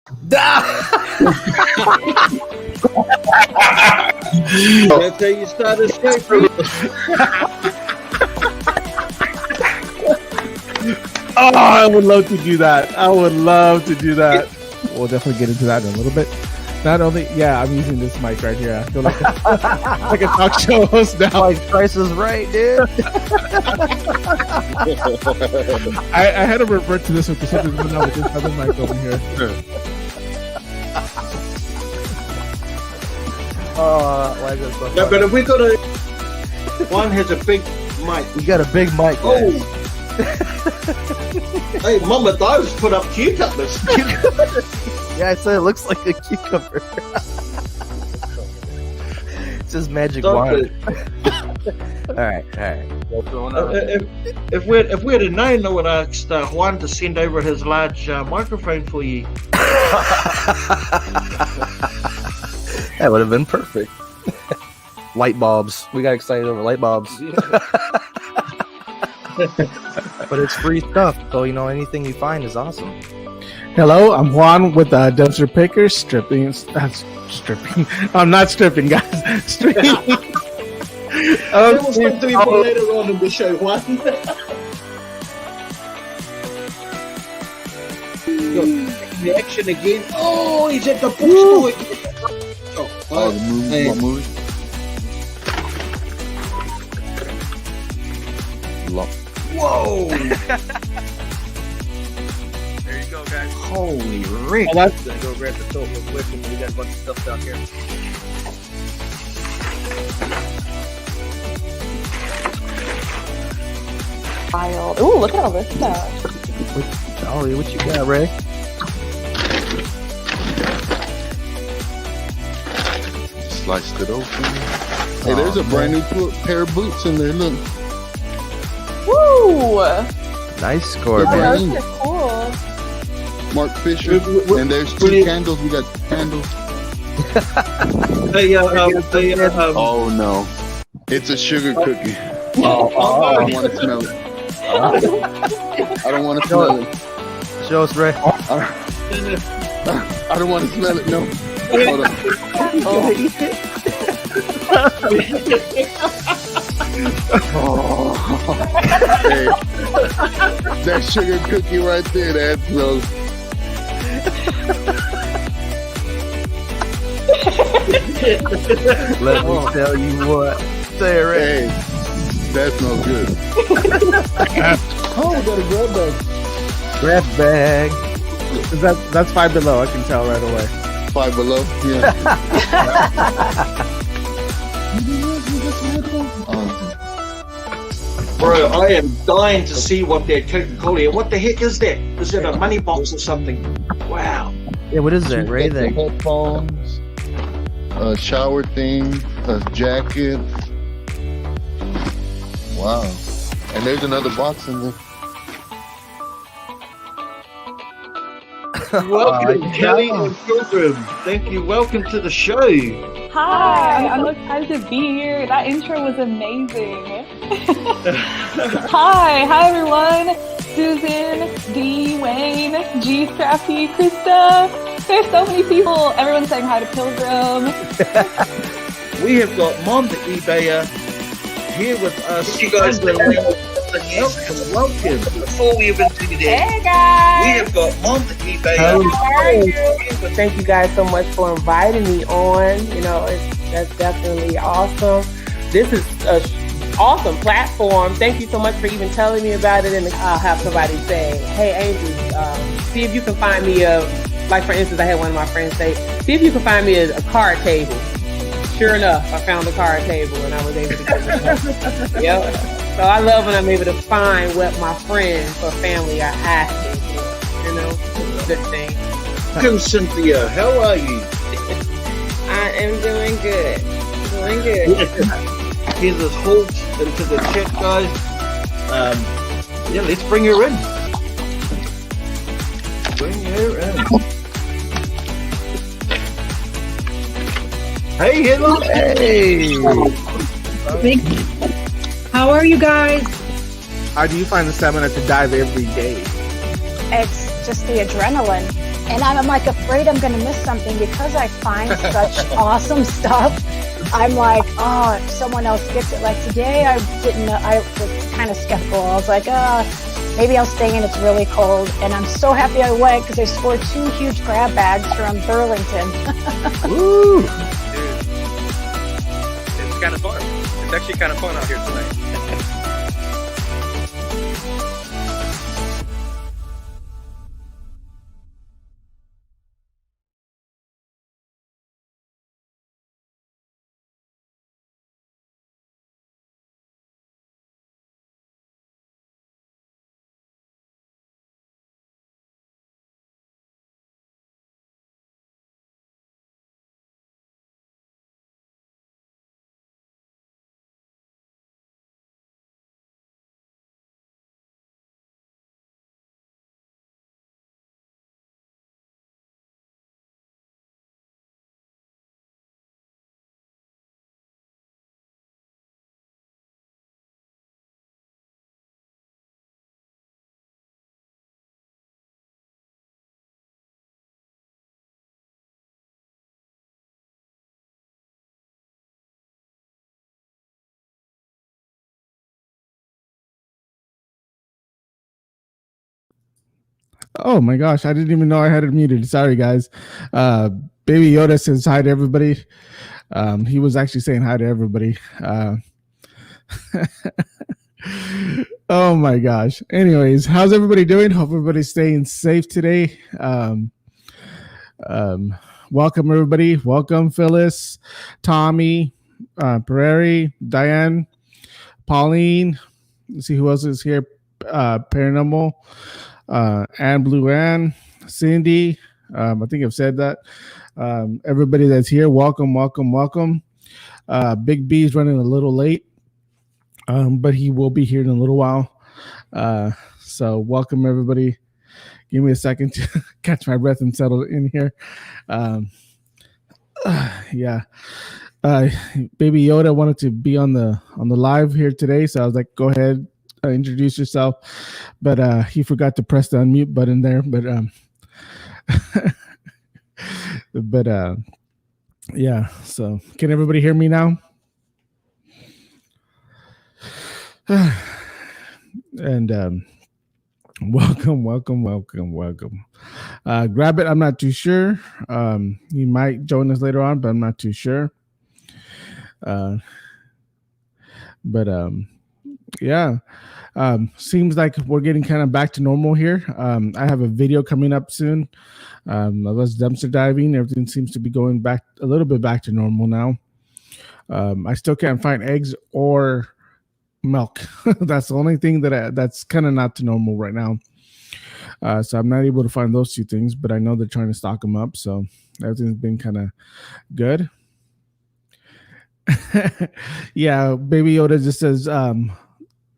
That's how you start a straight from. Oh, I would love to do that. I would love to do that. We'll definitely get into that in a little bit. Not only, yeah, I'm using this mic right here. I feel like like a talk show host now. Like Price is Right, dude. I had to revert to this one because something's going on with this other mic over here. Why is that so No, but if we got a one has a big mic. You got a big mic, Oh. guys. Hey, Mama Dove's put up cucumbers. Yeah, I said it looks like a cucumber. It's just magic Stop wand. it. All right. What's going on? If we'd have known, I would have asked Juan to send over his large microphone for you. That would have been perfect. Light bulbs. We got excited over light bulbs. But it's free stuff, so anything you find is awesome. Hello, I'm Juan with Dumpster Pickers, stripping. I'm not stripping, guys. Streaming. We'll speak to you later on in the show, Juan. The action again. Oh, he's at the bookstore again. Oh, the movie. What movie? Whoa! There you go, guys. Holy Rick! Oh, that's Gonna go grab the tote real quick, and we got a bunch of stuff down here. Wild. Ooh, look at all this stuff. What you got, Ray? Sliced it open. Hey, there's a brand new pair of boots in there. Look. Woo! Nice score, Oh, man. those are cool. Mark Fisher. And there's two candles. We got candles. Oh no. It's a sugar cookie. I don't want to smell it. I don't want to smell it. Show us, Ray. I don't want to smell it. No. Hold on. Hey, that sugar cookie right there, that smells. Let me tell you what. Say it, Ray. Hey, that smells good. Oh, we got a grab bag. Grab bag. That's Five Below. I can tell right away. Five Below. Yeah. Bro, I am dying to see what they're Coca-Cola is. What the heck is that? Is it a money box or something? Wow. Yeah, what is that, Ray? The headphones, a shower thing, a jacket. Wow. And there's another box in there. Welcome, Kelly and Pilgrim. Thank you. Welcome to the show. Hi, I'm so excited to be here. That intro was amazing. Hi everyone. Susan, D, Wayne, G, Scrappy, Krista. There's so many people. Everyone's saying hi to Pilgrim. We have got Mom the eBayer here with us. You guys welcome. Before we even do that, Hey guys. we have got Mom the eBayer. How are you? Thank you guys so much for inviting me on. That's definitely awesome. This is an awesome platform. Thank you so much for even telling me about it. And I'll have somebody say, hey, Angel, see if you can find me like for instance, I had one of my friends say, see if you can find me a card table. Sure enough, I found a card table and I was able to get it. Yep. So I love when I'm able to find what my friends or family are asking for. It's a good thing. Welcome, Cynthia. How are you? I am doing good. Here's this halt into the chat, guys. Let's bring her in. Bring her in. Hey, hello. Hey. How are you guys? How do you find the stamina to dive every day? It's just the adrenaline. And I'm like afraid I'm going to miss something because I find such awesome stuff. I'm like, oh, if someone else gets it. Like today, I didn't know, I was kind of skeptical. I was like, maybe I'll stay in, it's really cold. And I'm so happy I went because I scored 2 huge grab bags from Burlington. Woo! Dude, it's kind of fun. It's actually kind of fun out here tonight. Oh my gosh, I didn't even know I had it muted. Sorry, guys. Baby Yoda says hi to everybody. He was actually saying hi to everybody. Oh my gosh. Anyways, how's everybody doing? Hope everybody's staying safe today. Welcome everybody. Welcome Phyllis, Tommy, Pereri, Diane, Pauline. Let's see who else is here. Paranormal. Anne Blue Ann, Cindy. I think I've said that. Everybody that's here, welcome. Big B's running a little late, but he will be here in a little while. So welcome everybody. Give me a second to catch my breath and settle in here. Yeah. Baby Yoda wanted to be on the live here today, so I was like, go ahead. Introduce yourself, but he forgot to press the unmute button there. But yeah. So can everybody hear me now? And welcome. Grab it. I'm not too sure. He might join us later on, but I'm not too sure. Yeah. Seems like we're getting kind of back to normal here. I have a video coming up soon of us dumpster diving. Everything seems to be going back a little bit back to normal now. I still can't find eggs or milk. That's the only thing that's kind of not to normal right now. So I'm not able to find those 2 things, but I know they're trying to stock them up. So everything's been kind of good. Yeah, Baby Yoda just says,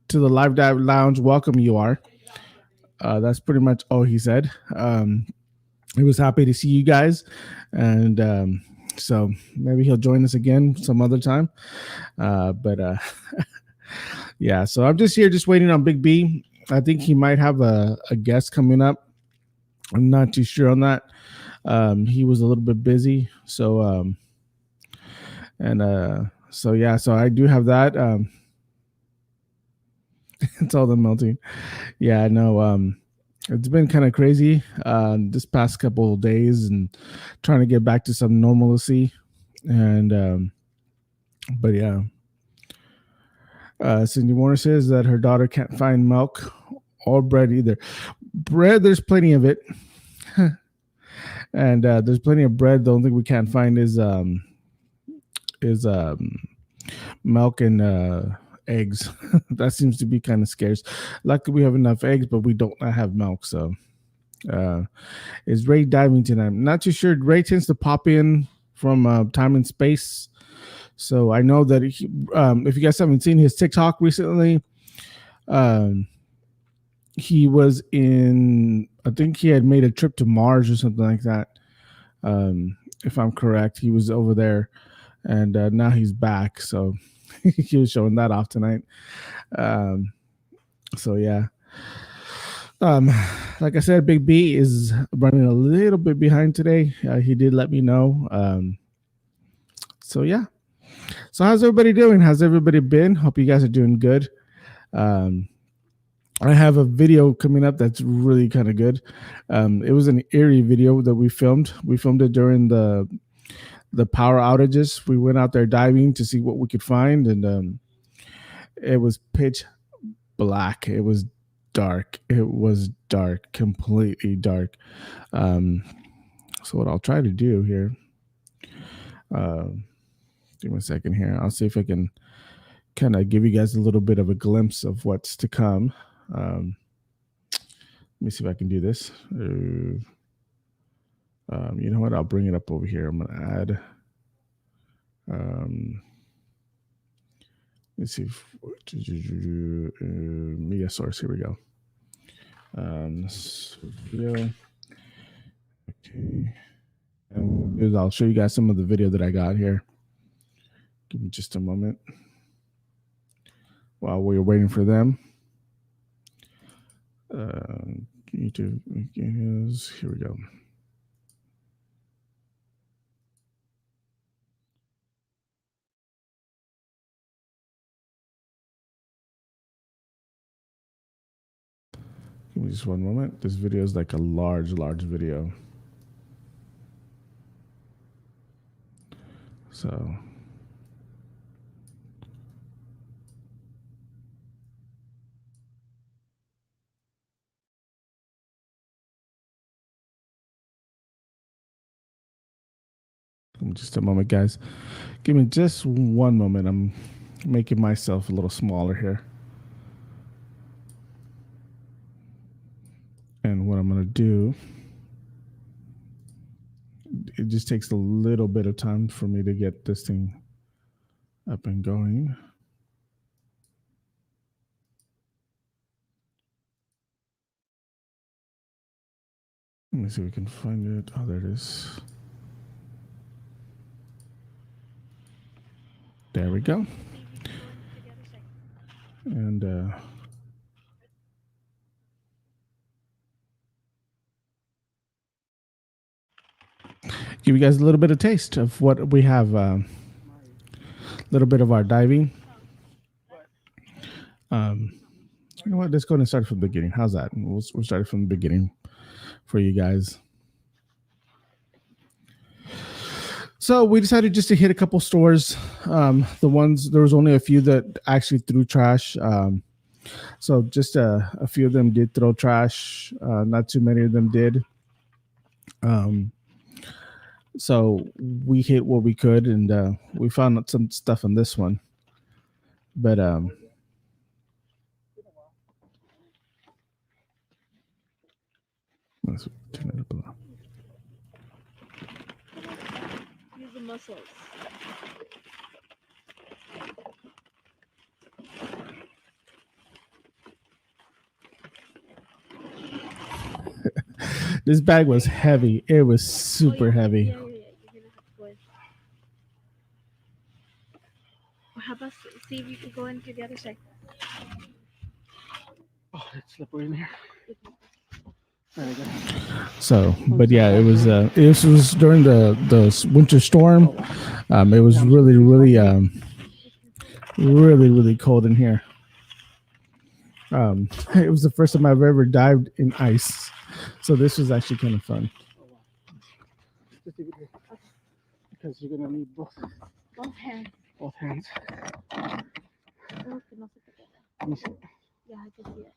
to the Live Dive Lounge, welcome you are. That's pretty much all he said. He was happy to see you guys, and so maybe he'll join us again some other time. But yeah, so I'm just here just waiting on Big B. I think he might have a guest coming up. I'm not too sure on that. He was a little bit busy, so so yeah, so I do have that. It's all the melting. Yeah, I know. It's been kind of crazy this past couple of days and trying to get back to some normalcy. And but yeah. Cindy Warner says that her daughter can't find milk or bread either. Bread, there's plenty of it. And there's plenty of bread. The only thing we can't find is milk and eggs. That seems to be kind of scarce. Luckily we have enough eggs, but we don't have milk. So is Ray diving tonight? I'm not too sure. Ray tends to pop in from time and space. So I know that if you guys haven't seen his TikTok recently, he was in, I think he had made a trip to Mars or something like that. If I'm correct, he was over there, and now he's back. So he was showing that off tonight. So yeah. Um, like I said, Big B is running a little bit behind today. He did let me know. So yeah. So how's everybody doing? How's everybody been? Hope you guys are doing good. I have a video coming up that's really kind of good. It was an eerie video that we filmed. We filmed it during the power outages. We went out there diving to see what we could find, and it was pitch black. It was dark. It was dark, completely dark. So what I'll try to do here, give me a second here. I'll see if I can kind of give you guys a little bit of a glimpse of what's to come. Let me see if I can do this. You know what? I'll bring it up over here. I'm going to add. Let's see. Media source. Here we go. Video. Okay. And I'll show you guys some of the video that I got here. Give me just a moment while we're waiting for them. YouTube. Here we go. Give me just one moment. This video is like a large video. So give me just a moment, guys. Give me just one moment. I'm making myself a little smaller here. And what I'm going to do, it just takes a little bit of time for me to get this thing up and going. Let me see if we can find it. Oh, there it is. There we go. And give you guys a little bit of taste of what we have. A little bit of our diving. You know what? Let's go and start from the beginning. How's that? We'll start from the beginning for you guys. So we decided just to hit a couple stores. There was only a few that actually threw trash. So just a few of them did throw trash. Not too many of them did. So we hit what we could, and we found some stuff on this one. But let's turn it up a little. Use the muscles. This bag was heavy. It was super heavy. Yeah. You're gonna have to go in. Or how about see if you can go into the other side? Oh, it's slippery in here. There we go. So, but yeah, it was during the winter storm. It was really cold in here. It was the first time I've ever dived in ice, so this was actually kind of fun. Because you're gonna need both hands. Both hands. Yeah, I can see it.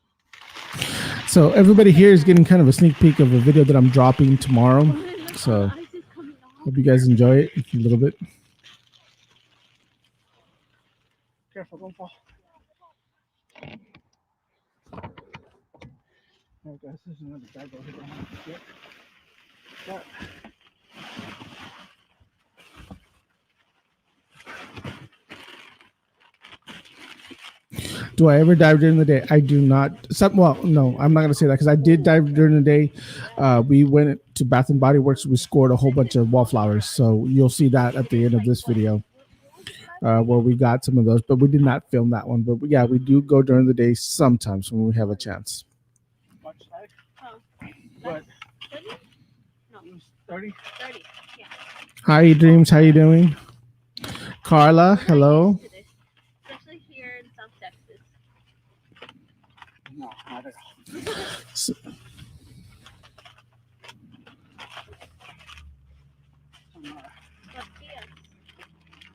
So everybody here is getting kind of a sneak peek of a video that I'm dropping tomorrow. So hope you guys enjoy it a little bit. Careful, don't fall. Oh, guys, there's another bag over there. But do I ever dive during the day? I do not. Well, no, I'm not going to say that because I did dive during the day. We went to Bath and Body Works. We scored a whole bunch of wallflowers. So you'll see that at the end of this video where we got some of those. But we did not film that one. But yeah, we do go during the day sometimes when we have a chance. What? 30? No, 30. 30. Yeah. Hi, Dreams. How you doing? Carla, We're not hello. used to this, especially here in South Texas. No, not at all. Tortillas.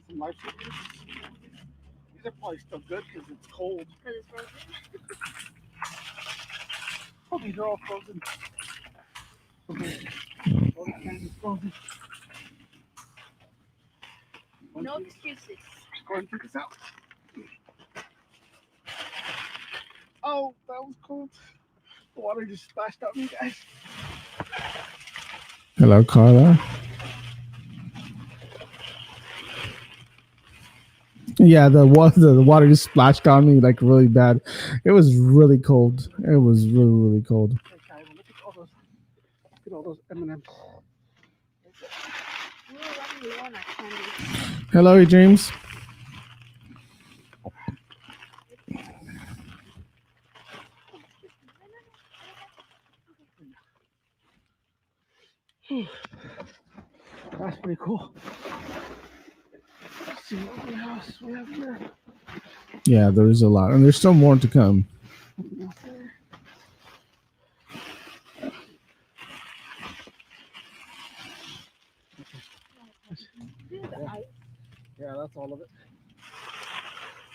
Some life savers. These are probably still good because it's cold. Because it's frozen. Oh, these are all frozen. All the candy's frozen. No excuses. Go ahead and take this out. Oh, that was cold. The water just splashed on me, guys. Hello, Carla. Yeah, the water just splashed on me like really bad. It was really cold. It was really, really cold. Look at all those M&Ms. We were running low on our candy. Hello, James. That's pretty cool. Let's see what else we have here. Yeah, there's a lot, and there's still more to come. Yeah, that's all of it.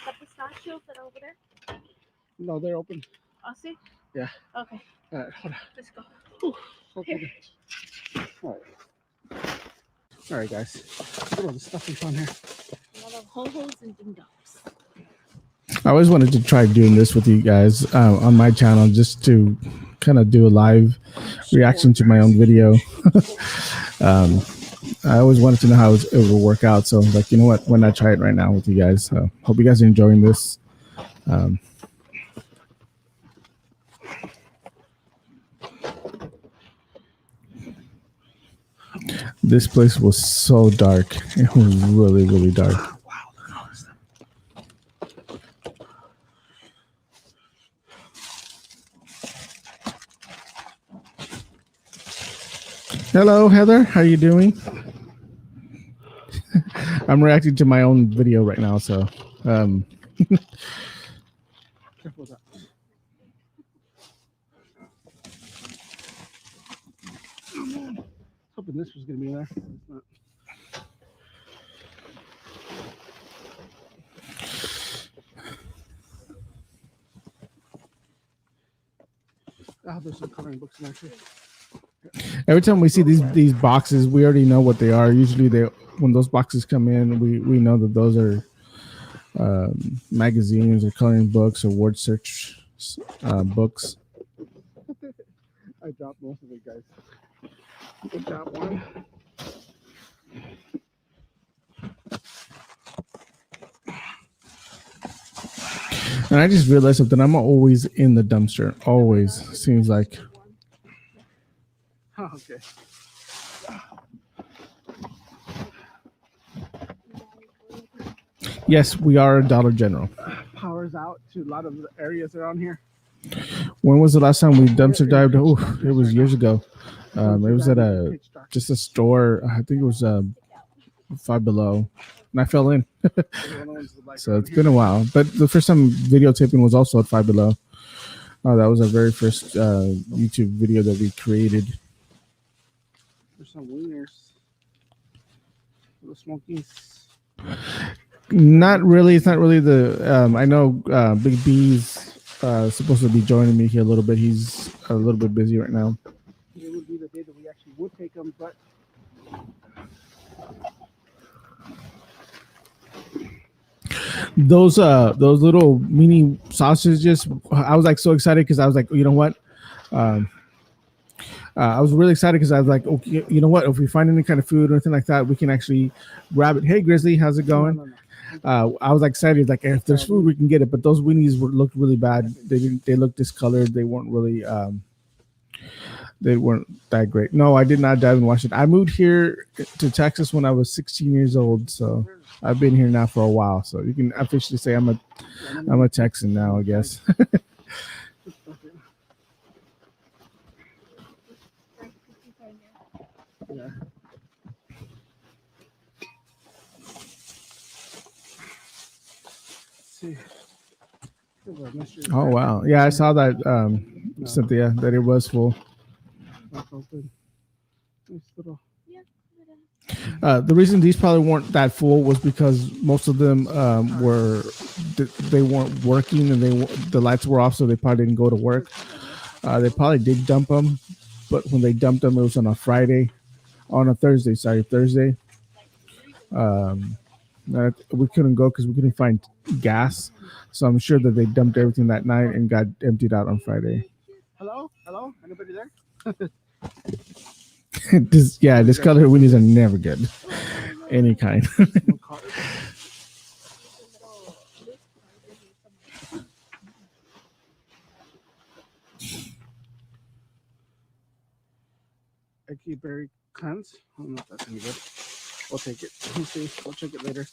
The pistachios that are over there? No, they're open. I'll see? Yeah. Okay. All right, hold on. Let's go. Okay. All right, guys. Look at all the stuff we found here. A lot of ho-hos and ding-dongs. I always wanted to try doing this with you guys on my channel, just to kind of do a live reaction to my own video. I always wanted to know how it would work out. So, like, you know what? Why not try it right now with you guys? Hope you guys are enjoying this. This place was so dark. It was really, really dark. Hello, Heather. How are you doing? I'm reacting to my own video right now, so careful with that. Hoping this was gonna be there. It's not. Oh, there's some coloring books in there too. Every time we see these boxes, we already know what they are. Usually, when those boxes come in, we know that those are magazines or coloring books or word search books. I dropped most of it, guys. Get that one. And I just realized something. I'm always in the dumpster. Always. Seems like. Oh, okay. Yes, we are a Dollar General. Power's out to a lot of the areas around here. When was the last time we dumpster dived? Oh, it was years ago. It was at just a store. I think it was Five Below, and I fell in. So it's been a while. But the first time videotaping was also at Five Below. Oh, that was our very first YouTube video that we created. There's some wieners, little smokies. Not really. It's not really the. I know Big B's supposed to be joining me here a little bit. He's a little bit busy right now. It would be the day that we actually would take him, but. Those little mini sausages, I was like so excited because I was like, you know what? I was really excited because I was like, okay, you know what? If we find any kind of food or anything like that, we can actually grab it. Hey, Grizzly, how's it going? I was excited, like if there's food, we can get it. But those weenies looked really bad. They looked discolored. They weren't really they weren't that great. No, I did not dive and watch it. I moved here to Texas when I was 16 years old, so I've been here now for a while. So you can officially say I'm a Texan now, I guess. Yeah. See. Oh wow! Yeah, I saw that, Cynthia, that it was full. The reason these probably weren't that full was because most of them they weren't working and the lights were off, so they probably didn't go to work. They probably did dump them, but when they dumped them, it was on a Thursday. We couldn't go because we couldn't find gas, so I'm sure that they dumped everything that night and got emptied out on Friday. Hello, anybody there? This color winnies are never good. Any kind. I keep very cleansed. I don't know if that's any good. We'll take it. We'll see. We'll check it later.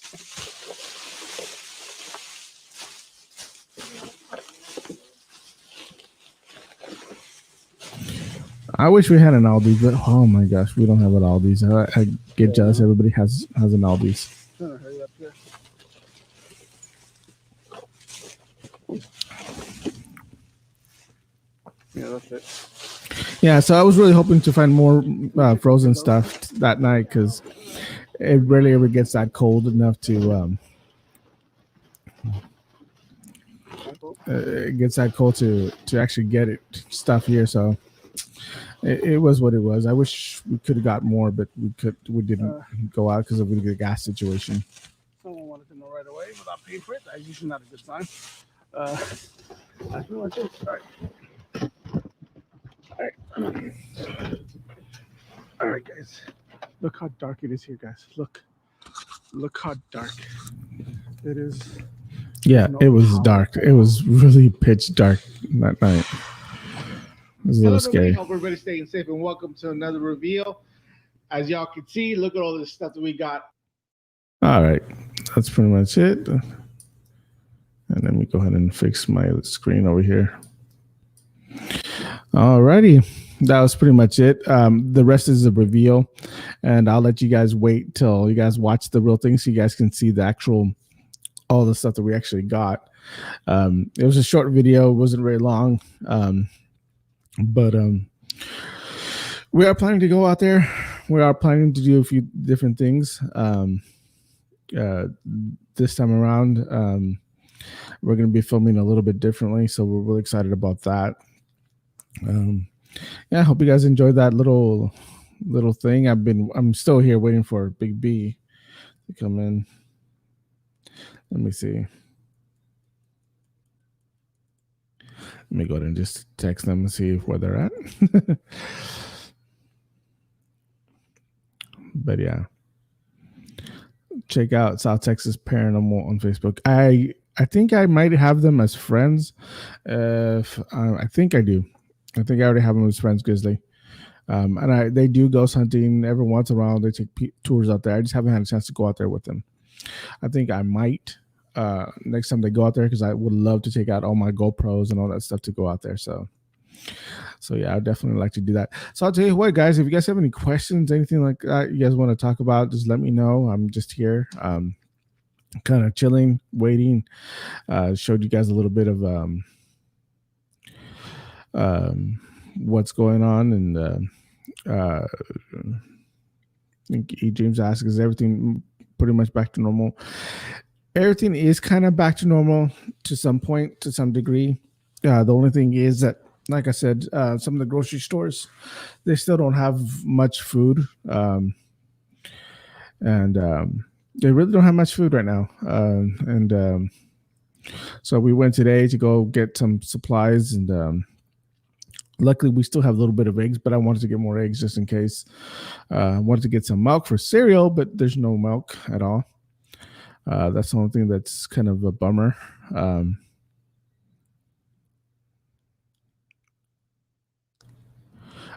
I wish we had an Aldi's, but oh my gosh, we don't have an Aldi's. I get jealous. Everybody has an Aldi's. Hurry up here. Yeah, that's it. Yeah, so I was really hoping to find more frozen stuff that night because it rarely ever gets that cold enough to it gets that cold to actually get it stuff here. So it was what it was. I wish we could have got more, but we didn't go out because of the gas situation. Someone wanted to know right away without paying for it. That's usually not a good sign. That's pretty much it. All right, guys. Look how dark it is here, guys. Look how dark it is. Yeah, it was dark. It was really pitch dark that night. It was a little scary. Hope everybody's staying safe and welcome to another reveal. As y'all can see, look at all this stuff that we got. All right, that's pretty much it. And let me go ahead and fix my screen over here. All righty. That was pretty much it. The rest is a reveal, and I'll let you guys wait till you guys watch the real thing so you guys can see the actual, all the stuff that we actually got. It was a short video. It wasn't very long, but we are planning to go out there. We are planning to do a few different things this time around. We're going to be filming a little bit differently, so we're really excited about that. Yeah, I hope you guys enjoyed that little thing. I'm still here waiting for Big B to come in. Let me see. Let me go ahead and just text them and see where they're at. But yeah, check out South Texas Paranormal on Facebook. I think I might have them as friends. I think I do. I think I already have them as friends, Grizzly. And they do ghost hunting every once in a while. They take tours out there. I just haven't had a chance to go out there with them. I think I might next time they go out there because I would love to take out all my GoPros and all that stuff to go out there. So yeah, I'd definitely like to do that. So I'll tell you what, guys, if you guys have any questions, anything like that you guys want to talk about, just let me know. I'm just here, kind of chilling, waiting. Showed you guys a little bit of what's going on, and I think E. James asked, is everything pretty much back to normal? Everything is kind of back to normal to some point, to some degree. The only thing is that, like I said, some of the grocery stores, they still don't have much food, and they really don't have much food right now. So we went today to go get some supplies, and luckily we still have a little bit of eggs, but I wanted to get more eggs just in case. I wanted to get some milk for cereal, but there's no milk at all. That's the only thing that's kind of a bummer.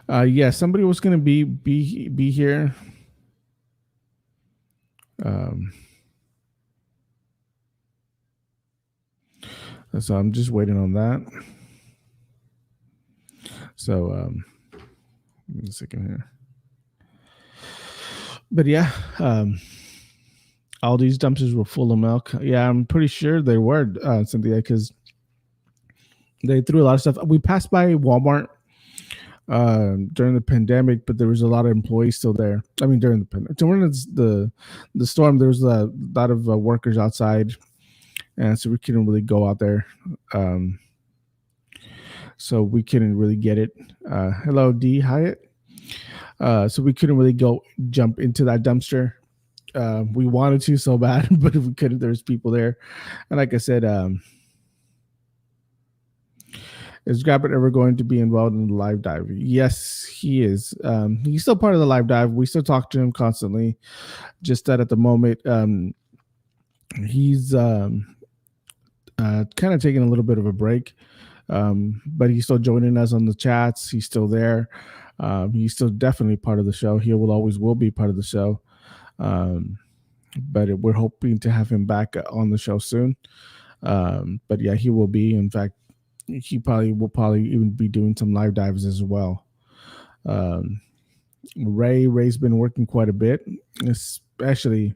Yeah, somebody was going to be here. So I'm just waiting on that. So give me a second here. But yeah, all these dumpsters were full of milk. Yeah, I'm pretty sure they were, Cynthia, because they threw a lot of stuff. We passed by Walmart during the pandemic, but there was a lot of employees still there. I mean, during the pandemic, during the storm, there was a lot of workers outside, and so we couldn't really go out there. So we couldn't really get it. Hello, D Hyatt. So we couldn't really go jump into that dumpster. We wanted to so bad, but if we couldn't, there's people there. And like I said, is Grabbit ever going to be involved in the live dive? Yes, he is. He's still part of the live dive. We still talk to him constantly. Just that at the moment, he's kind of taking a little bit of a break. But he's still joining us on the chats. He's still there. He's still definitely part of the show. He will be part of the show. But we're hoping to have him back on the show soon. But yeah, he will be. In fact, he will probably even be doing some live dives as well. Ray's been working quite a bit, especially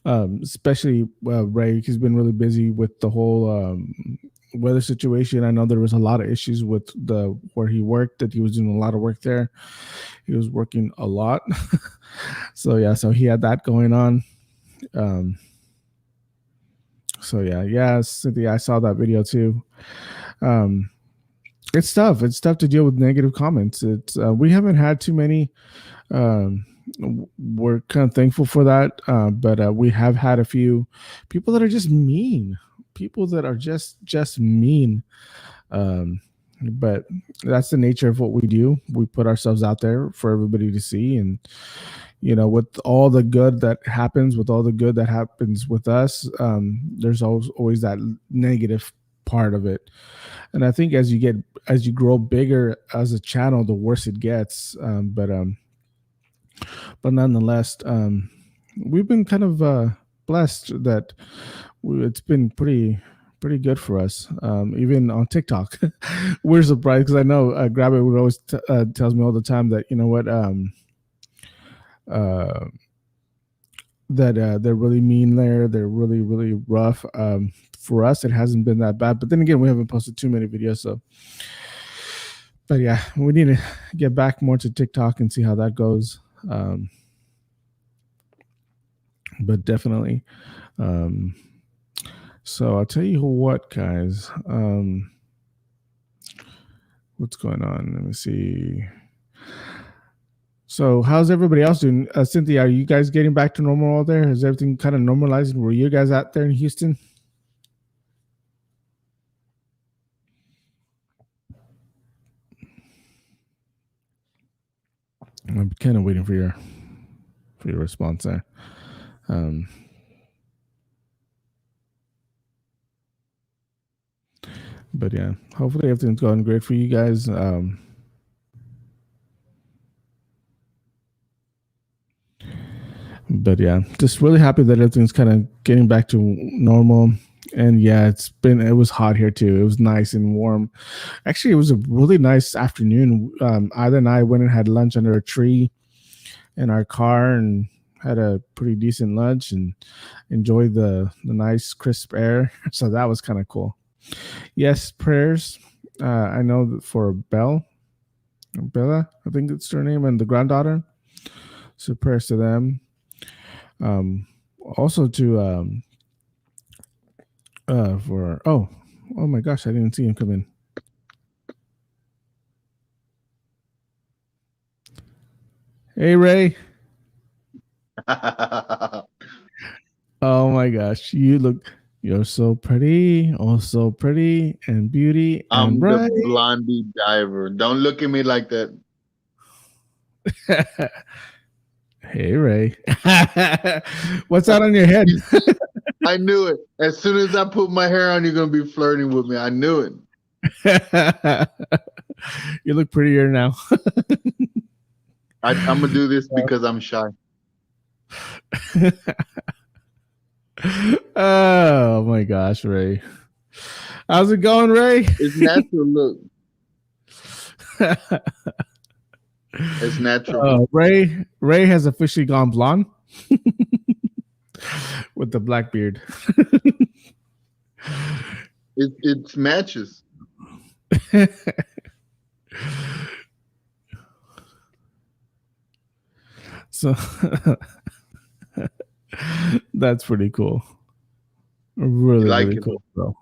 Ray. He's been really busy with the whole weather situation. I know there was a lot of issues with where he worked, that he was doing a lot of work there. He was working a lot. So he had that going on. Cynthia, I saw that video too. It's tough. It's tough to deal with negative comments. It's we haven't had too many. We're kind of thankful for that, but we have had a few people that are just mean. People that are just mean. But that's the nature of what we do. We put ourselves out there for everybody to see, and with all the good that happens, with us, there's always that negative part of it. And I think as you grow bigger as a channel, the worse it gets. But nonetheless, we've been kind of blessed that it's been pretty good for us. Even on TikTok, we're surprised, because I know Grab It would always tells me all the time that that they're really mean there. They're really, really rough. For us, it hasn't been that bad. But then again, we haven't posted too many videos. So, but yeah, we need to get back more to TikTok and see how that goes. But definitely. So I'll tell you what, guys. What's going on? Let me see. So how's everybody else doing? Cynthia, are you guys getting back to normal out there? Is everything kind of normalizing? Were you guys out there in Houston? I'm kind of waiting for your response there. But yeah, hopefully everything's going great for you guys. But yeah, just really happy that everything's kind of getting back to normal. And yeah, it was hot here too. It was nice and warm. Actually, it was a really nice afternoon. Ida and I went and had lunch under a tree in our car and had a pretty decent lunch and enjoyed the nice crisp air. So that was kind of cool. Yes, prayers. I know that for Bella, I think it's her name, and the granddaughter. So prayers to them. Also to for oh my gosh, I didn't see him come in. Hey Ray. Oh my gosh, you're so pretty, oh so pretty and beauty. I'm and the blondie diver. Don't look at me like that. Hey Ray. What's that on your head? I knew it. As soon as I put my hair on, you're gonna be flirting with me. I knew it. You look prettier now. I'm gonna do this because I'm shy. Oh my gosh, Ray. How's it going, Ray? It's natural look. It's natural. Ray has officially gone blonde with the black beard. It matches. So that's pretty cool. Really, like really it? cool, bro.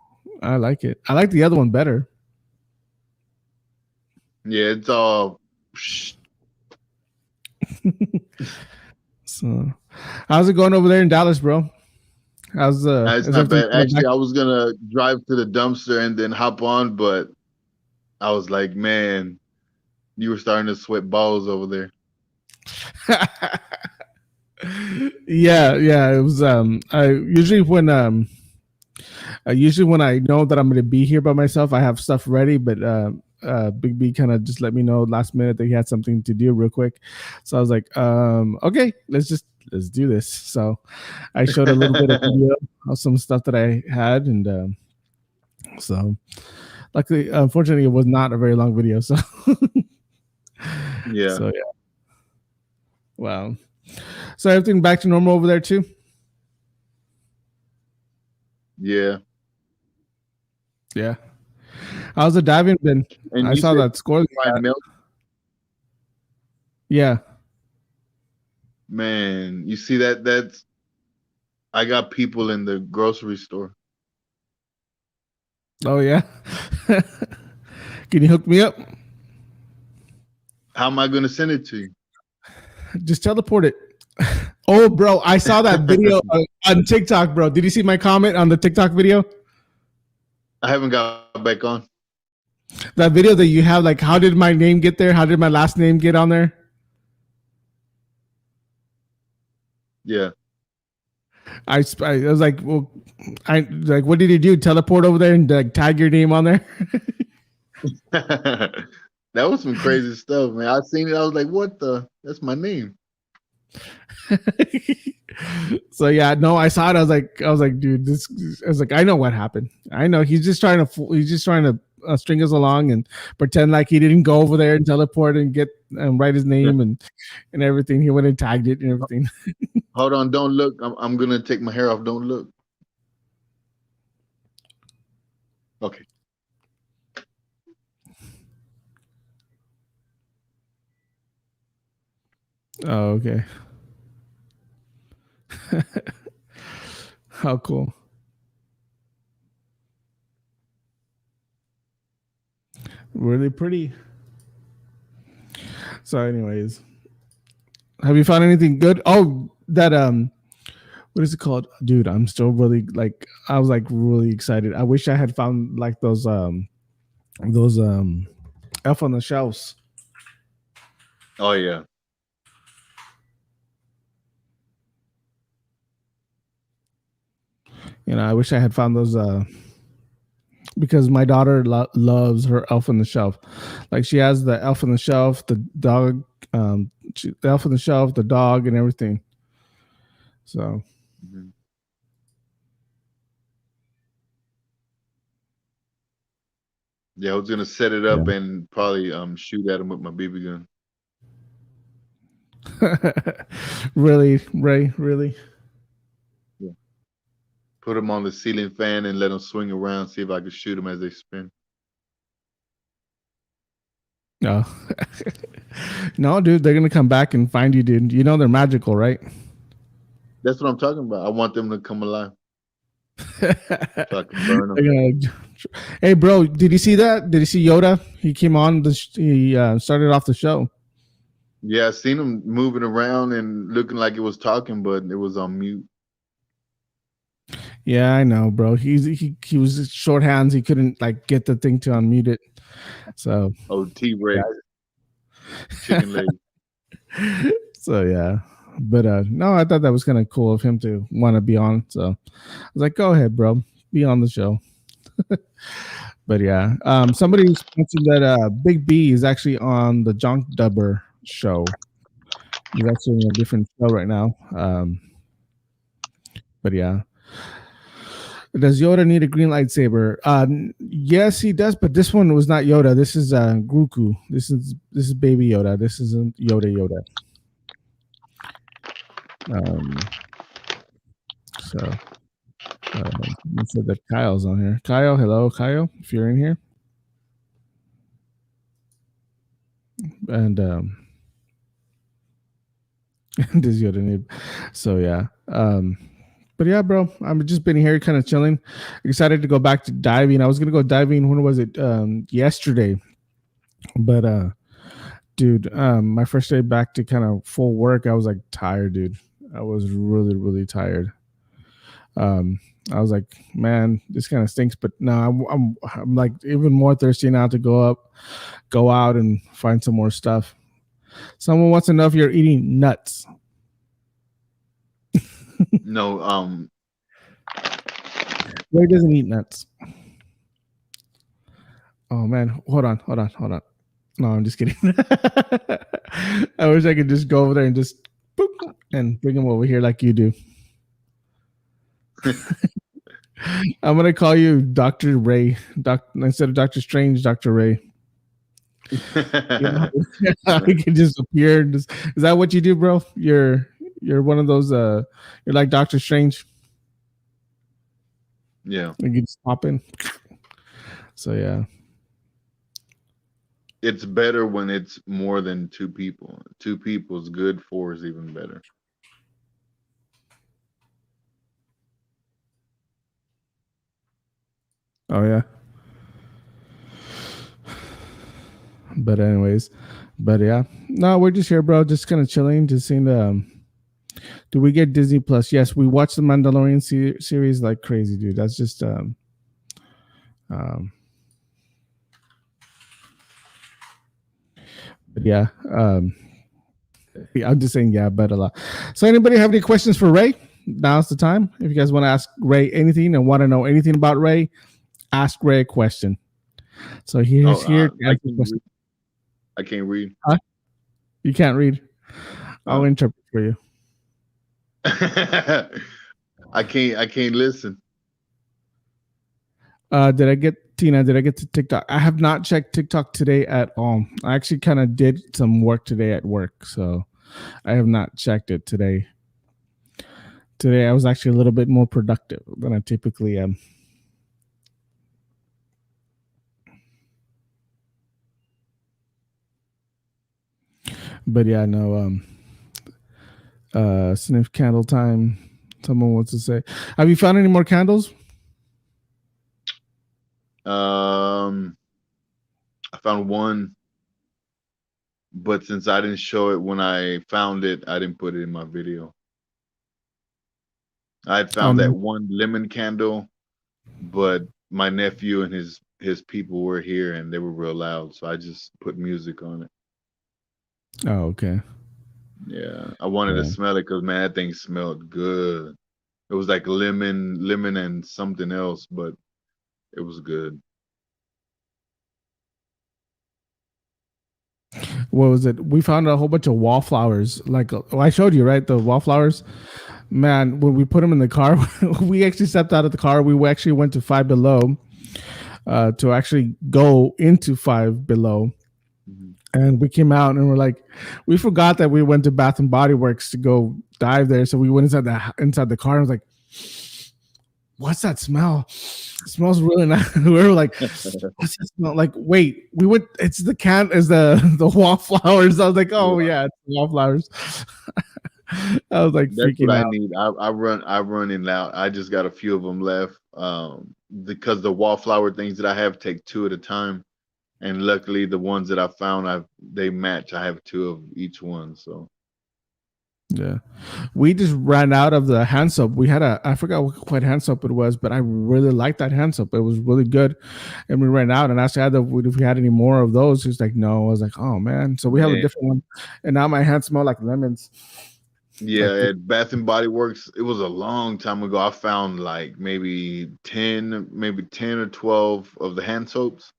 I like it. I like the other one better. Yeah, it's all. So, how's it going over there in Dallas, bro? How's It's is not everything bad. going Actually, back? I was gonna drive to the dumpster and then hop on, but I was like, man, you were starting to sweat balls over there. Yeah, it was I usually when I know that I'm gonna be here by myself, I have stuff ready, but Big B kind of just let me know last minute that he had something to do real quick. So I was like, okay, let's do this. So I showed a little bit of video of some stuff that I had, and so luckily, unfortunately, it was not a very long video. So Yeah. so yeah. Wow. So everything back to normal over there too? Yeah. Yeah. How's the diving been? And I you saw said that score. fried milk? Yeah. Man, you see that's I got people in the grocery store. Oh yeah. Can you hook me up? How am I gonna send it to you? Just teleport it. Oh, bro, I saw that video on TikTok, bro. Did you see my comment on the TikTok video? I haven't got back on. That video that you have, like, how did my name get there? How did my last name get on there? Yeah. I was like, well, what did you do? Teleport over there and like tag your name on there? That was some crazy stuff, man. I seen it. I was like, what the? That's my name. So yeah, no, I saw it. I was like, dude, I know what happened. I know he's just trying to string us along and pretend like he didn't go over there and teleport and get and write his name and everything. He went and tagged it and everything. Hold on, don't look. I'm gonna take my hair off. Don't look. Okay. Oh, okay. How cool. Really pretty. So anyways, have you found anything good? Oh, that what is it called? Dude, I'm still really I was really excited. I wish I had found like those Elf on the Shelves. Oh yeah. You know, I wish I had found those because my daughter loves her Elf on the Shelf. Like she has the Elf on the Shelf, the dog, the Elf on the Shelf, the dog, and everything. So. Mm-hmm. Yeah, I was gonna set it up and probably shoot at him with my BB gun. Really, Ray? Really? Yeah. Put them on the ceiling fan and let them swing around. See if I could shoot them as they spin. No, no, dude. They're gonna come back and find you, dude. You know they're magical, right? That's what I'm talking about. I want them to come alive. So I can burn them. Hey, bro, did you see that? Did you see Yoda? He came on. He started off the show. Yeah, I seen him moving around and looking like it was talking, but it was on mute. Yeah, I know, bro. He was short hands. He couldn't like get the thing to unmute it. So. Oh, T-Rex. Chicken leg. So yeah. But no, I thought that was kind of cool of him to want to be on. So I was like, go ahead, bro. Be on the show. But yeah. Somebody mentioned that Big B is actually on the Junk Dubber show. He's actually in a different show right now. But yeah. Does Yoda need a green lightsaber? Yes, he does. But this one was not Yoda. This is Grogu. This is Baby Yoda. This isn't Yoda. So you said that Kyle's on here. Kyle, hello, Kyle. If you're in here, and does Yoda need? So yeah. But yeah, bro, I'm just been here kind of chilling. Excited to go back to diving. I was gonna go diving. When was it? Yesterday. But dude, my first day back to kind of full work, I was like tired, dude. I was really, really tired. I was like, man, this kind of stinks. But no, I'm like even more thirsty now to go out and find some more stuff. Someone wants to know if you're eating nuts. No, Ray doesn't eat nuts. Oh man, hold on. No, I'm just kidding. I wish I could just go over there and just boop, and bring him over here like you do. I'm gonna call you Dr. Ray. Instead of Dr. Strange, Dr. Ray. You can just appear. Is that what you do, bro? You're one of those. You're like Doctor Strange. Yeah. You can just pop in. So yeah. It's better when it's more than 2 people. 2 people is good. 4 is even better. Oh yeah. But anyways, yeah. No, we're just here, bro. Just kind of chilling, just seeing the. Do we get Disney Plus? Yes, we watched the Mandalorian series like crazy, dude. That's just but yeah. I'm just saying yeah, but a lot. So anybody have any questions for Ray? Now's the time. If you guys want to ask Ray anything and want to know anything about Ray, ask Ray a question. So he's here. I can't read. Huh? You can't read. I'll interpret for you. I can't listen. Did I get to TikTok? I have not checked TikTok today at all. I actually kind of did some work today at work, so I have not checked it today. Today I was actually a little bit more productive than I typically am. But yeah, no. Sniff candle time. Someone wants to say, have you found any more candles? I found one, but since I didn't show it when I found it, I didn't put it in my video. I had found that one lemon candle, but my nephew and his people were here and they were real loud, so I just put music on it. Oh, okay. Yeah, I wanted to smell it because man, that thing smelled good. It was like lemon and something else, but it was good. What was it? We found a whole bunch of wallflowers. Like I showed you, right? The wallflowers. Man, when we put them in the car, we actually stepped out of the car. We actually went to Five Below to actually go into Five Below. And we came out and we're like, we forgot that we went to Bath and Body Works to go dive there. So we went inside the car and was like, what's that smell? It smells really nice. We were like, what's that smell? Like, wait, we went, it's the wallflowers. I was like, oh yeah, it's the wallflowers. I was like, that's freaking what out. I need. I run in out. I just got a few of them left. Because the wallflower things that I have take 2 at a time. And luckily, the ones that I found, they match. I have 2 of each one. So, yeah, we just ran out of the hand soap. We had I forgot what hand soap it was, but I really liked that hand soap. It was really good, and we ran out. And I asked if we had any more of those. He was like, "No." I was like, "Oh man!" So we have a different one, and now my hands smell like lemons. Yeah, at Bath and Body Works, it was a long time ago. I found like maybe 10 or 12 of the hand soaps.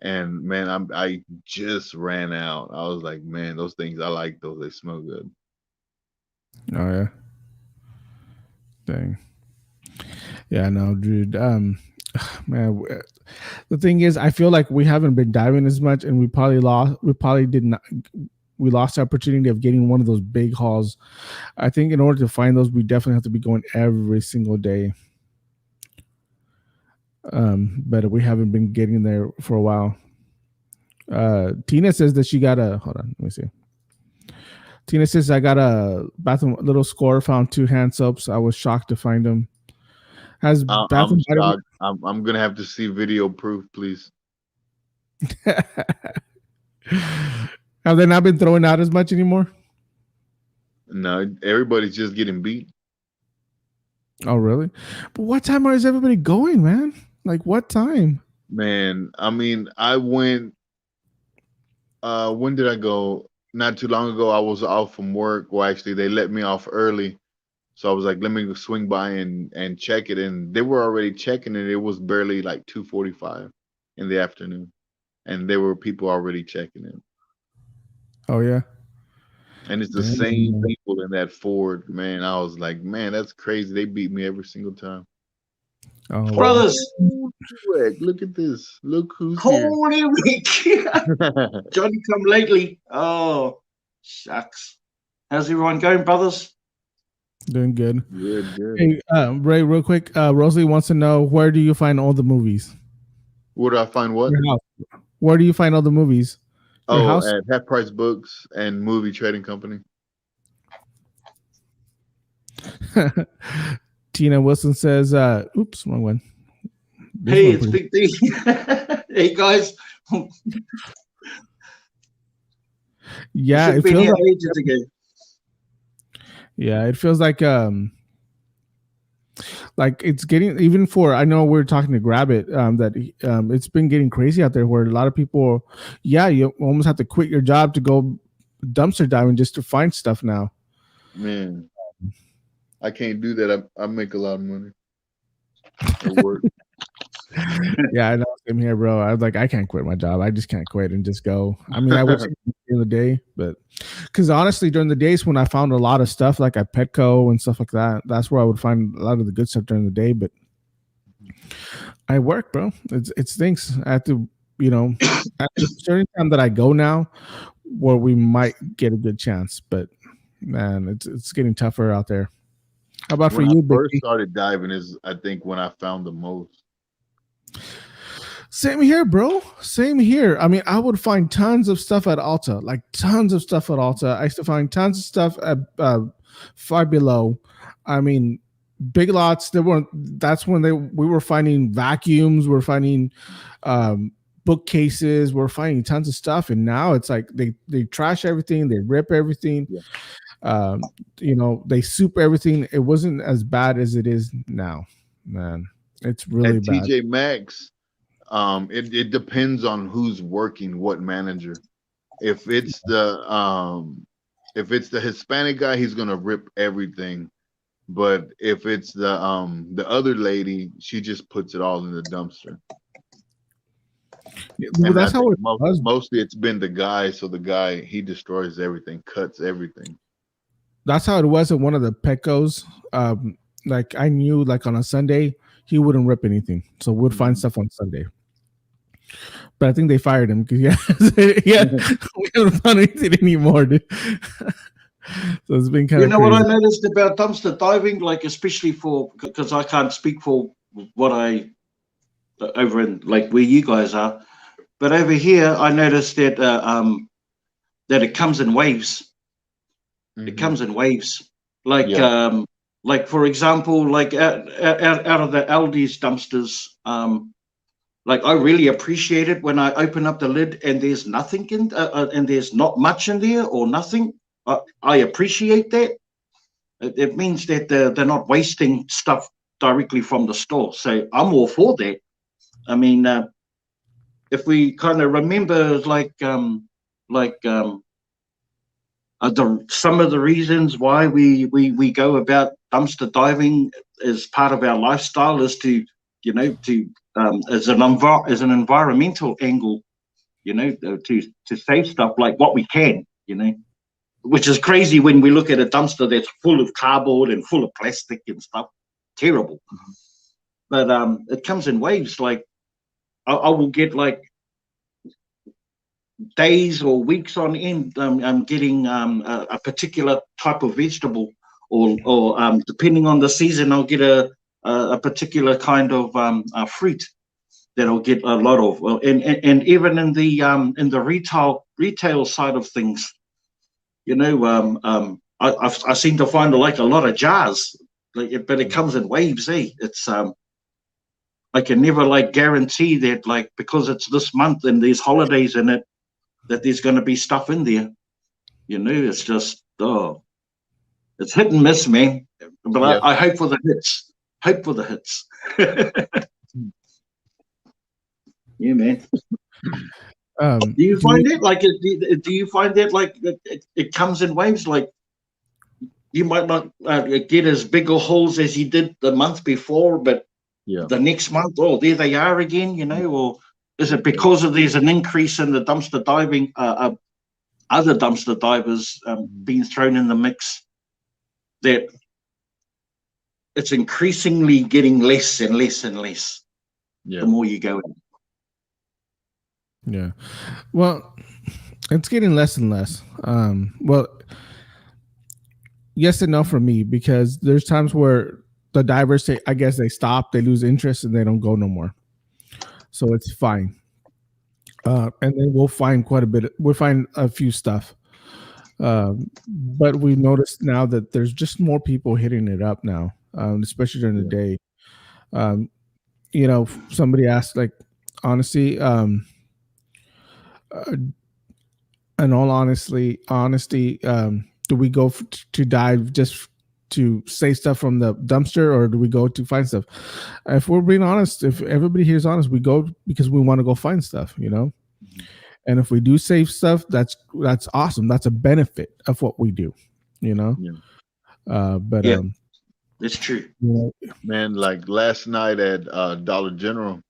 And man, I just ran out. I was like, man, those things, I like those. They smell good. Oh yeah. Dang. Yeah, no, dude. Man, the thing is, I feel like we haven't been diving as much, and we probably did not. We lost the opportunity of getting one of those big hauls. I think in order to find those, we definitely have to be going every single day. But we haven't been getting there for a while. Tina says that she got a. Hold on, let me see. Tina says I got a bathroom little score. Found 2 hand soaps. I was shocked to find them. Has I'm bathroom body shocked. I'm gonna have to see video proof, please. Have they not been throwing out as much anymore? No, everybody's just getting beat. Oh, really? But what time is everybody going, man? Like, what time? Man, I mean, I went. When did I go? Not too long ago. I was off from work. Well, actually, they let me off early, so I was like, let me swing by and check it. And they were already checking it. It was barely like 2:45 in the afternoon, and there were people already checking it. Oh yeah. And it's the same people in that Ford, man. I was like, man, that's crazy. They beat me every single time. Oh, Brothers, Look at this. Look who's holy week. here. Johnny come lately. Oh, shucks. How's everyone going, brothers? doing good. Good. Hey, Ray, real quick. Rosalie wants to know, where do you find all the movies? Where do I find what? Your house. Where do you find all the movies? Your house? At Half Price Books and Movie Trading Company. Tina Wilson says, oops, wrong one. Hey, it's Big D. Hey, guys. Yeah, it feels like ages ago. Yeah, it feels like it's getting, even for, I know we're talking to Grab It, that it's been getting crazy out there where a lot of people, you almost have to quit your job to go dumpster diving just to find stuff now. Man, I can't do that. I make a lot of money at work. Yeah, I know. Same here, bro. I was like, I can't quit my job. I just can't quit and just go. I mean, I wish in the day, but because honestly, during the days when I found a lot of stuff like at Petco and stuff like that, that's where I would find a lot of the good stuff during the day. But I work, bro. It's things. I have to, at a certain time that I go now, where we might get a good chance. But man, it's getting tougher out there. How about when for you? I first started diving is, I think, when I found the most. Same here, bro. Same here. I mean, I would find tons of stuff at Alta, like tons of stuff at Alta. I used to find tons of stuff at Five Below. I mean, Big Lots. That's when we were finding vacuums. We're finding bookcases. We're finding tons of stuff. And now it's like they trash everything. They rip everything. Yeah. They soup everything. It wasn't as bad as it is now, man. It's really bad. TJ Maxx, it depends on who's working, what manager. If it's the Hispanic guy, he's gonna rip everything. But if it's the other lady, she just puts it all in the dumpster. Well, that's how it was. Mostly it's been the guy, so the guy, he destroys everything, cuts everything. That's how it was at one of the Petcos. Like I knew, like on a Sunday, he wouldn't rip anything, so we'd find stuff on Sunday. But I think they fired him because we haven't found anything anymore, dude. So it's been kind of. What I noticed about dumpster diving, like especially because I can't speak for what I over in like where you guys are, but over here I noticed that that it comes in waves. Mm-hmm. It comes in waves, like for example, like out of the Aldi's dumpsters, like I really appreciate it when I open up the lid and there's nothing in, and there's not much in there or nothing. I appreciate that. It means that they're not wasting stuff directly from the store. So I'm all for that. I mean, if we kind of remember, some of the reasons why we go about dumpster diving as part of our lifestyle is to as an environmental angle, to save stuff like what we can, which is crazy when we look at a dumpster that's full of cardboard and full of plastic and stuff. Terrible. but it comes in waves. Like I will get like days or weeks on end. I'm getting a particular type of vegetable, or depending on the season, I'll get a particular kind of fruit that I'll get a lot of. Well, and even in the retail side of things, you know, I seem to find like a lot of jars, like, but it comes in waves. It's I can never like guarantee that, like, because it's this month and there's holidays in it, that there's going to be stuff in there. You know, it's just it's hit and miss, man. But Yeah. I hope for the hits. Hope for the hits. Yeah, man. Do you find it like do you find that like it comes in waves? Like you might not get as big a hauls as you did the month before, but the next month, oh, there they are again. You know, or is it because there's an increase in the dumpster diving? Other dumpster divers being thrown in the mix, that it's increasingly getting less and less and less the more you go in. Yeah. Well, it's getting less and less. Well, yes and no for me, because there's times where the divers say, I guess they stop, they lose interest, and they don't go no more. So it's fine. And then we'll find quite a bit. We'll find a few stuff. But we noticed now that there's just more people hitting it up now, especially during the day. You know, somebody asked, like, honestly, in all honesty, do we go to dive just to save stuff from the dumpster, or do we go to find stuff? If we're being honest, if everybody here is honest, we go because we want to go find stuff, you know. And if we do save stuff, that's awesome. That's a benefit of what we do, you know. But it's true. You know, Man, like last night at Dollar General,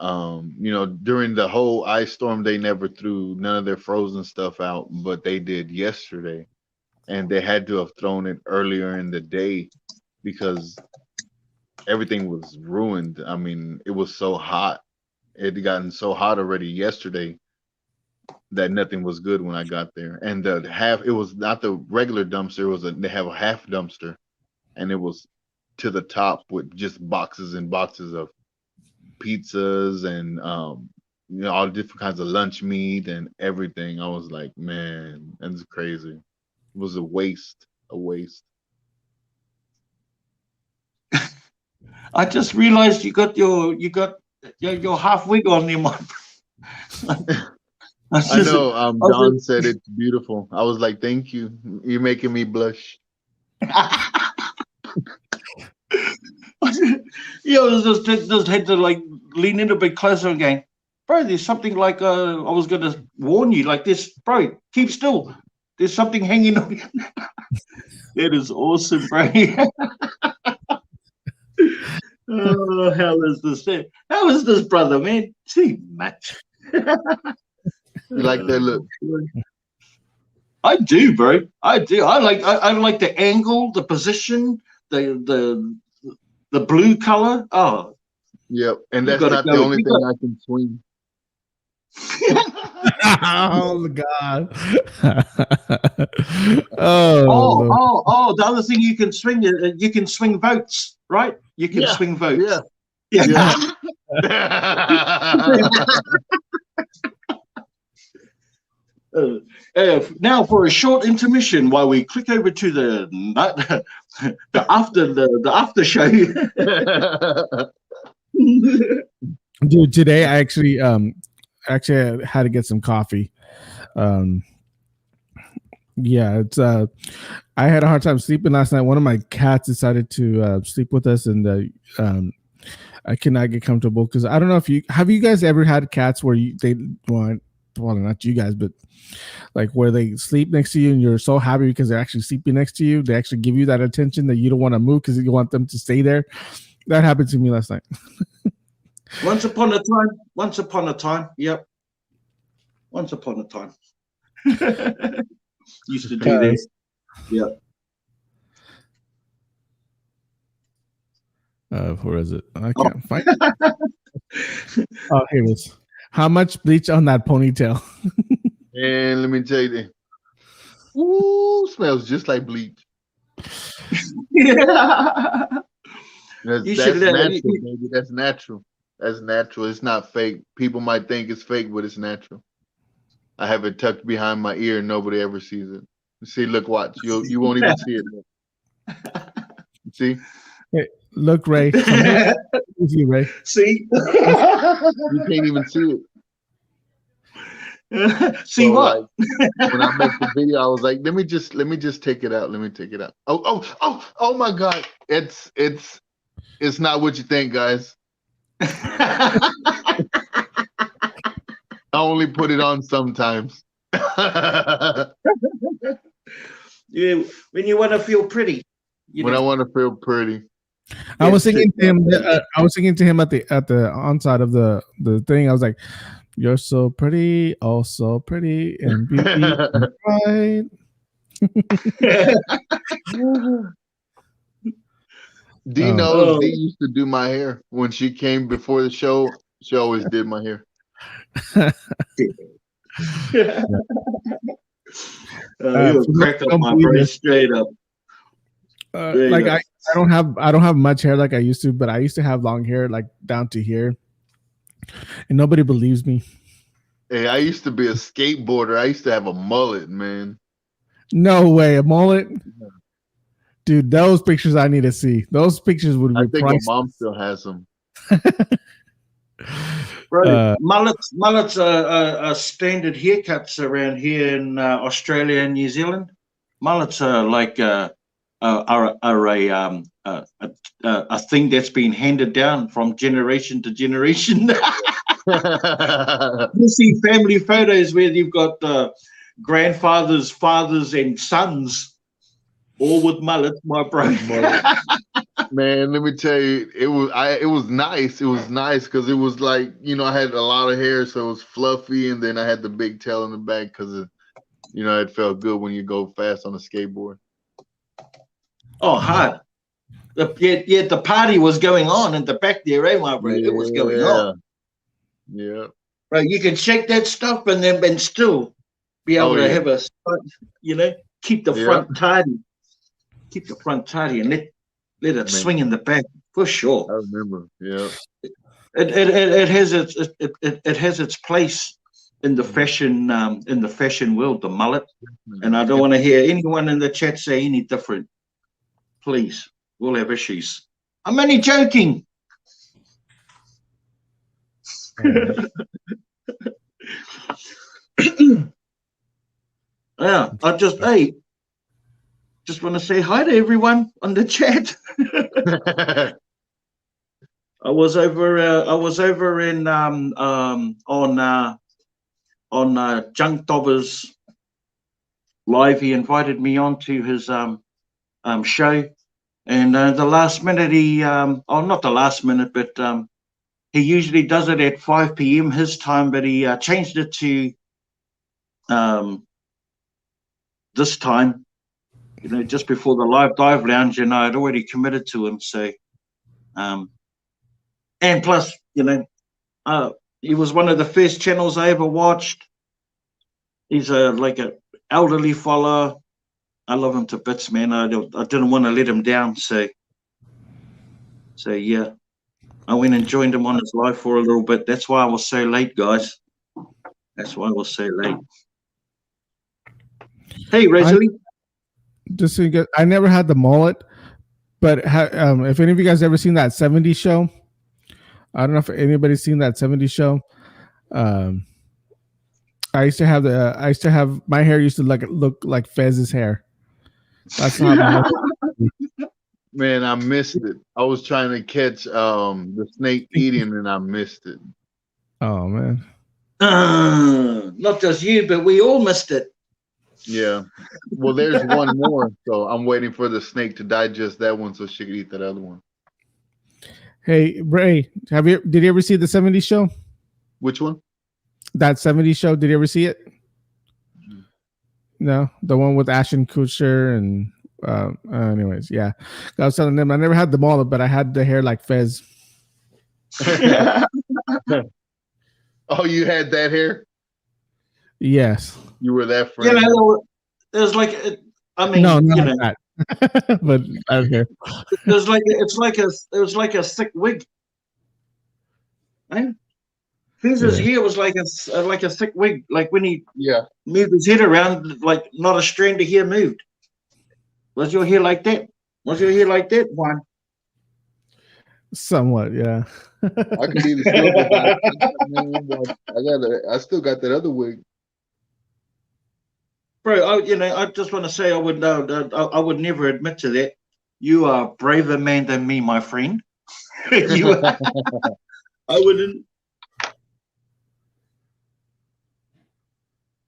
you know, during the whole ice storm, they never threw none of their frozen stuff out, but they did yesterday, and they had to have thrown it earlier in the day because everything was ruined. I mean, it was so hot. It had gotten so hot already yesterday that nothing was good when I got there. And it was not the regular dumpster. They have a half dumpster, and it was to the top with just boxes and boxes of pizzas and you know, all different kinds of lunch meat and everything. I was like, man, that's crazy. It was a waste. I just realized you got your half wig on there, man. I know. Don said it's beautiful. I was like, thank you. You're making me blush. Just had to like lean in a bit closer and going, bro, there's something like I was gonna warn you, like this, bro, keep still. There's something hanging on. That is awesome, bro. Oh, how is this? How is this, brother, man? Too much. You like that look? I do, bro. I do. I like the angle, the position, the blue color. Oh, yep. And that's not the only thing I can swing. Oh God! oh! The other thing you can swing, you can swing votes, right? You can swing votes. Yeah. Now for a short intermission while we click over to the after show. Dude, today I actually I had to get some coffee. It's I had a hard time sleeping last night. One of my cats decided to sleep with us, and I cannot get comfortable because I don't know if you guys ever had cats where they want, well, not you guys, but like where they sleep next to you and you're so happy because they're actually sleeping next to you. They actually give you that attention that you don't want to move because you want them to stay there. That happened to me last night. Once upon a time. Yep. Once upon a time. Used to do this. Yeah. Where is it? I can't find it. Oh, here it is. How much bleach on that ponytail? And let me tell you, ooh, smells just like bleach. Yeah. That's You should natural, let baby. That's natural. That's natural. It's not fake. People might think it's fake, but it's natural. I have it tucked behind my ear, and nobody ever sees it. See, look, watch. You won't even see it. See? Hey, look, Ray. Come here. With you, Ray. See? You can't even see it. See So, what? like, when I make the video, I was like, let me just take it out. Let me take it out. Oh my God. It's not what you think, guys. I only put it on sometimes. Yeah, when you want to feel pretty. When I want to feel pretty. I was singing to him. I was singing to him at the onside of the thing. I was like, "You're so pretty, oh so pretty, and beauty, right." Dee knows. Dee used to do my hair when she came before the show. She always did my hair. You cracked up my brain straight up. Like I don't have much hair like I used to, but I used to have long hair like down to here, and nobody believes me. Hey, I used to be a skateboarder. I used to have a mullet, man. No way, a mullet, dude. Those pictures I need to see. Those pictures would be. I think priceless. my mom still has them. Bro, mullets are standard haircuts around here in Australia and New Zealand. Mullets are like a thing that's been handed down from generation to generation. You see family photos where you've got grandfathers, fathers, and sons, all with mullets, my bro. Man, let me tell you, it was nice. It was nice because it was like, I had a lot of hair, so it was fluffy, and then I had the big tail in the back because it felt good when you go fast on a skateboard. Oh, hard. The party was going on in the back there, eh, my bro? Yeah, it was going on. Yeah. Right, you can shake that stuff and still be able to have a, keep the front tidy. Keep the front tidy and let it swing in the back for sure. I remember, yeah. It has its place in the fashion world, the mullet, and I don't want to hear anyone in the chat say any different. Please, we'll have issues. I'm only joking. Yeah, just want to say hi to everyone on the chat. I was over in on Junk Dobber's live. He invited me on to his show, and the last minute not the last minute, but he usually does it at 5 p.m. his time, but he changed it to this time, just before the live dive lounge, and I had already committed to him. So, and plus, he was one of the first channels I ever watched. He's like a elderly fella. I love him to bits, man. I didn't want to let him down. So yeah, I went and joined him on his live for a little bit. That's why I was so late, guys. That's why I was so late. Hey, Rosalie. Just so you get, I never had the mullet, but if any of you guys ever seen that 70s show, I don't know if anybody's seen that 70s show. I used to have my hair used to look like Fez's hair. That's not my Man, I missed it. I was trying to catch the snake eating and I missed it. Oh man. Not just you, but we all missed it. Yeah. Well, there's one more, so I'm waiting for the snake to digest that one so she could eat that other one. Hey, Ray, did you ever see the 70s show? Which one? That 70s show, did you ever see it? No, the one with Ashton Kutcher and Anyways, yeah. I was telling them I never had the mullet, but I had the hair like Fez. Oh, you had that hair? Yes. You were that You friend? know, there's like, I mean, No, you not know, that. But I don't care. there's like, it was like a thick wig. Eh? Fez's Yeah. hair was like a thick wig. Like when he Yeah. moved his head around, like not a strand of hair moved. Was your hair like that? Was your hair like that, Juan? Somewhat, yeah. I could be the silver guy. I still got that other wig. Bro, I just want to say I would never admit to that. You are a braver man than me, my friend. I wouldn't.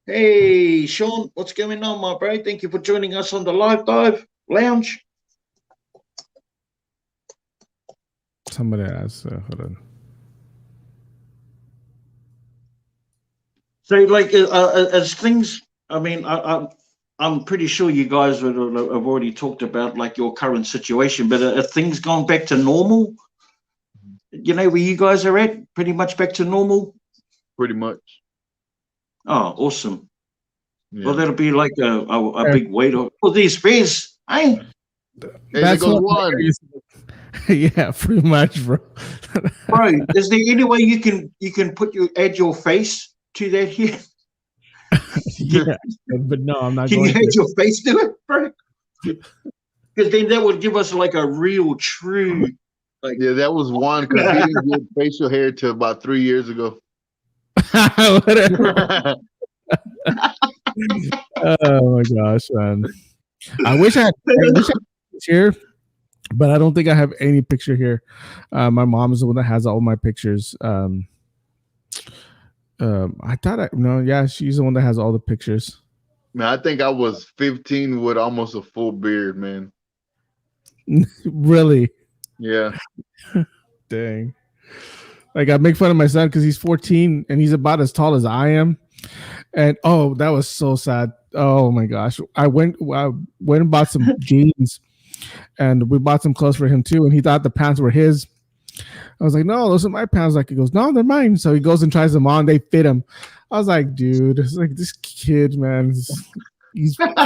Hey, Sean, what's going on, my bro? Thank you for joining us on the Live Dive Lounge. Somebody asked. Hold on. So, like, as things, I mean, I'm pretty sure you guys have already talked about like your current situation, but are things gone back to normal? You know where you guys are at? Pretty much back to normal. Pretty much. Oh, awesome. Yeah. Well, that'll be like a big weight off for these fares, eh? Hey, there goes one. Yeah, pretty much, bro. Bro, is there any way you can add your face to that here? Yeah, but no, I'm not Can going you add to. your face to it, bro? Because then that would give us like a real true. Like, Yeah, that was one because he didn't get facial hair till about 3 years ago. Whatever. Oh my gosh, man. I wish I had here, but I don't think I have any picture here. My mom is the one that has all my pictures. I thought she's the one that has all the pictures. Man, I think I was 15 with almost a full beard, man. Really? Yeah. Dang. Like I make fun of my son because he's 14 and he's about as tall as I am. And oh, that was so sad. Oh my gosh. I went and bought some jeans and we bought some clothes for him too. And he thought the pants were his. I was like, no, those are my pants. Like he goes, no, they're mine. So he goes and tries them on. They fit him. I was like, dude, it's like this kid, man. He's 14.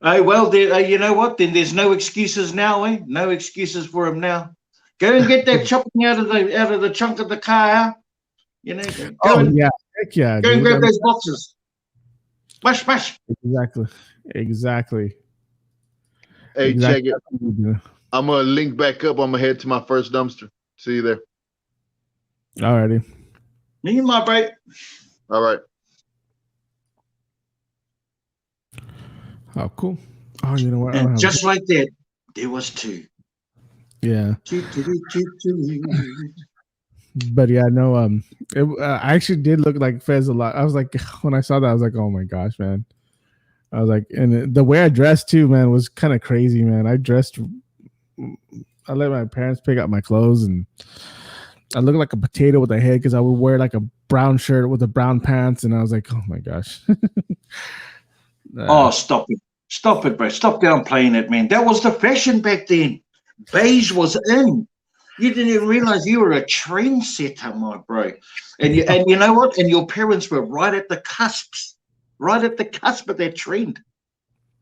Hey, well, you know what? Then there's no excuses now, eh? No excuses for him now. Go and get that chopping out of the trunk of the car. You know. Yeah, heck yeah. Go and grab those boxes. Smash. Exactly. Hey, Exactly. check it. I'm gonna link back up. I'm gonna head to my first dumpster. See you there. Alrighty. Me and my bro. All right. Oh, cool. Oh, you know what? And just like that, there was two. Yeah. Two. But yeah, no. I actually did look like Fez a lot. I was like, when I saw that, I was like, oh my gosh, man. I was like, and the way I dressed too, man, was kind of crazy, man. I let my parents pick out my clothes, and I looked like a potato with a head because I would wear like a brown shirt with the brown pants, and I was like, oh my gosh. Oh, stop it, bro. Stop downplaying it, man. That was the fashion back then. Beige was in. You didn't even realize you were a trendsetter, my bro. And you know what? And your parents were right at the cusp of that trend.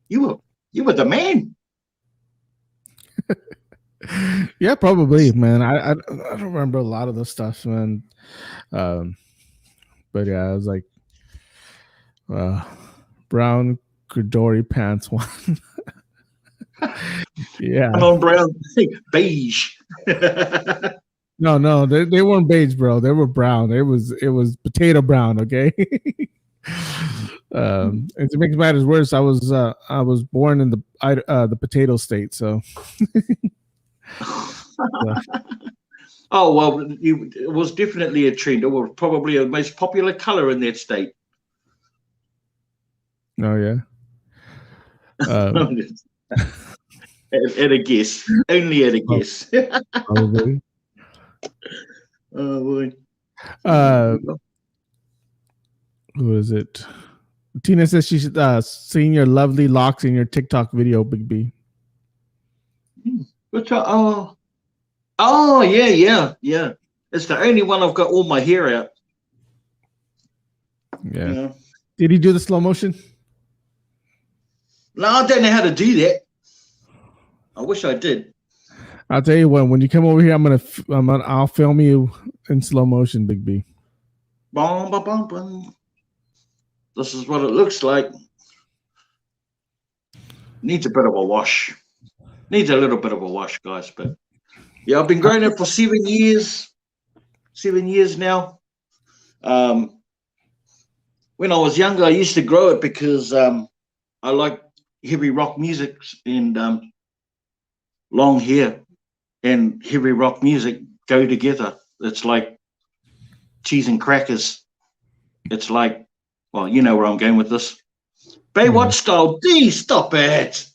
You were the man. Yeah, probably, man. I don't remember a lot of the stuff, man. But yeah, I was like, brown Kudori pants one. Yeah. I'm on brown. Beige. No, they weren't beige, bro. They were brown. It was potato brown, okay? And to make matters worse, I was born in the potato state, so Oh well, it was definitely a trend. It was probably the most popular color in that state. Oh yeah. At a guess, only at a guess. Probably. Oh boy. Who is it? Tina says she's seen your lovely locks in your TikTok video, Big B. Which oh yeah. It's the only one I've got all my hair out. Yeah. You know? Did he do the slow motion? No, I don't know how to do that. I wish I did. I'll tell you what. When you come over here, I'll film you in slow motion, Big B. Bum, bum, bum, bum. This is what it looks like. Needs a bit of a wash. Needs a little bit of a wash, guys. But yeah, I've been growing it for 7 years. 7 years now. When I was younger, I used to grow it because I like heavy rock music and long hair and heavy rock music go together. It's like cheese and crackers. It's like, well, you know where I'm going with this. Baywatch style. D, stop it.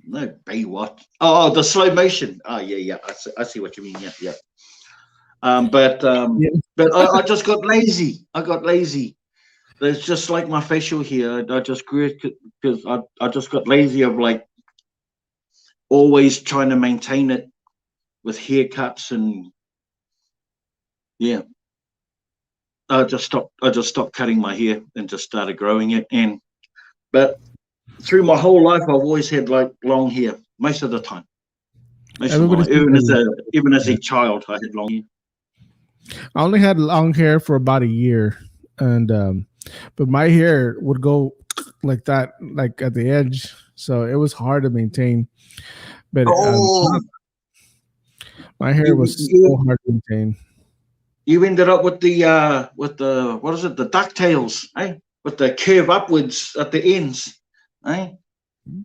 No, Baywatch. Oh, the slow motion. Oh, yeah. I see what you mean. Yeah. But I just got lazy. It's just like my facial hair. I just grew it because I just got lazy of like always trying to maintain it with haircuts and yeah. I just stopped cutting my hair and just started growing it. But through my whole life, I've always had like long hair most of the time. Even as a child, I had long hair. I only had long hair for about a year, and but my hair would go like that, like at the edge, so it was hard to maintain. But my hair was so hard to maintain. You ended up with the what is it? The ducktails, eh? With the curve upwards at the ends, eh?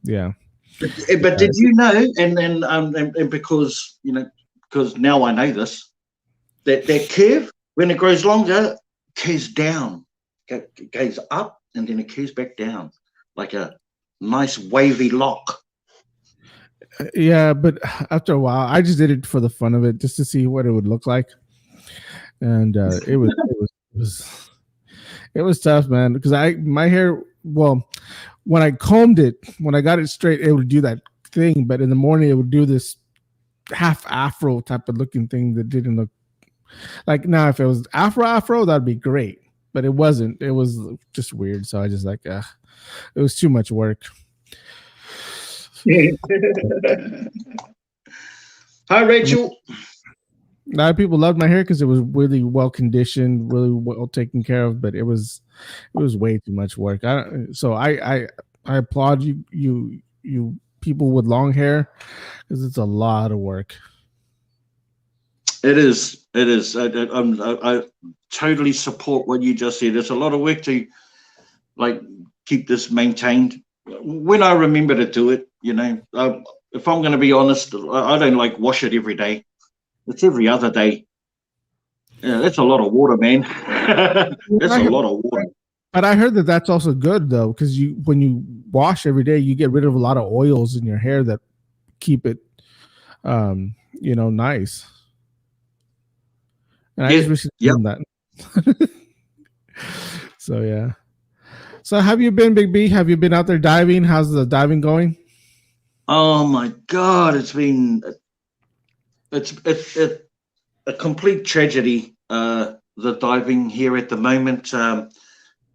Yeah. But did you know? And then and because because now I know this, that curve when it grows longer curves down, goes up, and then it curves back down like a nice wavy lock. Yeah, but after a while, I just did it for the fun of it, just to see what it would look like, and it was tough, man. Because my hair, well, when I combed it, when I got it straight, it would do that thing, but in the morning, it would do this half afro type of looking thing that didn't look like. Now, if it was afro, that'd be great, but it wasn't. It was just weird. So I just like, it was too much work. Hi, Rachel. A lot of people loved my hair because it was really well conditioned, really well taken care of, but it was way too much work. I applaud you people with long hair, because it's a lot of work. It is. I totally support what you just said. It's a lot of work to like keep this maintained. When I remember to do it, if I'm going to be honest, I don't like wash it every day. It's every other day. Yeah, that's a lot of water, man. That's a lot of water. But I heard that that's also good though, because when you wash every day, you get rid of a lot of oils in your hair that keep it, nice. And I just recently done that. So yeah. So have you been, Big B? Have you been out there diving? How's the diving going? Oh my God, it's a complete tragedy. The diving here at the moment.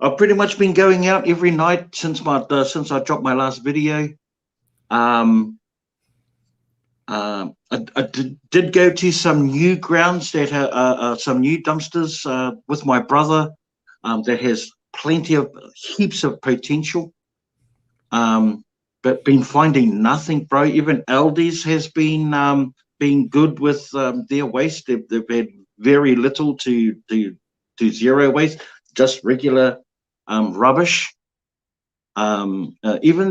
I've pretty much been going out every night since I dropped my last video. I did go to some new grounds that are some new dumpsters with my brother that has heaps of potential. But been finding nothing, bro. Even Aldi's has been good with their waste. They've had very little to zero waste, just regular rubbish. Even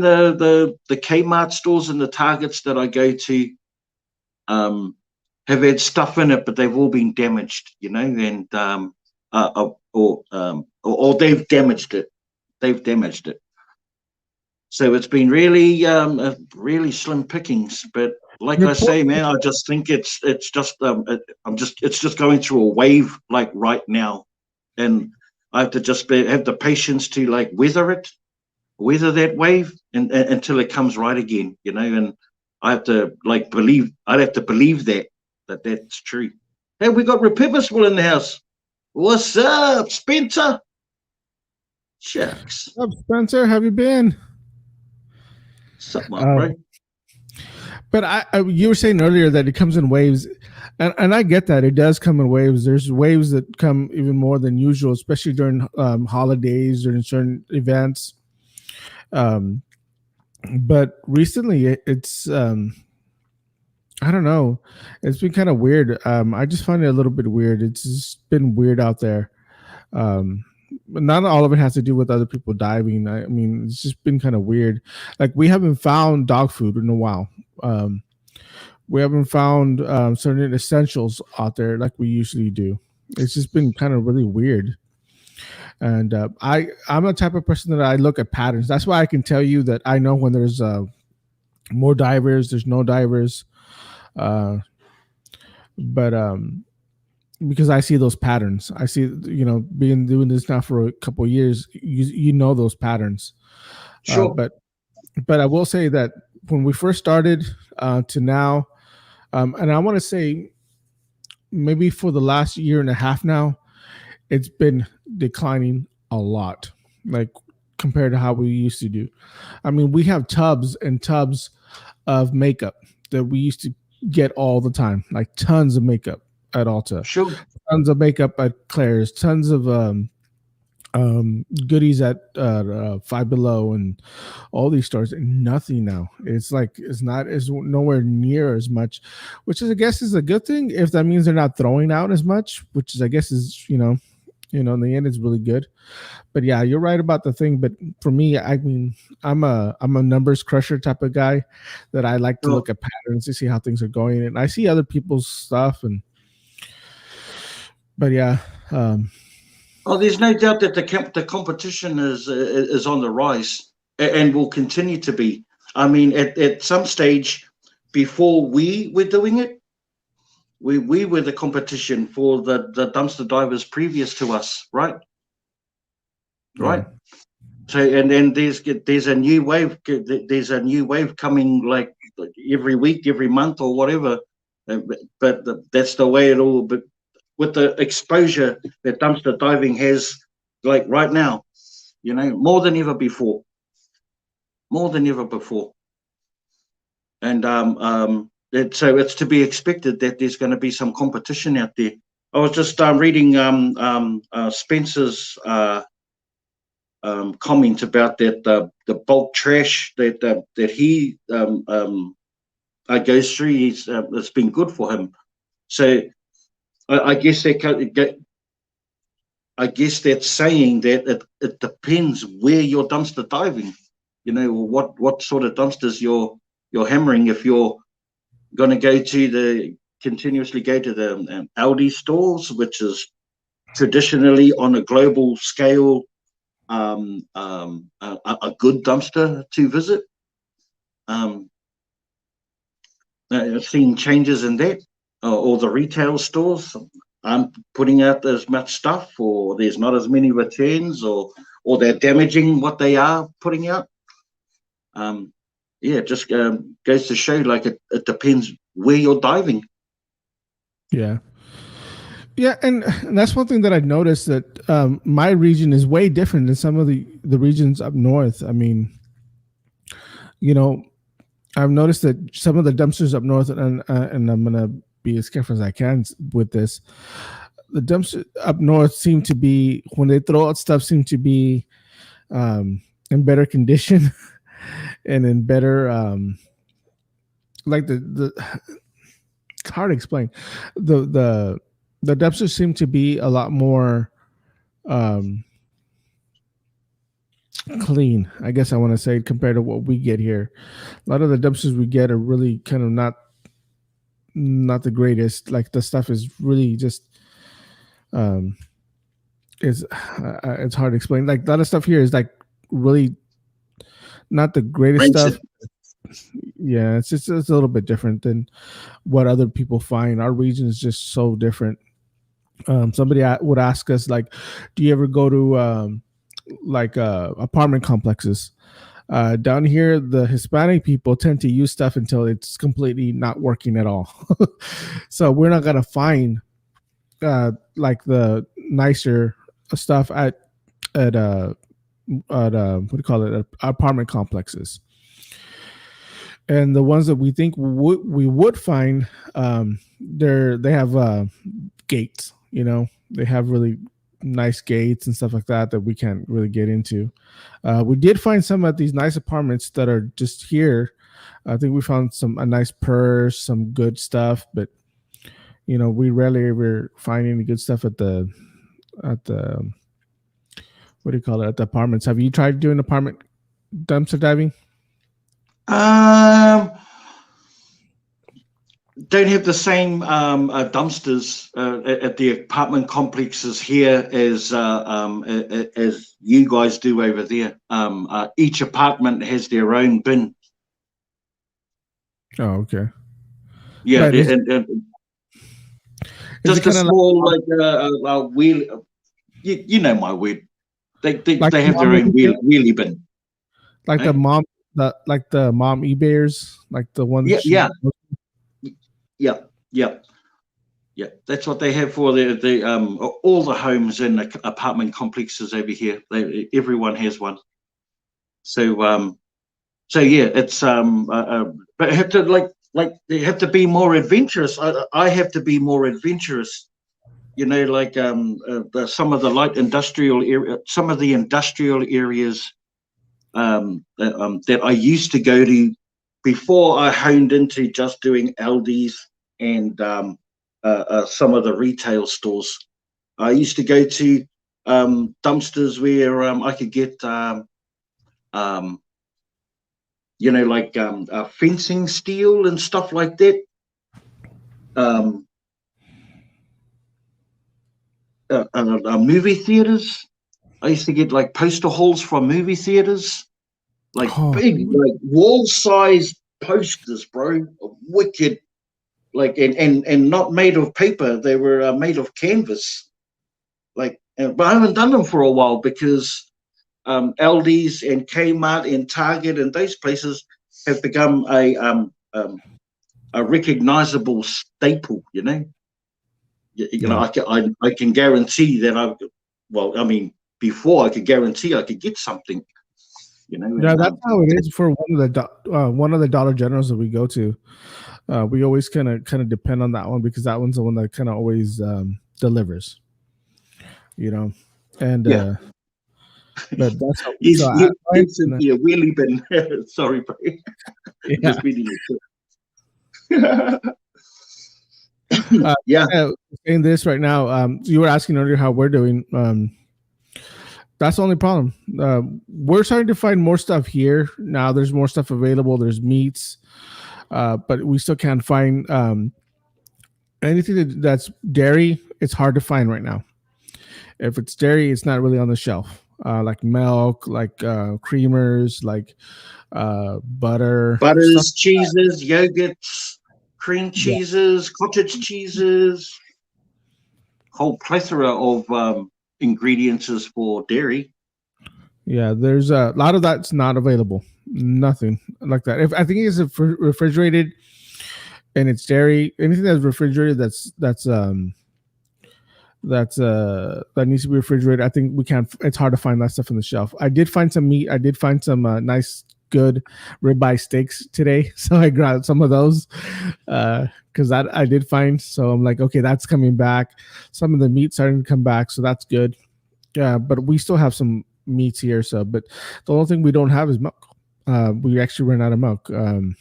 the Kmart stores and the Targets that I go to have had stuff in it, but they've all been damaged, and or they've damaged it. So it's been really really slim pickings. But like I say, man, I just think it's just going through a wave like right now, and I have to just have the patience to like weather that wave until it comes right again, and I have to like believe. I'd have to believe that's true. Hey, we got Repurposeful in the house. What's up, Spencer? Shucks. What's up, Spencer? How have you been? Something up, bro. But you were saying earlier that it comes in waves, and I get that it does come in waves. There's waves that come even more than usual, especially during holidays, during certain events. But recently it's I don't know, it's been kind of weird. I just find it a little bit weird. It's just been weird out there. But not all of it has to do with other people diving. I mean, it's just been kind of weird. Like we haven't found dog food in a while. We haven't found certain essentials out there like we usually do. It's just been kind of really weird. And I'm the type of person that I look at patterns. That's why I can tell you that I know when there's more divers, there's no divers. But because I see those patterns, I see, being doing this now for a couple of years, you know those patterns. Sure. But I will say that when we first started to now, and I want to say maybe for the last year and a half now, it's been declining a lot, like compared to how we used to do. I mean, we have tubs and tubs of makeup that we used to get all the time, like tons of makeup at Alta, Sure. tons of makeup at Claire's, tons of goodies at Five Below and all these stores, and nothing now. It's nowhere near as much, which is, I guess, is a good thing if that means they're not throwing out as much, which is, I guess, is in the end it's really good. But yeah, you're right about the thing. But for me, I mean, I'm a numbers crusher type of guy that I like to look at patterns to see how things are going, and I see other people's stuff, but yeah. There's no doubt that the competition is on the rise and will continue to be. I mean, at some stage before we were doing it, we were the competition for the dumpster divers previous to us, right? Right. So and then there's a new wave. There's a new wave coming like every week, every month, or whatever. But that's the way it all. But with the exposure that dumpster diving has, like right now, more than ever before. And so it's to be expected that there's going to be some competition out there. I was just reading Spencer's comment about that the bulk trash that he goes through. It's been good for him. So I guess that's saying that it depends where you're dumpster diving, or what sort of dumpsters you're hammering. If you're going to continuously go to the Aldi stores, which is traditionally on a global scale a good dumpster to visit. I've seen changes in that, or the retail stores aren't putting out as much stuff, or there's not as many returns, or they're damaging what they are putting out. It just goes to show, like it depends where you're diving. Yeah, and that's one thing that I noticed, that my region is way different than some of the regions up north. I mean, I've noticed that some of the dumpsters up north, and I'm gonna be as careful as I can with this. The dumpsters up north seem to be, when they throw out stuff, seem to be in better condition and in better like the it's hard to explain. The dumpsters seem to be a lot more clean, I guess I want to say, compared to what we get here. A lot of the dumpsters we get are really kind of not the greatest. Like the stuff is really just it's hard to explain. Like a lot of stuff here is like really not the greatest stuff. Yeah, it's a little bit different than what other people find. Our region is just so different. Somebody would ask us like, do you ever go to apartment complexes? Down here, the Hispanic people tend to use stuff until it's completely not working at all. So we're not gonna find like the nicer stuff at what do you call it, apartment complexes. And the ones that we think we would find, they have gates. You know, they have really nice gates and stuff like that we can't really get into. We did find some at these nice apartments that are just here. I think we found a nice purse, some good stuff, but you know, we rarely ever find any good stuff at the what do you call it, at the apartments. Have you tried doing apartment dumpster diving? Don't have the same dumpsters at the apartment complexes here as you guys do over there. Each apartment has their own bin. Oh, okay. Yeah, But and just a small like wheel. You know my word. They like have their own wheelie bin. Like the mom eBayers, like the ones. Yeah. That's what they have for the all the homes and the apartment complexes over here. Everyone has one. So yeah, it's but I have to like they have to be more adventurous. I have to be more adventurous. You know, like some of the light industrial area, some of the industrial areas that I used to go to before I honed into just doing LDs and some of the retail stores. I used to go to dumpsters where I could get, you know, like fencing steel and stuff like that. Movie theaters. I used to get like poster holes from movie theaters, like big, like wall-sized posters, bro. Wicked, like and not made of paper. They were made of canvas. Like, but I haven't done them for a while because Aldi's and Kmart and Target and those places have become a recognizable staple. You know. You know, I can guarantee that I mean, before I could guarantee I could get something, you know. Yeah, that's how it is for one of the Dollar Generals that we go to. We always kind of depend on that one because that one's the one that kind of always delivers, you know. And but that's how, it's really been sorry, bro. Yeah. Just reading saying this right now, you were asking earlier how we're doing. That's the only problem. We're starting to find more stuff here now. There's more stuff available. There's meats, but we still can't find anything that's dairy. It's hard to find right now. If it's dairy, it's not really on the shelf. Like milk, like creamers, like butters, cheeses, yogurts, cream cheeses, cottage cheeses, whole plethora of ingredients for dairy. Yeah, there's a lot of that's not available. Nothing like that. If I think it's refrigerated and it's dairy, anything that's refrigerated that needs to be refrigerated, I think we can't. It's hard to find that stuff on the shelf. I did find some meat. I did find some nice, good ribeye steaks today, so I grabbed some of those because that I did find. So I'm like, okay, that's coming back. Some of the meat starting to come back, so that's good. Yeah, but we still have some meats here. So, but the only thing we don't have is milk. We actually ran out of milk, and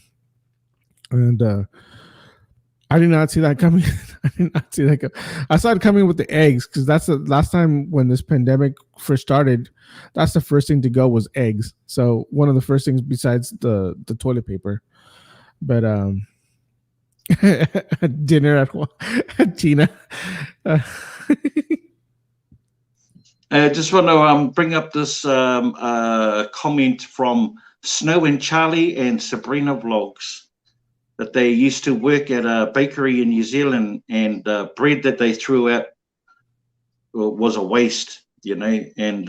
I did not see that coming. I did not see that I saw it coming with the eggs because that's the last time when this pandemic first started. That's the first thing to go was eggs. So one of the first things besides the toilet paper. But dinner at Tina. I just want to bring up this comment from Snow and Charlie and Sabrina Vlogs, that they used to work at a bakery in New Zealand, and bread that they threw out was a waste, and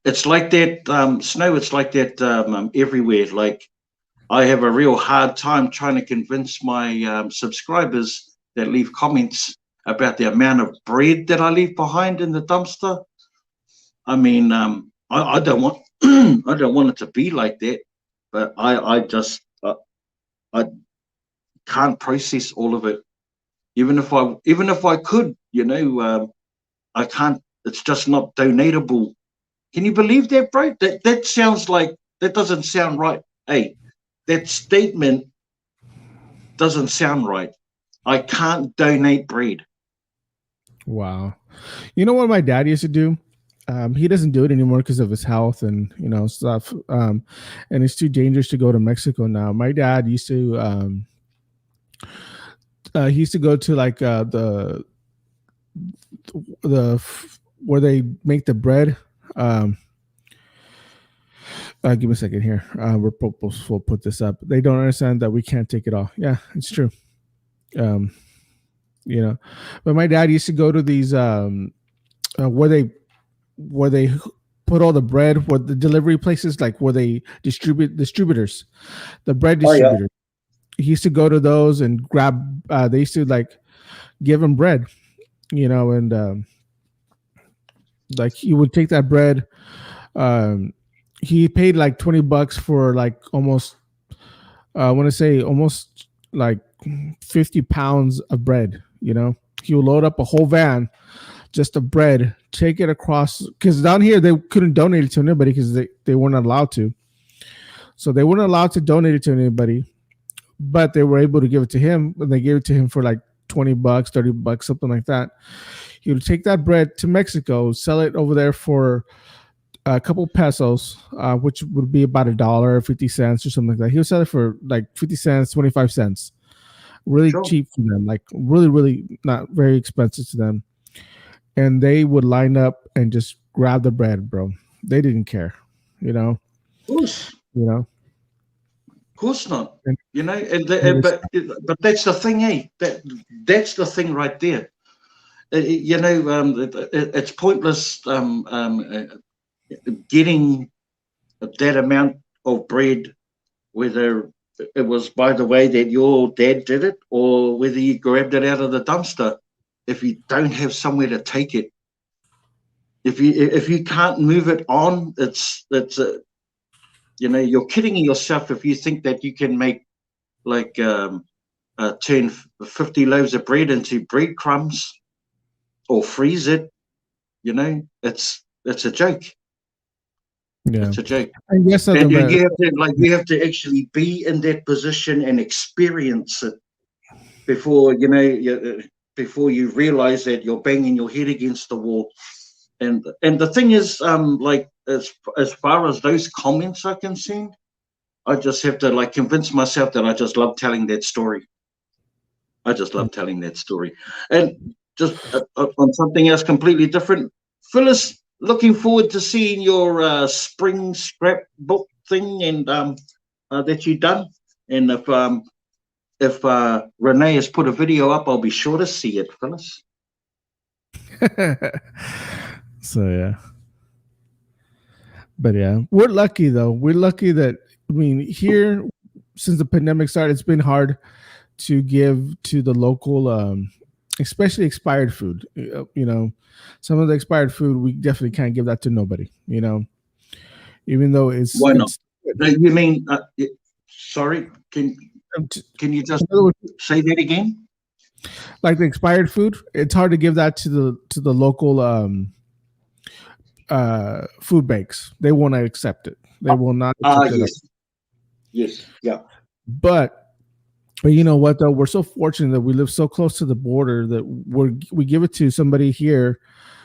it's like that, Snow. It's like that everywhere. Like, I have a real hard time trying to convince my subscribers that leave comments about the amount of bread that I leave behind in the dumpster. I mean, I don't want I don't want it to be like that, but I just I can't process all of it. Even if I could, I can't. It's just not donatable. Can you believe that, bro? That sounds like, that doesn't sound right. Hey, that statement doesn't sound right. I can't donate bread. Wow. You know what my dad used to do? He doesn't do it anymore because of his health and stuff. And it's too dangerous to go to Mexico now. My dad used to he used to go to like the where they make the bread. Give me a second here. We'll put this up. They don't understand that we can't take it all. Yeah, it's true. But my dad used to go to these where they put all the bread, where the delivery places, like where they distributors, the bread distributors. He used to go to those and grab. They used to like give him bread, and like he would take that bread. He paid like $20 for like almost, I want to say almost like 50 pounds of bread. He would load up a whole van just of bread, take it across, because down here they couldn't donate it to anybody because they weren't allowed to. So they weren't allowed to donate it to anybody, but they were able to give it to him, and they gave it to him for like $20, $30, something like that. He would take that bread to Mexico, sell it over there for a couple pesos, which would be about $1, 50 cents or something like that. He would sell it for like 50 cents, 25 cents. Really cheap for them, like really, really not very expensive to them. And they would line up and just grab the bread, bro. They didn't care, Of course. Of course not. But that's the thing, eh? That's the thing right there. It's pointless getting that amount of bread, whether it was by the way that your dad did it or whether you grabbed it out of the dumpster. If you don't have somewhere to take it, if you can't move it on, you're kidding yourself if you think that you can make like turn 50 loaves of bread into breadcrumbs or freeze it. It's a joke. Yeah, it's a joke. And yes, and you have to actually be in that position and experience it before you realize that you're banging your head against the wall. And the thing is, like as far as those comments are concerned, I just have to like convince myself that I just love telling that story. I just love telling that story. And just on something else completely different, Phyllis, looking forward to seeing your spring scrapbook thing and that you've done. And if Renee has put a video up, I'll be sure to see it, Phyllis. So yeah, but yeah, we're lucky though. We're lucky that here since the pandemic started, it's been hard to give to the local, especially expired food. Some of the expired food we definitely can't give that to nobody. Even though it's why not? You mean? Sorry, can you just say that again? Like the expired food, it's hard to give that to the local food banks. They won't accept it. They will not accept it. Yes, yeah. But you know what though? We're so fortunate that we live so close to the border that we give it to somebody here,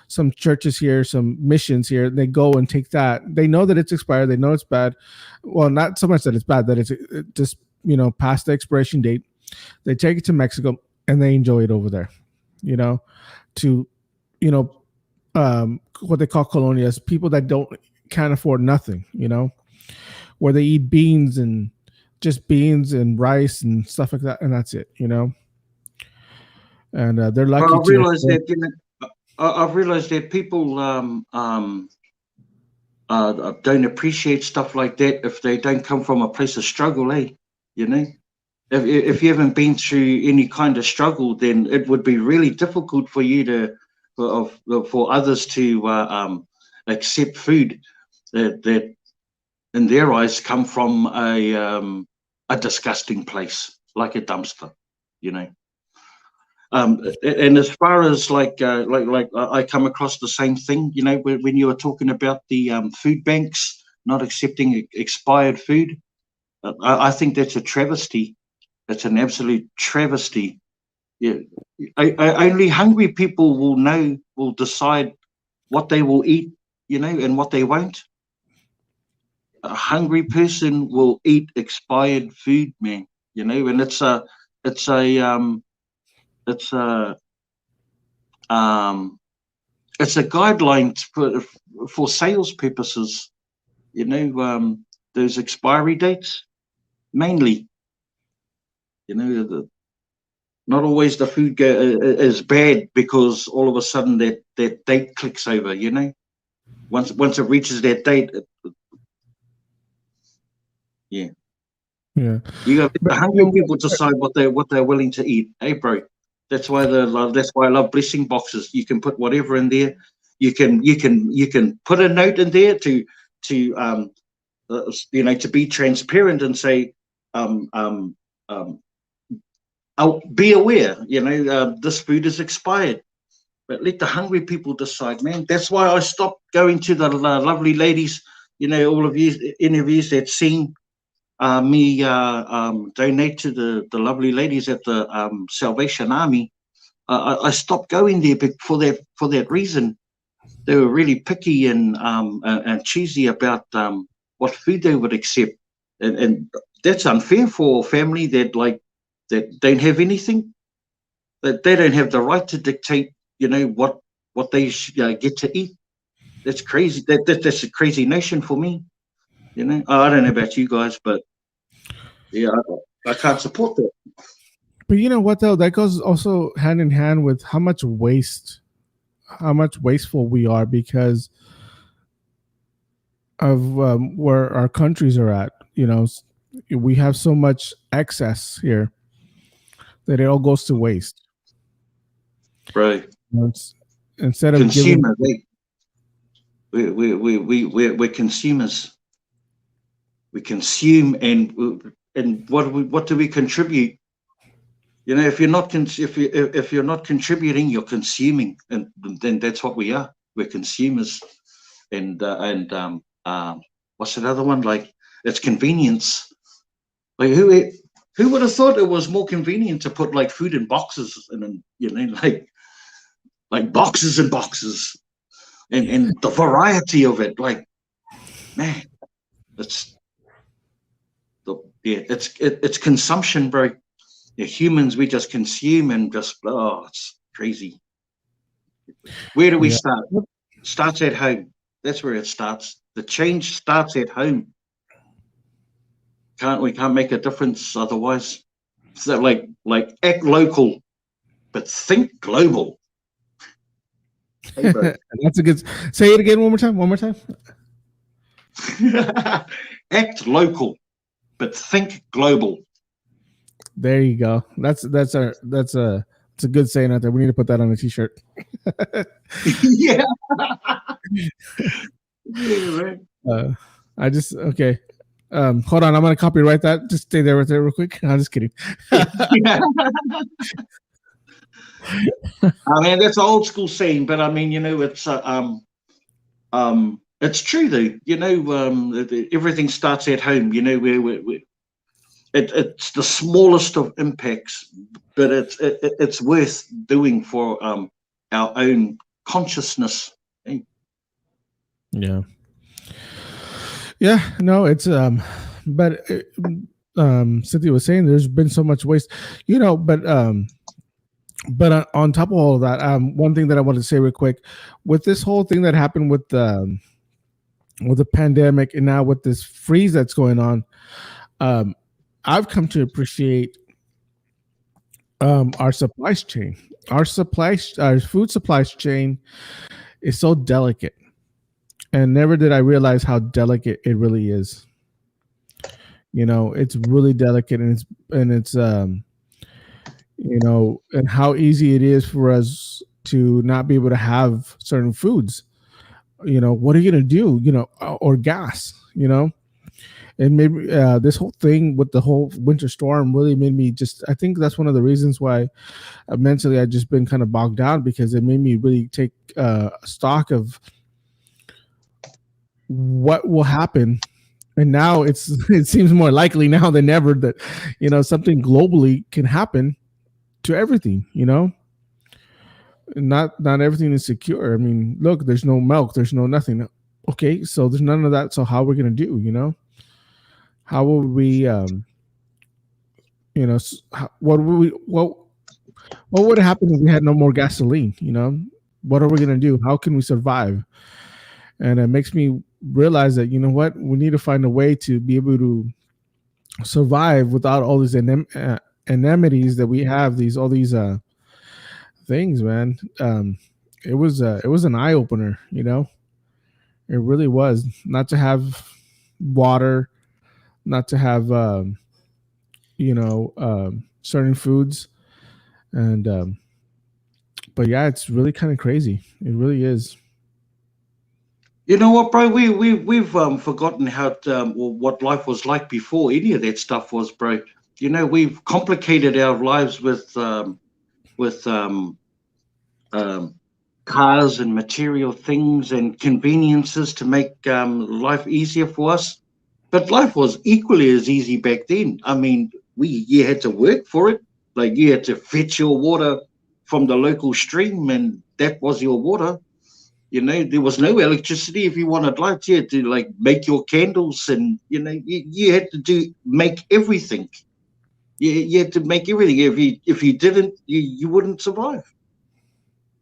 some churches here, some missions here. They go and take that. They know that it's expired. They know it's bad. Well, not so much that it's bad, that it's just past the expiration date. They take it to Mexico and they enjoy it over there. To what they call colonias, people that can't afford nothing. Where they eat beans and rice and stuff like that, and that's it. And they're lucky. I realize that. I've realized that people don't appreciate stuff like that if they don't come from a place of struggle, eh? You know, if you haven't been through any kind of struggle, then it would be really difficult for you to for others to accept food that in their eyes come from a disgusting place like a dumpster, you know. And as far as like I come across the same thing, you know, when you were talking about the food banks not accepting expired food, I think that's a travesty. It's an absolute travesty. Yeah, only hungry people will decide what they will eat, you know, and what they won't. A hungry person will eat expired food, man. You know, and it's a it's a um, it's a guideline for sales purposes. You know, those expiry dates mainly. You know, not always the food is bad because all of a sudden that date clicks over. You know, once it reaches that date, yeah. Yeah. You got the hungry people decide what they're willing to eat. Hey, bro. That's why I love blessing boxes. You can put whatever in there. You can put a note in there to you know, to be transparent and say I'll be aware. You know, this food is expired. But let the hungry people decide, man. That's why I stopped going to the lovely ladies. You know, all of you, any of you that seen me donate to the lovely ladies at the Salvation Army. I stopped going there for that reason. They were really picky and choosy about what food they would accept, and that's unfair for a family that don't have anything. That they don't have the right to dictate, you know, what they get to eat. That's crazy. That's a crazy notion for me. You know, I don't know about you guys, but yeah, I can't support that. But you know what though? That goes also hand in hand with how much wasteful we are because of where our countries are at. You know, we have so much excess here that it all goes to waste. Right. You know, instead of consumer, we're consumers. We consume, and what do we contribute? You know, if you're not if you're not contributing, you're consuming, and then that's what we are. We're consumers, and what's that other one? Like, it's convenience. Like, who would have thought it was more convenient to put like food in boxes and you know, like boxes and boxes, and the variety of it. Like, man, it's consumption, bro. Yeah, humans, we just consume and just, it's crazy. Where do we start? Starts at home. That's where it starts. The change starts at home. We can't make a difference otherwise. So like act local, but think global. Hey, that's a good. Say it again one more time. One more time. Act local, but think global. There you go. That's a good saying out there. We need to put that on a t-shirt. Yeah. Yeah, right. I just okay. Hold on, I'm gonna copyright that. Just stay there with it real quick. I'm just kidding. I mean, that's an old school saying, but I mean, you know, it's true though. You know, everything starts at home. You know, where it's the smallest of impacts, but it's worth doing for our own consciousness. Eh? Yeah. No, it's but Cynthia was saying there's been so much waste, you know, but on top of all of that, one thing that I wanted to say real quick with this whole thing that happened with the pandemic and now with this freeze that's going on, I've come to appreciate our supply chain. our food supply chain is so delicate, and never did I realize how delicate it really is. It's really delicate, and it's and how easy it is for us to not be able to have certain foods. What are you gonna do? Or gas. And maybe this whole thing with the whole winter storm really made me just. I think that's one of the reasons why mentally I've just been kind of bogged down, because it made me really take stock of what will happen. And now it seems more likely now than ever that something globally can happen to everything. Not everything is secure. I mean, look, there's no milk, there's no nothing. Okay, so there's none of that. So how are we gonna do? How will we what would happen if we had no more gasoline? What are we gonna do? How can we survive? And it makes me realize that what, we need to find a way to be able to survive without all these enmities that we have, all these things, man. It was an eye opener. It really was. Not to have water, not to have certain foods, and but yeah, it's really kind of crazy. It really is. You know what, bro? We've forgotten how or what life was like before any of that stuff was, bro. We've complicated our lives with cars and material things and conveniences to make life easier for us. But life was equally as easy back then. I mean, you had to work for it. Like, you had to fetch your water from the local stream, and that was your water. There was no electricity. If you wanted lights, you had to like make your candles, and you had to make everything. You had to make everything. If you didn't, you wouldn't survive.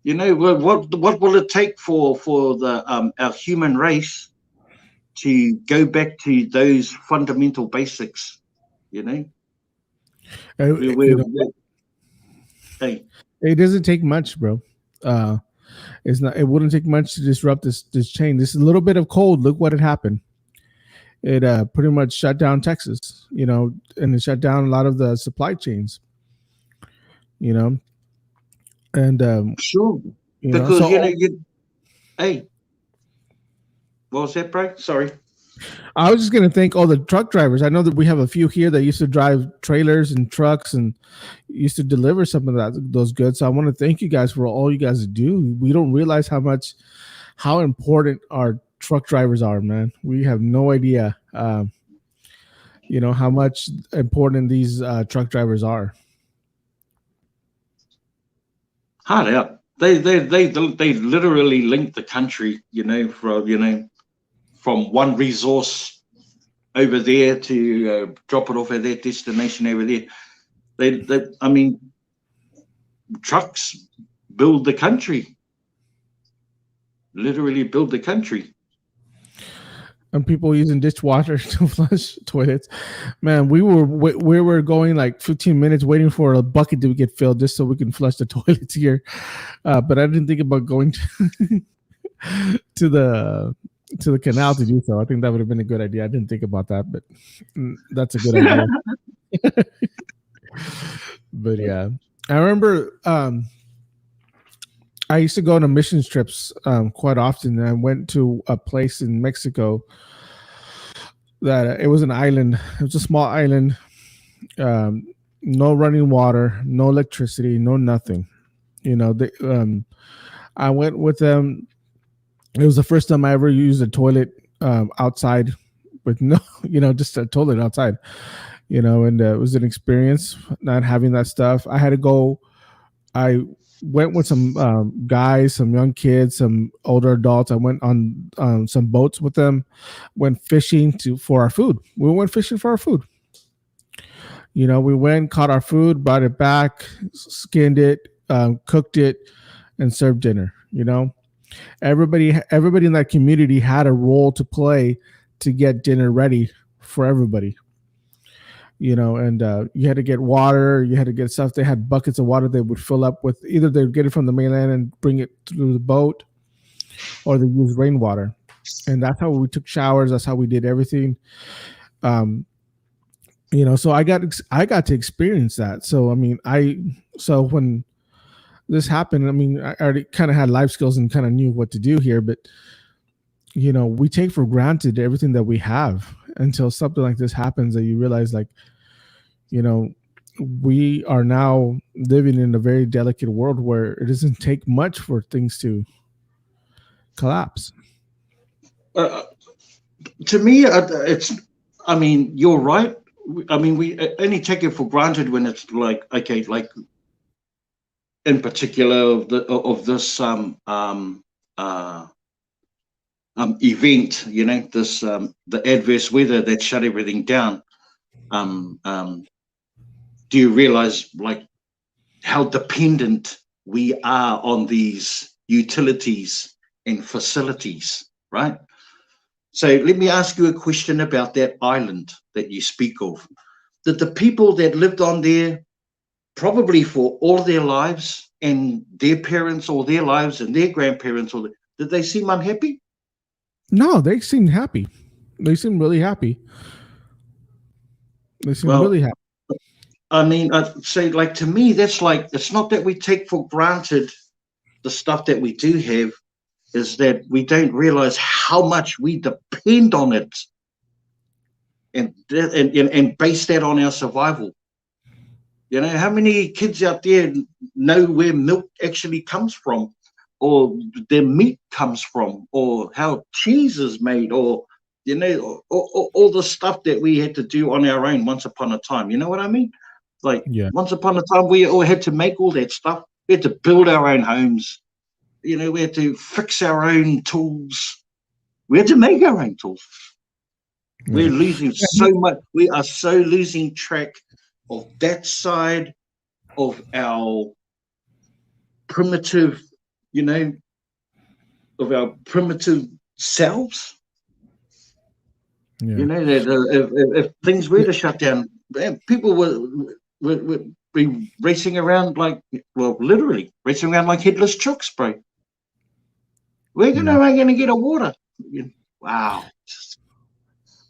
What will it take for the our human race to go back to those fundamental basics? Hey, it doesn't take much, bro. It's not. It wouldn't take much to disrupt this chain. This little bit of cold. Look what had happened. It pretty much shut down Texas. And it shut down a lot of the supply chains. And sure, because hey, what was that, bro? Sorry. I was just going to thank all the truck drivers. I know that we have a few here that used to drive trailers and trucks and used to deliver some of those goods. So I want to thank you guys for all you guys do. We don't realize how important our truck drivers are, man. We have no idea, how much important these truck drivers are. Hard out. They literally link the country, from one resource over there to drop it off at their destination over there. I mean, trucks build the country. Literally build the country. And people using dishwasher to flush toilets. Man, we were going like 15 minutes waiting for a bucket to get filled just so we can flush the toilets here. But I didn't think about going to the canal to do so. I think that would have been a good idea. I didn't think about that, but that's a good idea. But yeah, I remember I used to go on missions trips quite often. And I went to a place in Mexico that it was an island. It was a small island, no running water, no electricity, no nothing. I went with them. It was the first time I ever used a toilet outside with no, just a toilet outside, and it was an experience not having that stuff. I went with some guys, some young kids, some older adults. I went on some boats with them, went fishing for our food. We went fishing for our food. We went, caught our food, brought it back, skinned it, cooked it, and served dinner. Everybody in that community had a role to play to get dinner ready for everybody. and you had to get water, you had to get stuff. They had buckets of water they would fill up with. Either they'd get it from the mainland and bring it through the boat, or they use rainwater. And that's how we took showers. That's how we did everything. So I got to experience that. So I mean, so when this happened, I mean, I already kind of had life skills and kind of knew what to do here, but we take for granted everything that we have until something like this happens, that you realize, like, we are now living in a very delicate world where it doesn't take much for things to collapse. To me, I mean, you're right. I mean, we only take it for granted when it's like, okay, like in particular of this event, this the adverse weather that shut everything down. Do you realize, like, how dependent we are on these utilities and facilities, right? So let me ask you a question about that island that you speak of. Did the people that lived on there, probably for all their lives, and their parents all their lives, and their grandparents, did they seem unhappy? No, they seemed happy. They seemed really happy. They seemed really happy. I mean, I'd say, like, to me, that's like, it's not that we take for granted the stuff that we do have, is that we don't realize how much we depend on it, and base that on our survival. How many kids out there know where milk actually comes from, or their meat comes from, or how cheese is made, or all the stuff that we had to do on our own once upon a time. You know what I mean? Like, once upon a time, we all had to make all that stuff. We had to build our own homes. We had to fix our own tools. We had to make our own tools. We're losing so much. We are so losing track of that side of our primitive, of our primitive selves. That if things were to shut down, people would be racing around like, well, literally racing around like headless chooks, bro. We're gonna get a water. Wow.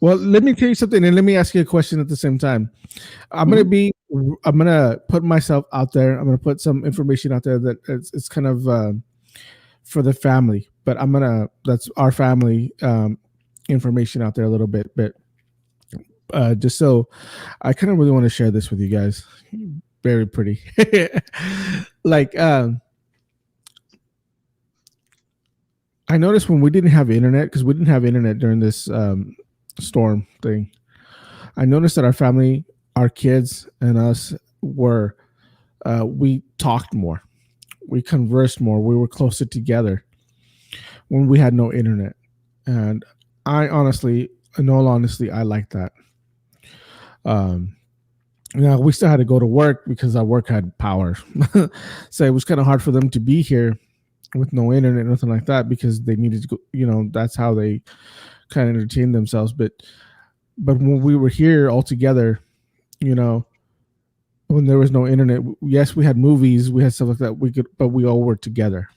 Well, let me tell you something, and let me ask you a question at the same time. I'm gonna put myself out there. I'm gonna put some information out there that it's kind of for the family, but that's our family information out there a little bit, but just so I kind of really want to share this with you guys. Very pretty. Like, I noticed when we didn't have internet, because we didn't have internet during this storm thing, I noticed that our family, our kids and us were, we talked more, we conversed more, we were closer together when we had no internet. And I honestly, in all honesty, I like that. Now, we still had to go to work because our work had power. So it was kind of hard for them to be here with no internet, nothing like that, because they needed to go, that's how they kind of entertain themselves. But when we were here all together, when there was no internet, yes, we had movies, we had stuff like that, but we all were together.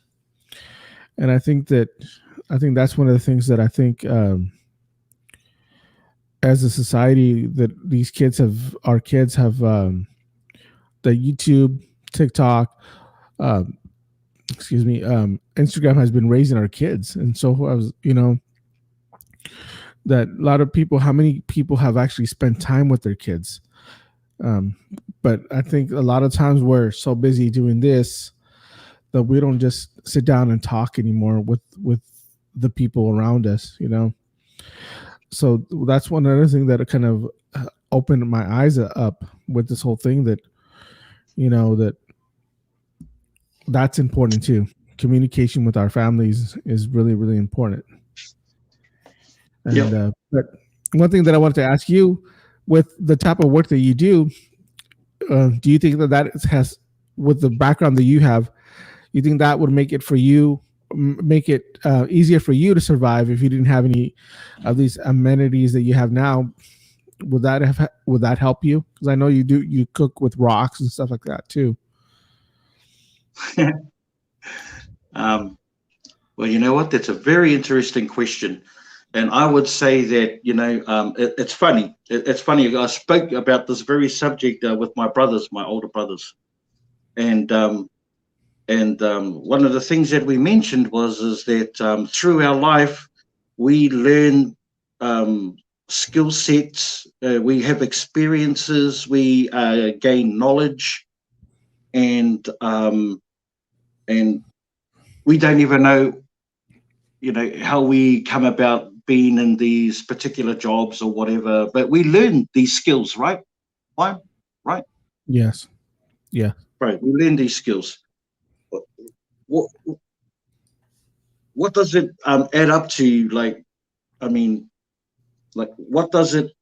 And I think that's one of the things that I think, as a society, that our kids have, the YouTube, TikTok, Instagram has been raising our kids. And so I was, that a lot of people, how many people have actually spent time with their kids? But I think a lot of times we're so busy doing this that we don't just sit down and talk anymore with the people around us, So that's one other thing that kind of opened my eyes up with this whole thing, that, that's important too. Communication with our families is really, really important. And but one thing that I wanted to ask you, with the type of work that you do you think that has, with the background that you have, you think that would make it easier for you to survive if you didn't have any of these amenities that you have now would that help you? Because I know you cook with rocks and stuff like that too. Well, you know what? That's a very interesting question. And I would say that, it's funny. It's funny. I spoke about this very subject with my brothers, my older brothers. And one of the things that we mentioned is that through our life, we learn skill sets, we have experiences, we gain knowledge, and we don't even know, how we come about being in these particular jobs or whatever, but we learn these skills, right? Why? Right? Yes. Yeah. Right. We learn these skills. What does it add up to? What does it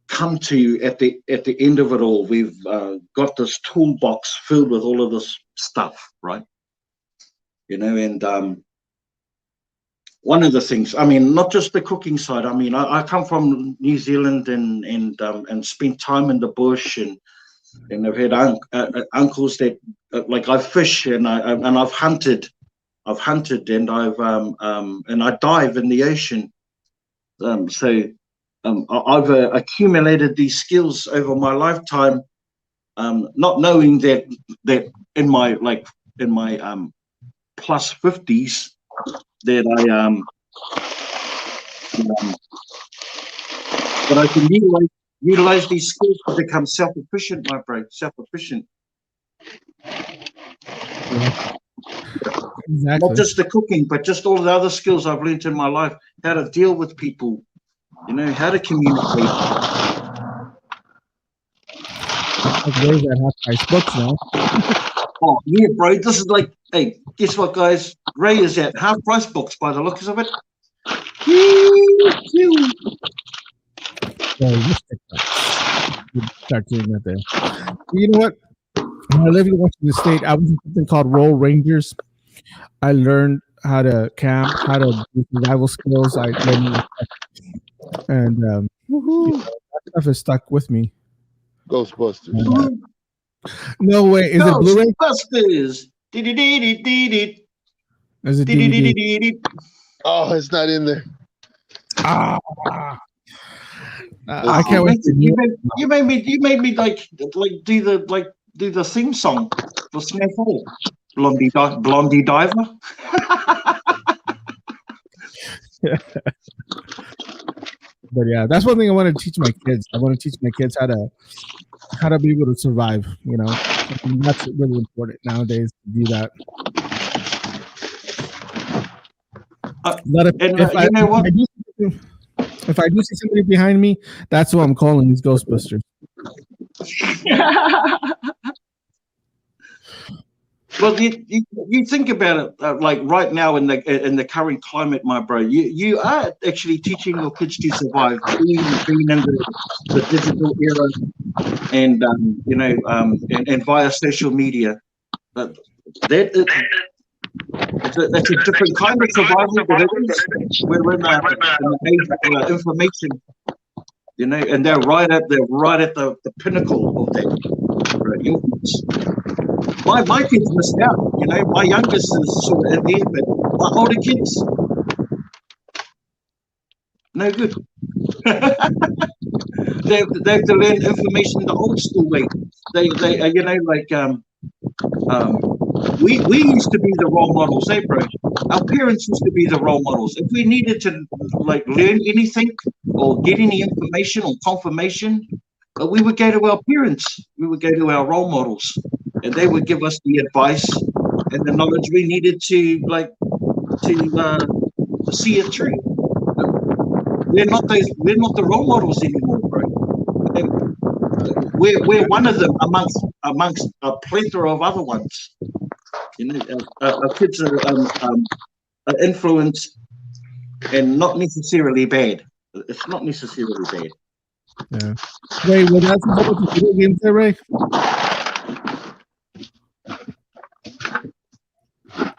come to at the end of it all? We've got this toolbox filled with all of this stuff, right? And one of the things, not just the cooking side. I come from New Zealand and spent time in the bush, and I've had uncles that I fish and I've hunted, and I dive in the ocean. I've accumulated these skills over my lifetime, not knowing that in my plus 50s that I can utilize these skills to become self-efficient, my bro, self-efficient. Exactly. Not just the cooking, but just all the other skills I've learned in my life, how to deal with people, how to communicate. There's that half-price books now. Oh, yeah, bro. This is hey, guess what, guys? Ray is at half-price books by the looks of it. Start doing that there. You know what? When I lived in Washington State, I was in something called Roll Rangers. I learned how to camp, how to do survival skills. I learned, and that stuff is stuck with me. Ghostbusters. No way. Is it Blu-ray? Ghostbusters. Is it DVD? Oh, it's not in there. I can't wait. You made me do the theme song for Snowfall. Blondie Diver. But yeah, that's one thing I want to teach my kids. I want to teach my kids how to be able to survive. That's really important nowadays to do that. If I do see somebody behind me, that's who I'm calling these Ghostbusters. Well, you think about it, right now in the current climate, my bro. You are actually teaching your kids to survive, being in the digital era, and and via social media. That's a different kind of survival, but we're in the age of information, and they're right at the pinnacle of that. My kids missed out. My youngest is sort of in there, but my older kids, no good. they have to learn information the old school way. We used to be the role models, bro. Our parents used to be the role models. If we needed to learn anything or get any information or confirmation, we would go to our parents. We would go to our role models, and they would give us the advice and the knowledge we needed to see it through. We're not the role models anymore, bro. We're one of them amongst a plethora of other ones. Our kids are influenced, and not necessarily bad. It's not necessarily bad. Yeah. Ray, well, that's about the video games there, Ray.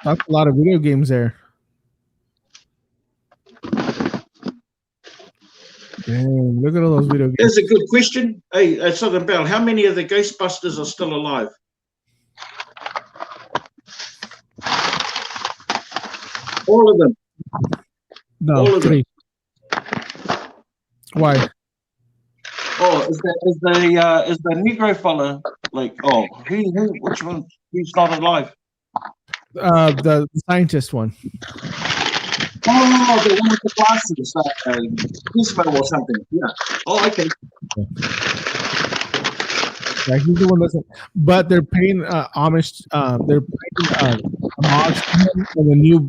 That's a lot of video games there. Damn, look at all those video games. That's a good question. Hey, Southern Belle, how many of the Ghostbusters are still alive? All of them. No, all of them. 3. Why? Oh, is the Negro fella like? Oh, which one? Who's not alive? The scientist one. Oh, the one with the glasses, Gizmo or something. Yeah. Oh, okay. Yeah, he's the one that's. But they're paying homage. They're paying homage to him in the new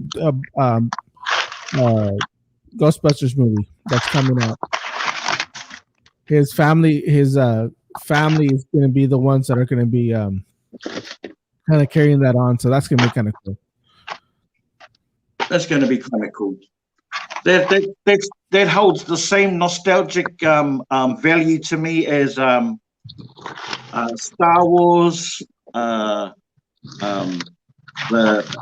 Ghostbusters movie that's coming out. His family is going to be the ones that are going to be kind of carrying that on. So that's going to be kind of cool. That's going to be kind of cool. That holds the same nostalgic value to me as Star Wars, the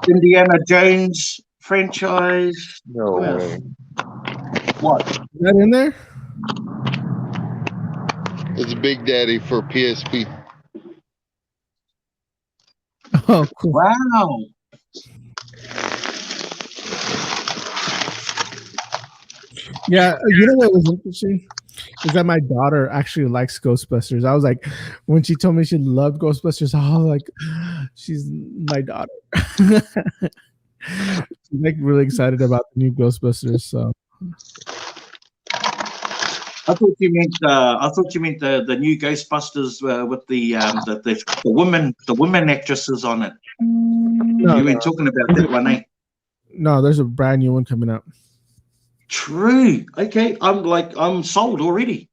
Indiana Jones franchise. No way. What? Is that in there? It's Big Daddy for PSP. Oh, cool. Wow. Yeah, you know what was interesting is that my daughter actually likes Ghostbusters. I was like, when she told me she loved Ghostbusters, I was like, she's my daughter. She's like really excited about the new Ghostbusters. So I thought you meant the new Ghostbusters with the women actresses on it. No, You weren't talking about that one, eh? No, there's a brand new one coming out. True. Okay, I'm sold already.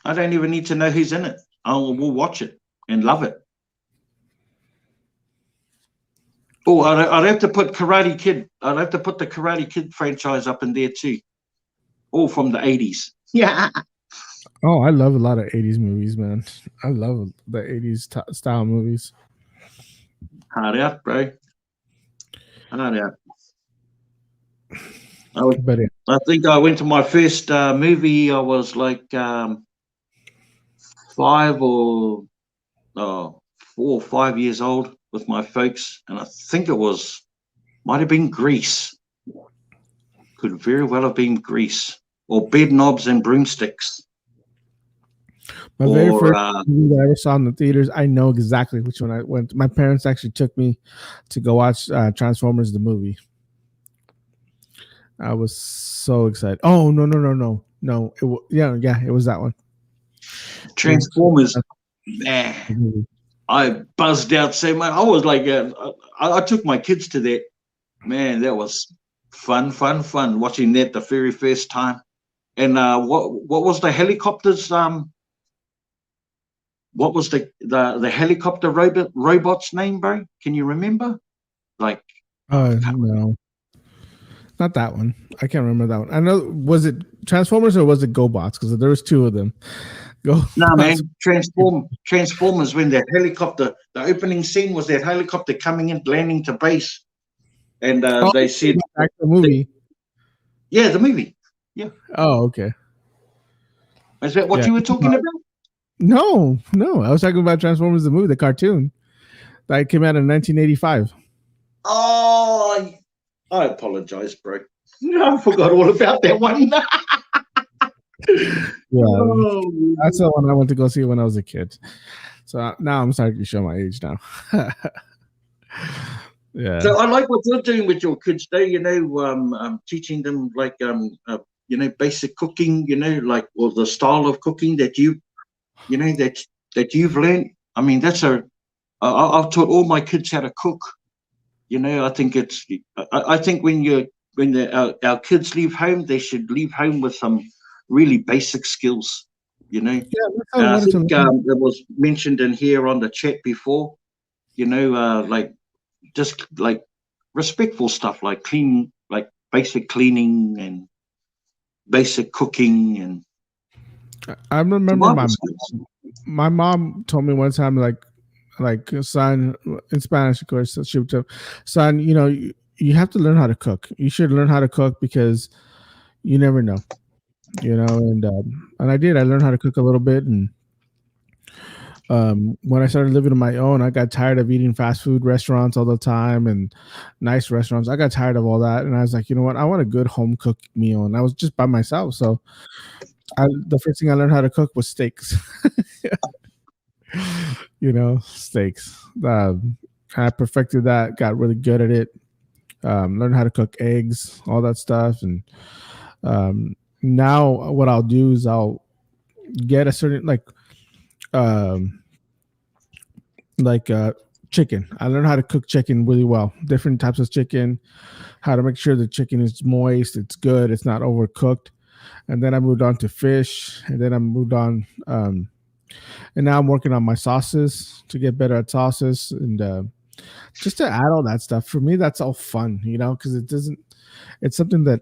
I don't even need to know who's in it. We'll watch it and love it. Oh, I'd have to put Karate Kid. I'd have to put the Karate Kid franchise up in there too. All from the 80s. Yeah. Oh, I love a lot of 80s movies, man. I love the 80s style movies. Hard out, bro. Hard out. I think I went to my first movie. I was like 4 or 5 years old with my folks, and I think might have been Grease. Could very well have been Grease or Bed Knobs and Broomsticks. My very first movie that I ever saw in the theaters, I know exactly which one I went. My parents actually took me to go watch Transformers the movie. I was so excited. Oh no! It was that one. Transformers. Man, I buzzed out so much. I was like, I took my kids to that. Man, that was fun watching that the very first time. And what was the helicopters? What was the helicopter robot's name, bro? Can you remember? Like, no. Not that one. I can't remember that one. I know. Was it Transformers or was it GoBots? Because there was 2 of them. No, man. Transformers. When that helicopter, the opening scene was that helicopter coming in, landing to base, and they said back to the movie. The movie. Yeah. Oh, okay. Is that what you were talking about? No. I was talking about Transformers the movie, the cartoon that came out in 1985. Oh. I apologize, bro. I forgot all about that one. That's the one I went to go see when I was a kid. So now I'm starting to show my age now. Yeah. So I like what you're doing with your kids, though. Teaching them like basic cooking. Or the style of cooking that that you've learned. I mean, I've taught all my kids how to cook. I think I think when our kids leave home, they should leave home with some really basic skills. I think it was mentioned in here on the chat before. Just like respectful stuff, like clean, like basic cleaning and basic cooking. And I remember my mom told me one time, like son, in Spanish, of course, she would tell, son, you have to learn how to cook. You should learn how to cook because you never know. and I did. I learned how to cook a little bit, and when I started living on my own, I got tired of eating fast food restaurants all the time and nice restaurants. I got tired of all that, and I was like, you know what? I want a good home cooked meal, and I was just by myself, so the first thing I learned how to cook was steaks. Steaks. I perfected that, got really good at it. Learned how to cook eggs, all that stuff. And now what I'll do is I'll get a certain chicken. I learned how to cook chicken really well. Different types of chicken, how to make sure the chicken is moist, it's good, it's not overcooked. And then I moved on to fish, and then I moved on and now I'm working on my sauces to get better at sauces, and just to add all that stuff. For me, that's all fun, because it's something that,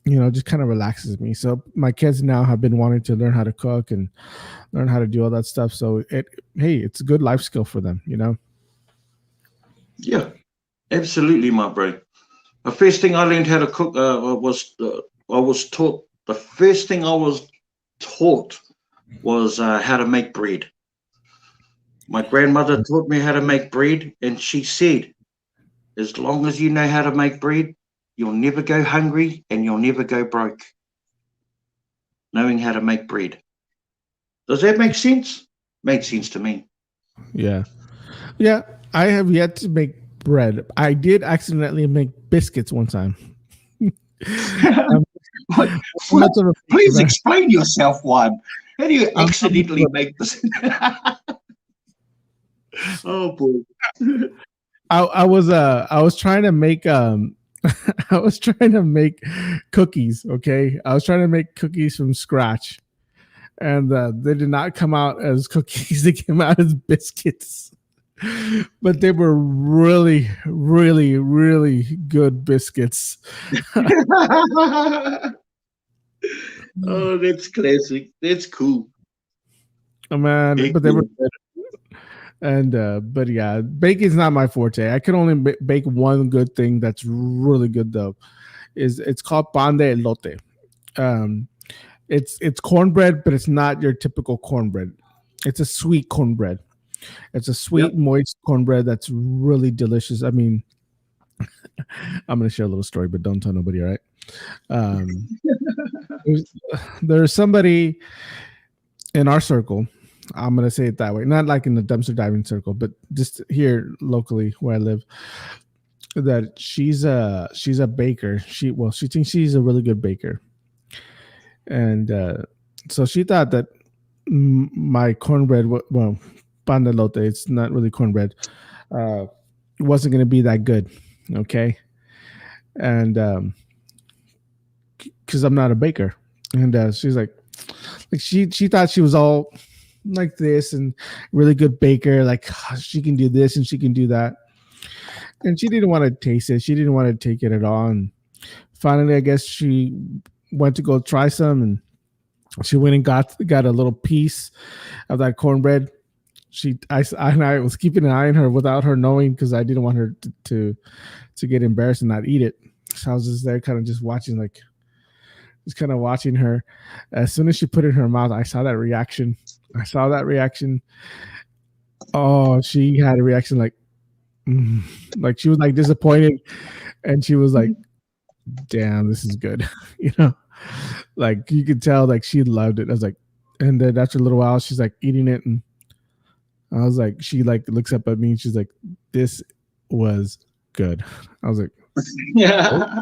just kind of relaxes me. So my kids now have been wanting to learn how to cook and learn how to do all that stuff. So it's a good life skill for them, Yeah, absolutely, my bro. The first thing I learned how to cook I was taught. The first thing I was taught was how to make bread. My grandmother taught me how to make bread, and she said, as long as you know how to make bread, you'll never go hungry and you'll never go broke. Knowing how to make bread. Does that make sense? Makes sense to me. Yeah. Yeah, I have yet to make bread. I did accidentally make biscuits one time. Please explain yourself, Juan. How do you accidentally make this? Oh boy. I was trying to make I was trying to make cookies. Okay, I was trying to make cookies from scratch, and they did not come out as cookies. They came out as biscuits, but they were really, really, really good biscuits. Oh, that's classic. That's cool. Oh man, but they were good. And but yeah, baking's not my forte. I can only bake one good thing that's really good though. It's called pan de elote. It's cornbread, but it's not your typical cornbread. It's a sweet cornbread. It's a sweet, moist cornbread that's really delicious. I mean, I'm gonna share a little story, but don't tell nobody, all right? There's somebody in our circle. I'm gonna say it that way, not like in the dumpster diving circle, but just here locally where I live. That she's a baker. She thinks she's a really good baker, and so she thought that my cornbread, pan de elote, it's not really cornbread, wasn't gonna be that good. Okay, and because I'm not a baker, and she's like she thought she was all like this and really good baker, like she can do this and she can do that, and she didn't want to taste it. She didn't want to take it at all. And finally, I guess she went to go try some, and she went and got a little piece of that cornbread. I was keeping an eye on her without her knowing, because I didn't want her to get embarrassed and not eat it. So I was just there, kind of just watching, like just kind of watching her. As soon as she put it in her mouth, I saw that reaction. Oh, she had a reaction like she was like disappointed, and she was like, damn, this is good. Like you could tell like she loved it. I was like, and then after a little while she's like eating it, and I was like, she like looks up at me and she's like, this was good. I was like, yeah.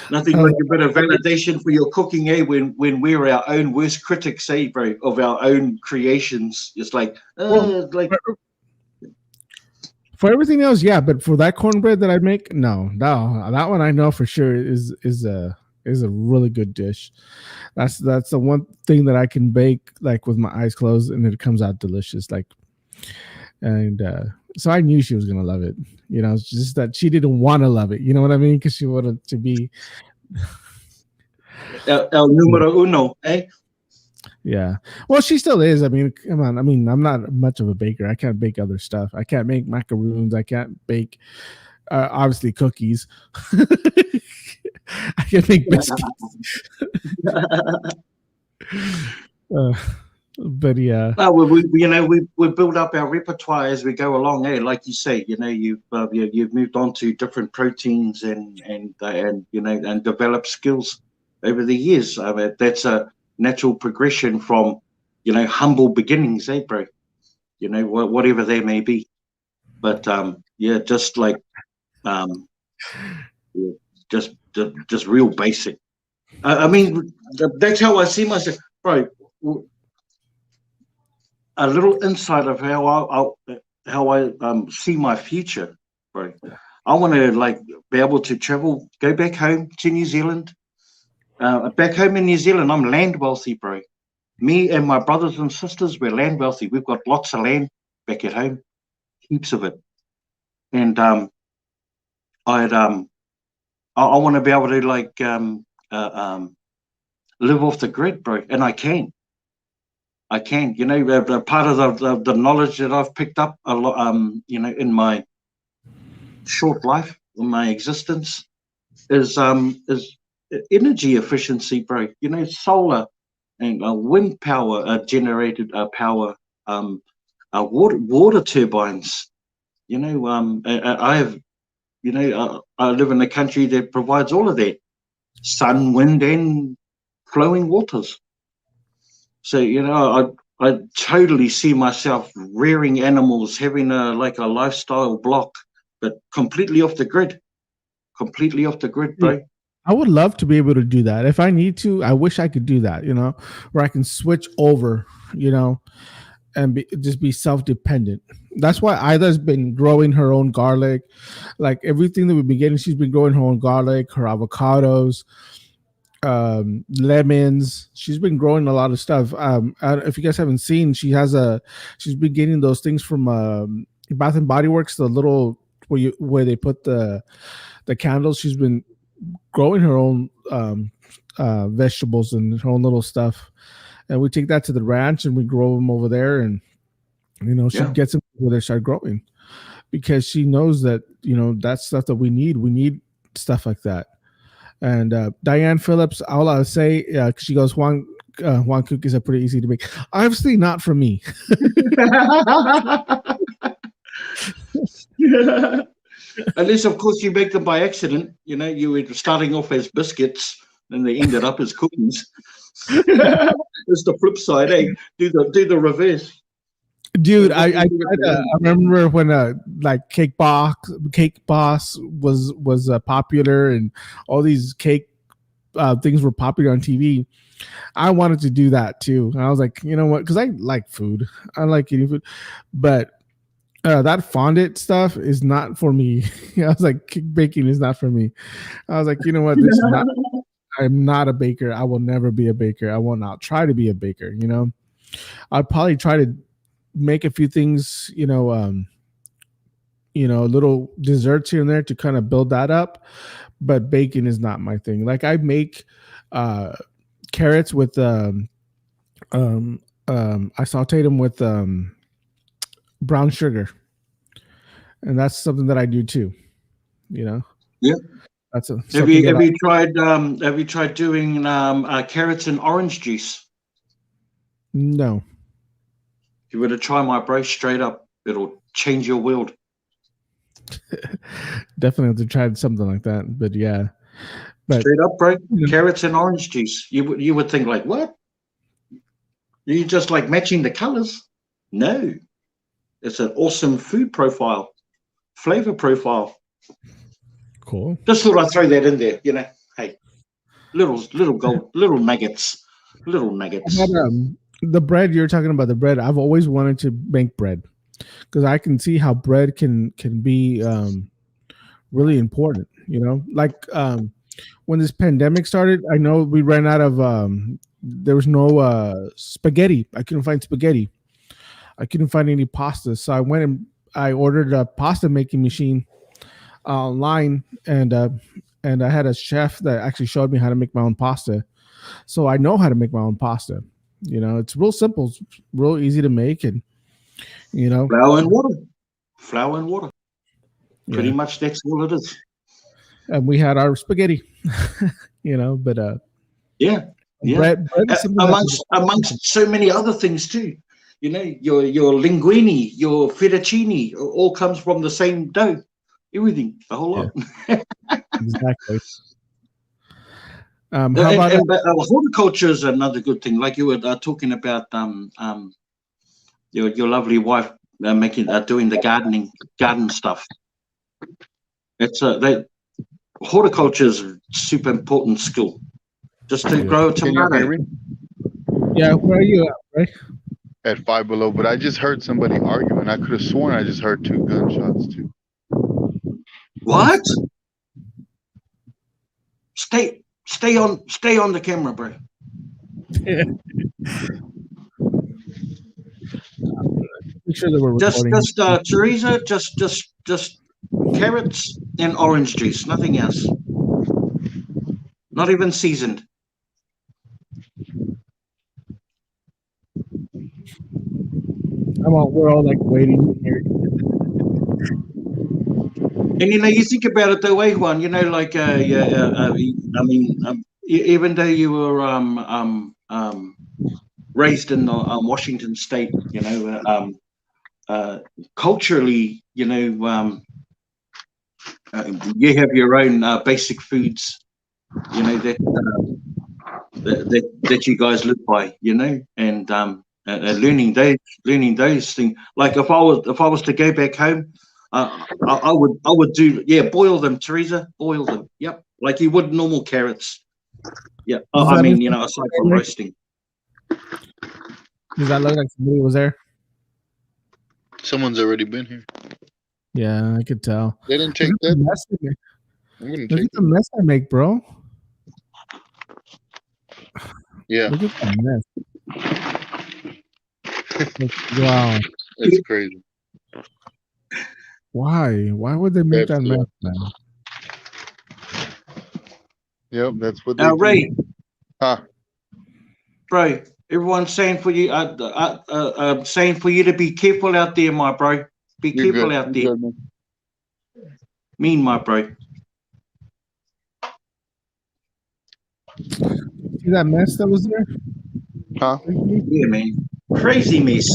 Nothing like a bit of validation for your cooking, when we're our own worst critics, bro, of our own creations. It's like, like for everything else, yeah, but for that cornbread that I make, no, that one I know for sure is a really good dish. That's the one thing that I can bake like with my eyes closed, and it comes out delicious. Like, and so I knew she was gonna love it. It's just that she didn't want to love it. You know what I mean? Because she wanted to be el numero uno, eh? Yeah. Well, she still is. I mean, come on. I mean, I'm not much of a baker. I can't bake other stuff. I can't make macaroons. I can't bake, obviously, cookies. I can make biscuits. But yeah, No, we build up our repertoire as we go along. Like you say, you've moved on to different proteins and develop skills over the years. I mean, that's a natural progression from humble beginnings, bro? Whatever they may be. But just like yeah, just real basic. I mean, that's how I see myself, bro. A little insight of how I see my future, bro. I want to be able to travel, go back home to New Zealand. Back home in New Zealand, I'm land wealthy, bro. Me and my brothers and sisters, we're land wealthy. We've got lots of land back at home, heaps of it. And I want to be able to live off the grid, bro, and I can. Part of the knowledge that I've picked up a lot, in my short life, in my existence, is energy efficiency, bro. Solar and wind power, generated power, water turbines. I have, I live in a country that provides all of that: sun, wind, and flowing waters. So I totally see myself rearing animals, having a lifestyle block, but completely off the grid, bro. I would love to be able to do that. If I need to, I wish I could do that, where I can switch over, and just be self-dependent. That's why Ida's been growing her own garlic. Like everything that we've been getting, she's been growing her own garlic, her avocados, lemons. She's been growing a lot of stuff. If you guys haven't seen, she's been getting those things from Bath and Body Works, the little where they put the candles. She's been growing her own vegetables and her own little stuff, and we take that to the ranch and we grow them over there. And she gets them where they start growing, because she knows that that's stuff that we need. We need stuff like that. And Diane Phillips, all I'll say, she goes, Juan cookies are pretty easy to make. Obviously not for me. Unless, of course, you make them by accident. You were starting off as biscuits, and they ended up as cookies. It's the flip side, eh? Do the reverse. Dude, I remember when Cake Boss was popular, and all these cake things were popular on TV. I wanted to do that too. And I was like, you know what? Because I like food. I like eating food, but that fondant stuff is not for me. I was like, cake baking is not for me. I was like, you know what? This is not. I'm not a baker. I will never be a baker. I will not try to be a baker. I'd probably try to make a few things, little desserts here and there to kind of build that up, but baking is not my thing. Like I make carrots with I sauteed them with brown sugar, and that's something that I do too. Yeah. That's have you tried doing carrots and orange juice? No. You were to try my bro, straight up, it'll change your world. Definitely have to try something like that, but yeah. But straight up, bro, carrots and orange juice. You would think like, what? You just like matching the colors? No, it's an awesome food profile, flavor profile. Cool. Just thought I'd throw that in there. Hey, little gold, little nuggets. The bread you're talking about, the bread, I've always wanted to make bread, because I can see how bread can be really important. When this pandemic started, I know we ran out of there was no spaghetti. I couldn't find spaghetti. I couldn't find any pasta, so I went and I ordered a pasta making machine online, and I had a chef that actually showed me how to make my own pasta. So I know how to make my own pasta. It's real simple, it's real easy to make, and flour and water. Pretty much that's all it is. And we had our spaghetti, but yeah. Yeah, bread is something amongst so many other things too. You know, your linguine, your fettuccine, all comes from the same dough. Everything, a whole lot. Exactly. How about horticulture is another good thing. Like you were talking about your lovely wife doing the garden stuff. It's horticulture is a super important skill. Just to grow a tomato. Yeah, where are you at, right? At Five Below, but I just heard somebody arguing. I could have sworn I just heard 2 gunshots too. What? Stay on the camera, bro. Make sure that we're recording. Teresa, just carrots and orange juice, nothing else. Not even seasoned. We're all like waiting here. And you think about it the way one, like even though you were raised in Washington State, culturally, you have your own basic foods, that you guys live by, and learning those things. Like if I was to go back home, I would do boil them, Teresa, boil them. Yep, like you would normal carrots. Yeah, aside from roasting. Does that look like somebody was there? Someone's already been here. Yeah, I could tell. They didn't take that. Look at the mess I make, bro. Yeah. Look at the mess. Wow. That's crazy. Why? Why would they make that mess, man? Yep, that's what they Ray. Huh? Bro, everyone's saying for you saying for you to be careful out there, my bro. Be careful out there. Mean, my bro. See that mess that was there? Huh? Yeah, man. Crazy mess.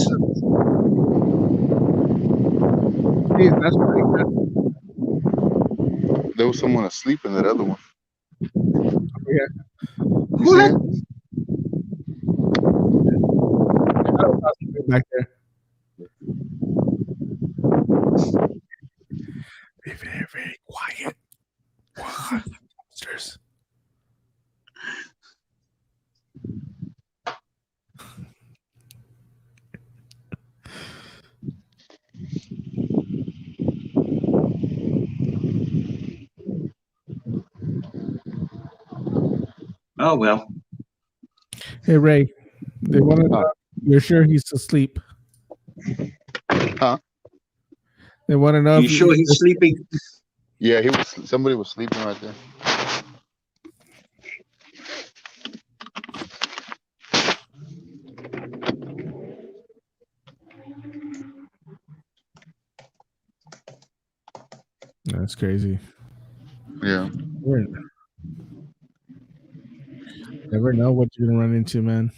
Hey, that's pretty good. There was someone asleep in that other one. Yeah. What? Back there. Be very, very quiet. Monsters. Oh well. Hey Ray, they want to know. You're sure he's asleep? Huh? They want to know. You sure he's sleeping? Yeah, he was. Somebody was sleeping right there. That's crazy. Yeah. Never know what you're gonna run into, man.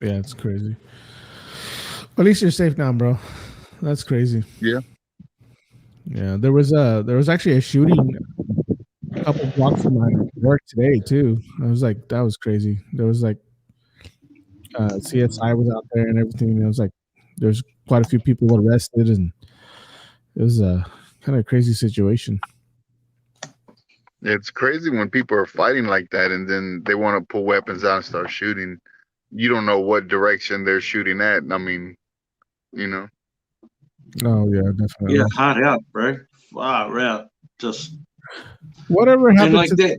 Yeah, it's crazy. At least you're safe now, bro. That's crazy. Yeah. Yeah, there was actually a shooting a couple blocks from my work today too. I was like, that was crazy. There was like CSI was out there and everything. And it was like there's quite a few people arrested, and it was a kind of crazy situation. It's crazy when people are fighting like that and then they want to pull weapons out and start shooting. You don't know what direction they're shooting at. I mean, Oh yeah, definitely. Yeah, hard out, bro. Far out. Just whatever happened like to that.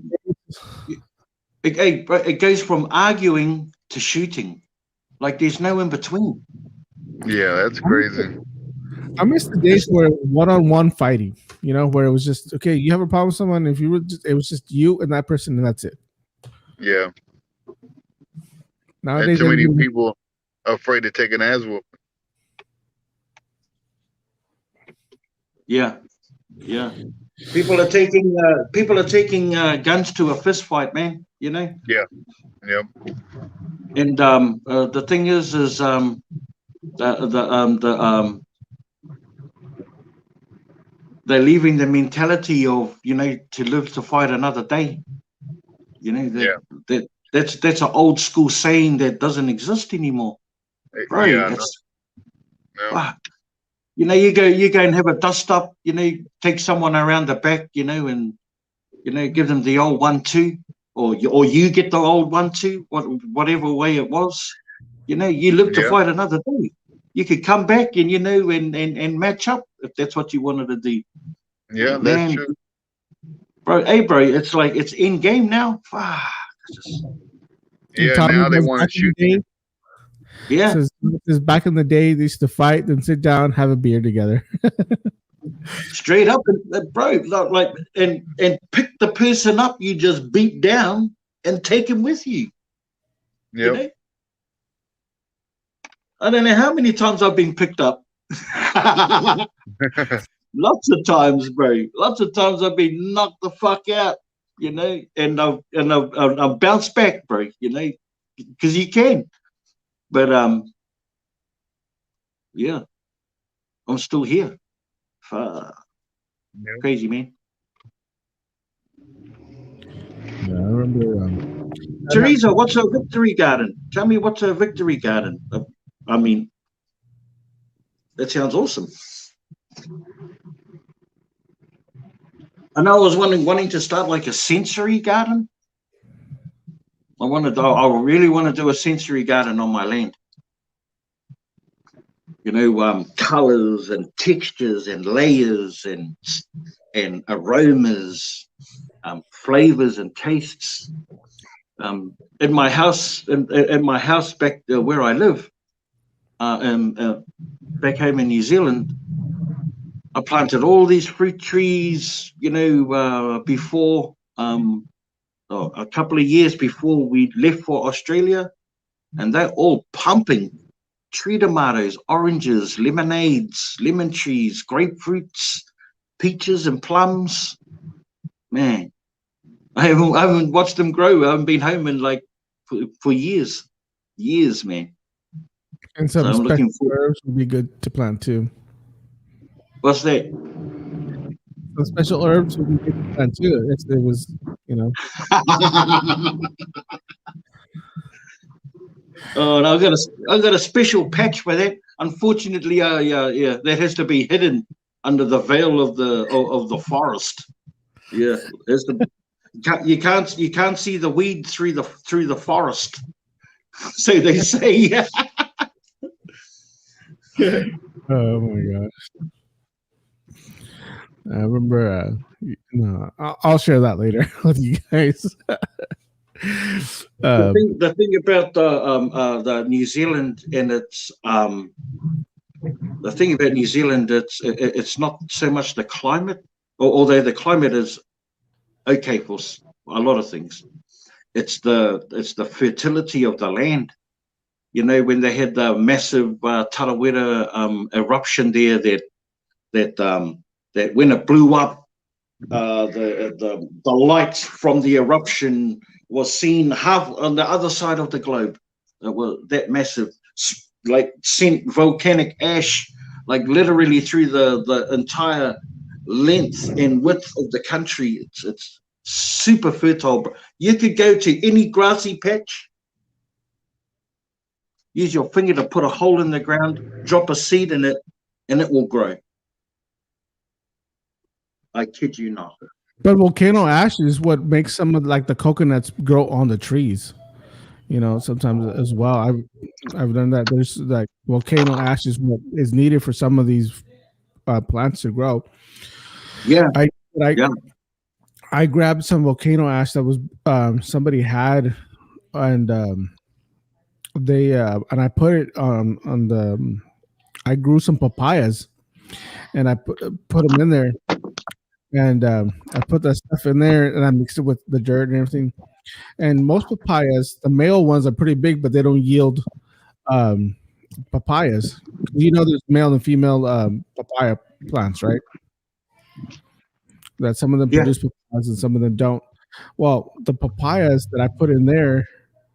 It goes from arguing to shooting. Like there's no in between. Yeah, that's crazy. I miss the days where it was one-on-one fighting, where it was just, okay, you have a problem with someone, if you were it was just you and that person and that's it. Yeah. Nowadays, and too many people afraid to take an ass whoop. Yeah, yeah. People are taking guns to a fist fight, man. You know. Yeah. Yep. And the thing is they're leaving the mentality of, you know, to live to fight another day. You know, that's an old school saying that doesn't exist anymore. Bro, Yeah. it's, No. fuck. You know, you go and have a dust up, you know, take someone around the back, you know, and, you know, give them the old 1-2, or you get the old 1-2, whatever way it was. You know, you live to fight another day. You could come back and, you know, and match up if that's what you wanted to do. Yeah, Man, that's true. bro, it's like it's in game now. Fuck. Yeah, Tommy now they goes want back to in the shoot you. day- Yeah. says back in the day they used to fight, then sit down, have a beer together. Straight up, bro, like and pick the person up you just beat down and take him with you. Yep. You know? I don't know how many times I've been picked up. Lots of times, bro. Lots of times I've been knocked the fuck out, you know, and I've bounced back, bro. You know, because you can. But yeah, I'm still here. Fuck. Crazy, man. Yeah, I remember. Teresa, what's a victory garden? Tell me what's a victory garden. I mean, that sounds awesome. And I was wanting to start like a sensory garden. I really want to do a sensory garden on my land. You know, colors and textures and layers and aromas, flavors and tastes. In my house, back where I live, back home in New Zealand, I planted all these fruit trees. You know, before a couple of years before we left for Australia, and they're all pumping. Tree tomatoes, oranges, lemonades, lemon trees, grapefruits, peaches and plums. Man, I haven't watched them grow. I haven't been home in like for years, man. And some So I'm special looking herbs would be good to plant too. What's that? Some special herbs would be good to plant too. If there was, you know. Oh, and I've got a special patch for that. Unfortunately, yeah, that has to be hidden under the veil of the forest. Yeah, you can't see the weed through the forest. So they say. Oh my gosh! I remember. No, I'll share that later with you guys. The thing about the New Zealand and its the thing about New Zealand, it's not so much the climate, although the climate is okay for a lot of things. It's the fertility of the land. You know, when they had the massive Tarawera eruption there, that when it blew up, the light from the eruption was seen half on the other side of the globe. It was that massive, like sent volcanic ash, like literally through the entire length and width of the country. It's super fertile. You could go to any grassy patch, use your finger to put a hole in the ground, drop a seed in it, and it will grow. I kid you not. But volcano ash is what makes some of like the coconuts grow on the trees. You know, sometimes as well. I've done that. There's like volcano ash is what is needed for some of these plants to grow. Yeah, I grabbed some volcano ash that was somebody had, and they and I put it on the. I grew some papayas, and I put them in there. And I put that stuff in there, and I mixed it with the dirt and everything. And most papayas, the male ones are pretty big, but they don't yield papayas. You know, there's male and female papaya plants, right? That some of them Yeah. produce papayas and some of them don't. Well, the papayas that I put in there,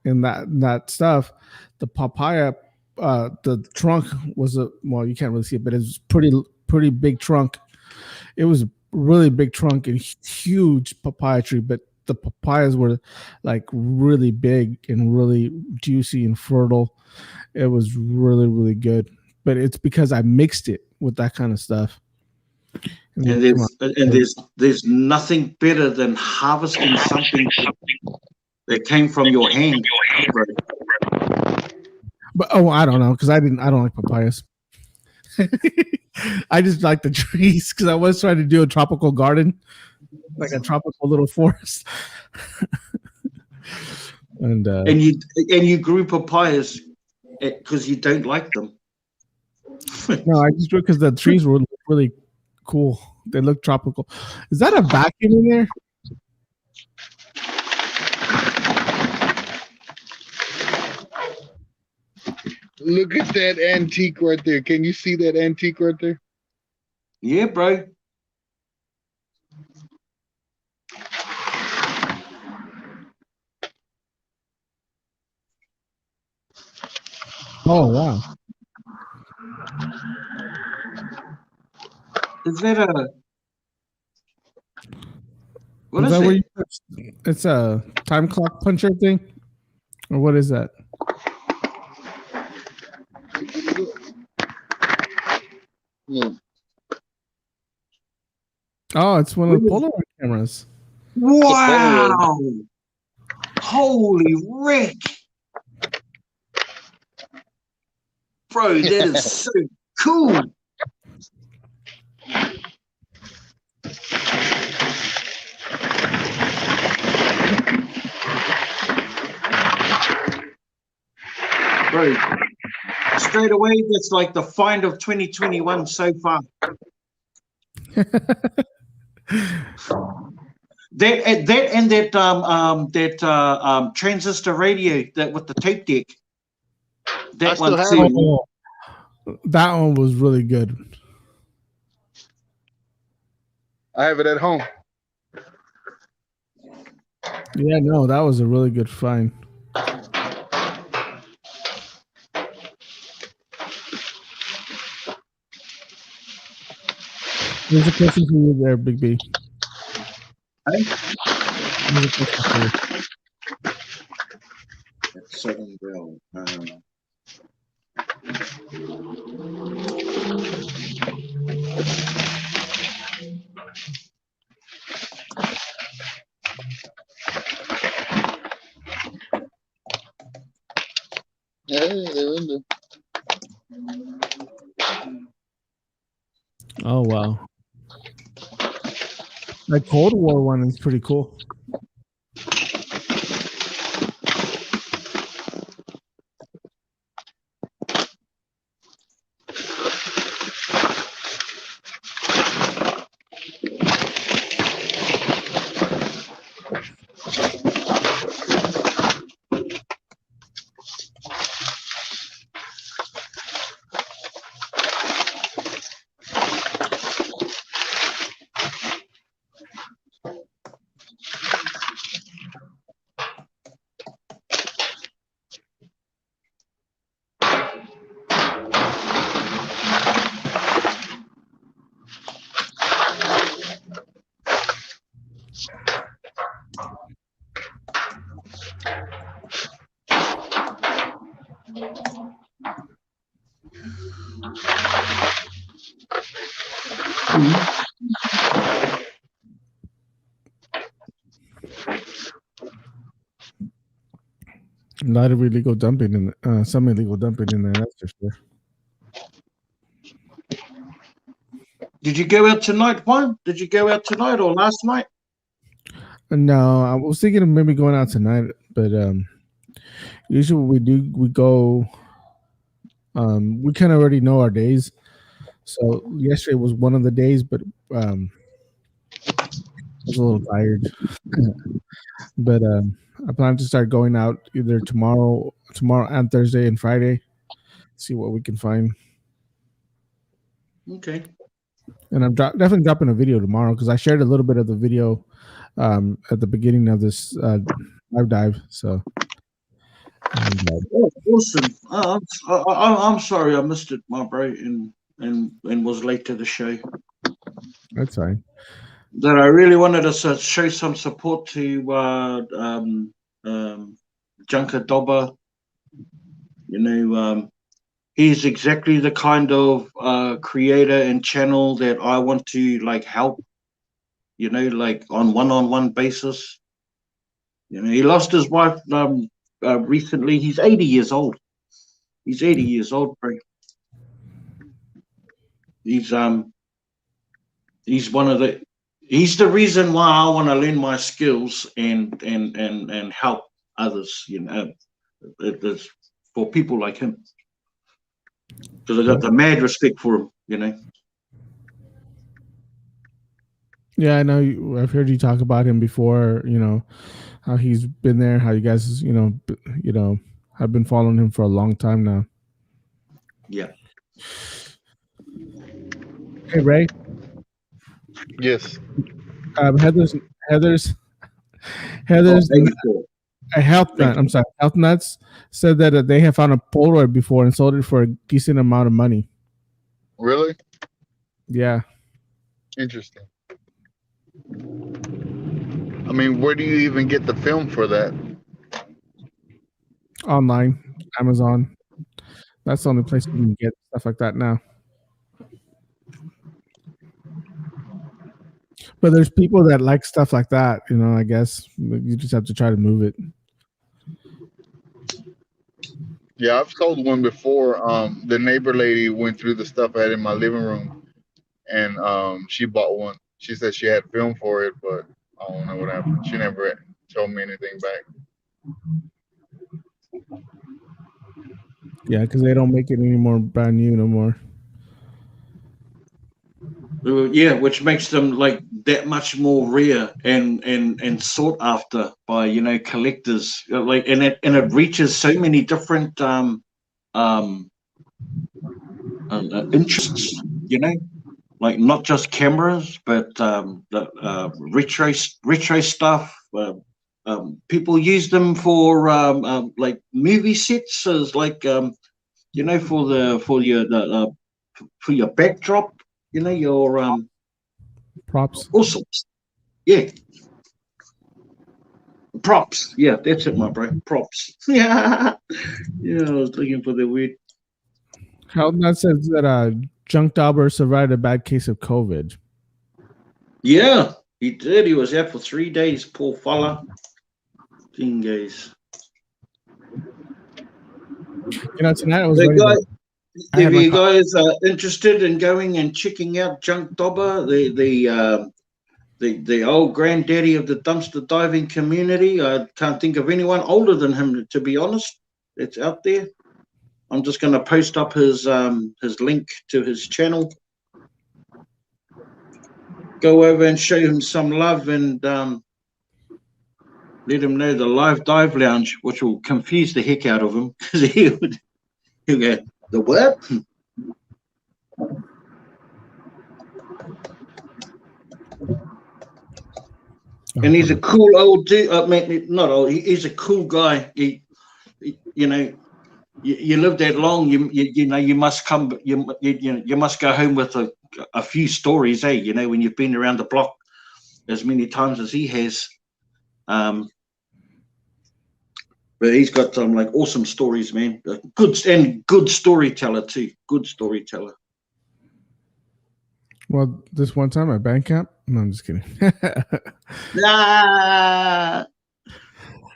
in that stuff, the papaya, the trunk was well, you can't really see it, but it's pretty big trunk. It was a really big trunk and huge papaya tree, but the papayas were like really big and really juicy and fertile. It was really, really good. But it's because I mixed it with that kind of stuff. And there's nothing better than harvesting something that came from your hand. But I don't know, because I don't like papayas. I just like the trees because I was trying to do a tropical garden, like a tropical little forest. and you grew papayas because you don't like them. No, I just grew because the trees were really cool. They look tropical. Is that a vacuum in there? Look at that antique right there. Can you see that antique right there? Yeah, bro. Oh, wow. Is that a... What is is that? it? It's a time clock puncher thing? Or what is that? Oh, it's one of the Polaroid cameras. Wow! Holy Rick! Bro, that is so cool. Bro, straight away, that's like the find of 2021 so far. that transistor radio that with the tape deck. That one too. That one was really good. I have it at home. Yeah, no, that was a really good find. There's a question for you there, Big B. Hey? There's a question for you. That's Southern Bell. Hey, they're in there. Oh, wow. That Cold War one is pretty cool. A lot of illegal dumping in some illegal dumping in there, that's for sure. Did you go out tonight, Juan? Did you go out tonight or last night? No, I was thinking of maybe going out tonight, but usually we go. We kind of already know our days. So yesterday was one of the days, but I was a little tired. But I plan to start going out either tomorrow and Thursday and Friday. see what we can find. Okay. And I'm definitely dropping a video tomorrow because I shared a little bit of the video at the beginning of this live dive. So, Oh, awesome. I'm sorry I missed it, my bro, and was late to the show. That's fine. That I really wanted to show some support to Junker Dobber. You know, he's exactly the kind of creator and channel that I want to like help. You know, like on one-on-one basis. You know, he lost his wife recently. He's 80 years old. He's 80 years old, bro. He's one of the. He's the reason why I want to learn my skills and help others. You know, it's for people like him because I got the mad respect for him. You know. Yeah, I know. I've heard you talk about him before. You know how he's been there. How you guys, you know, have been following him for a long time now. Yeah. Hey, Ray. Yes. Heather's a health nut. I'm sorry, health nuts said that they have found a Polaroid before and sold it for a decent amount of money. Really? Yeah. Interesting. I mean, where do you even get the film for that? Online, Amazon. That's the only place you can get stuff like that now. But there's people that like stuff like that, you know, I guess. You just have to try to move it. Yeah, I've sold one before. The neighbor lady went through the stuff I had in my living room, and she bought one. She said she had film for it, but I don't know what happened. She never told me anything back. Yeah, because they don't make it anymore brand new no more. Yeah, which makes them like that much more rare and sought after by, you know, collectors. Like, and it reaches so many different interests. You know, like not just cameras, but the retro stuff. People use them for like movie sets, as like you know, for your backdrop. You know, your props. Awesome. Yeah. Props. Yeah, that's it, my bro. Props. Yeah. Yeah, I was looking for the word. Health Nut says that Junk Dauber survived a bad case of COVID. Yeah, he did. He was out for 3 days, poor fella. Dingoes. You know, tonight I was So ready guys, to, if you guys are interested in going and checking out Junk Dauber, the old granddaddy of the dumpster diving community, I can't think of anyone older than him, to be honest, that's out there. I'm just going to post up his link to his channel. Go over and show him some love and let him know the Live Dive Lounge, which will confuse the heck out of him because he'll go, the what? And he's a cool old dude. I mean, not old. He's a cool guy. He you know, you live that long. You know, you must come. You must go home with a few stories, eh? You know, when you've been around the block as many times as he has. But he's got some like awesome stories, man. Good storyteller too. Good storyteller. Well, this one time at band camp. No, I'm just kidding. Nah.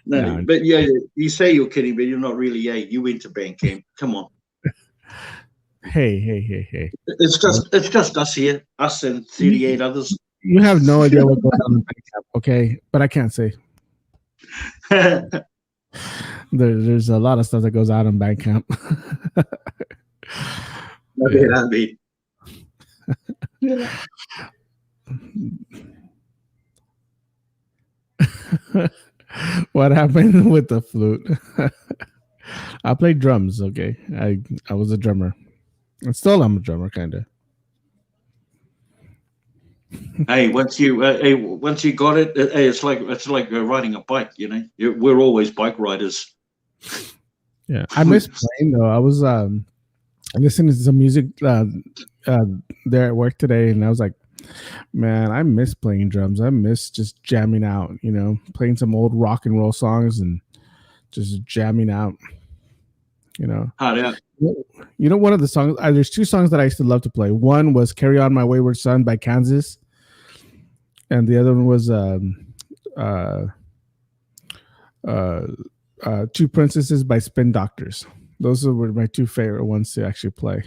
No, but yeah, you say you're kidding, but you're not really. Yeah, you went to band camp. Come on. Hey. It's just us here, us and 38 others. You have no idea what goes on in band camp, okay? But I can't say. There's a lot of stuff that goes out in band camp. Yeah. What happened with the flute? I played drums. Okay, I was a drummer, and still I'm a drummer, kind of. Hey, once you got it, hey, it's like riding a bike. We're always bike riders. Yeah, I miss playing though. I was listening to some music there at work today, and I was like, man, I miss playing drums. I miss just jamming out. Playing some old rock and roll songs and just jamming out. Yeah. One of the songs. There's two songs that I used to love to play. One was "Carry On My Wayward Son" by Kansas, and the other one was "Two Princesses" by Spin Doctors. Those were my two favorite ones to actually play.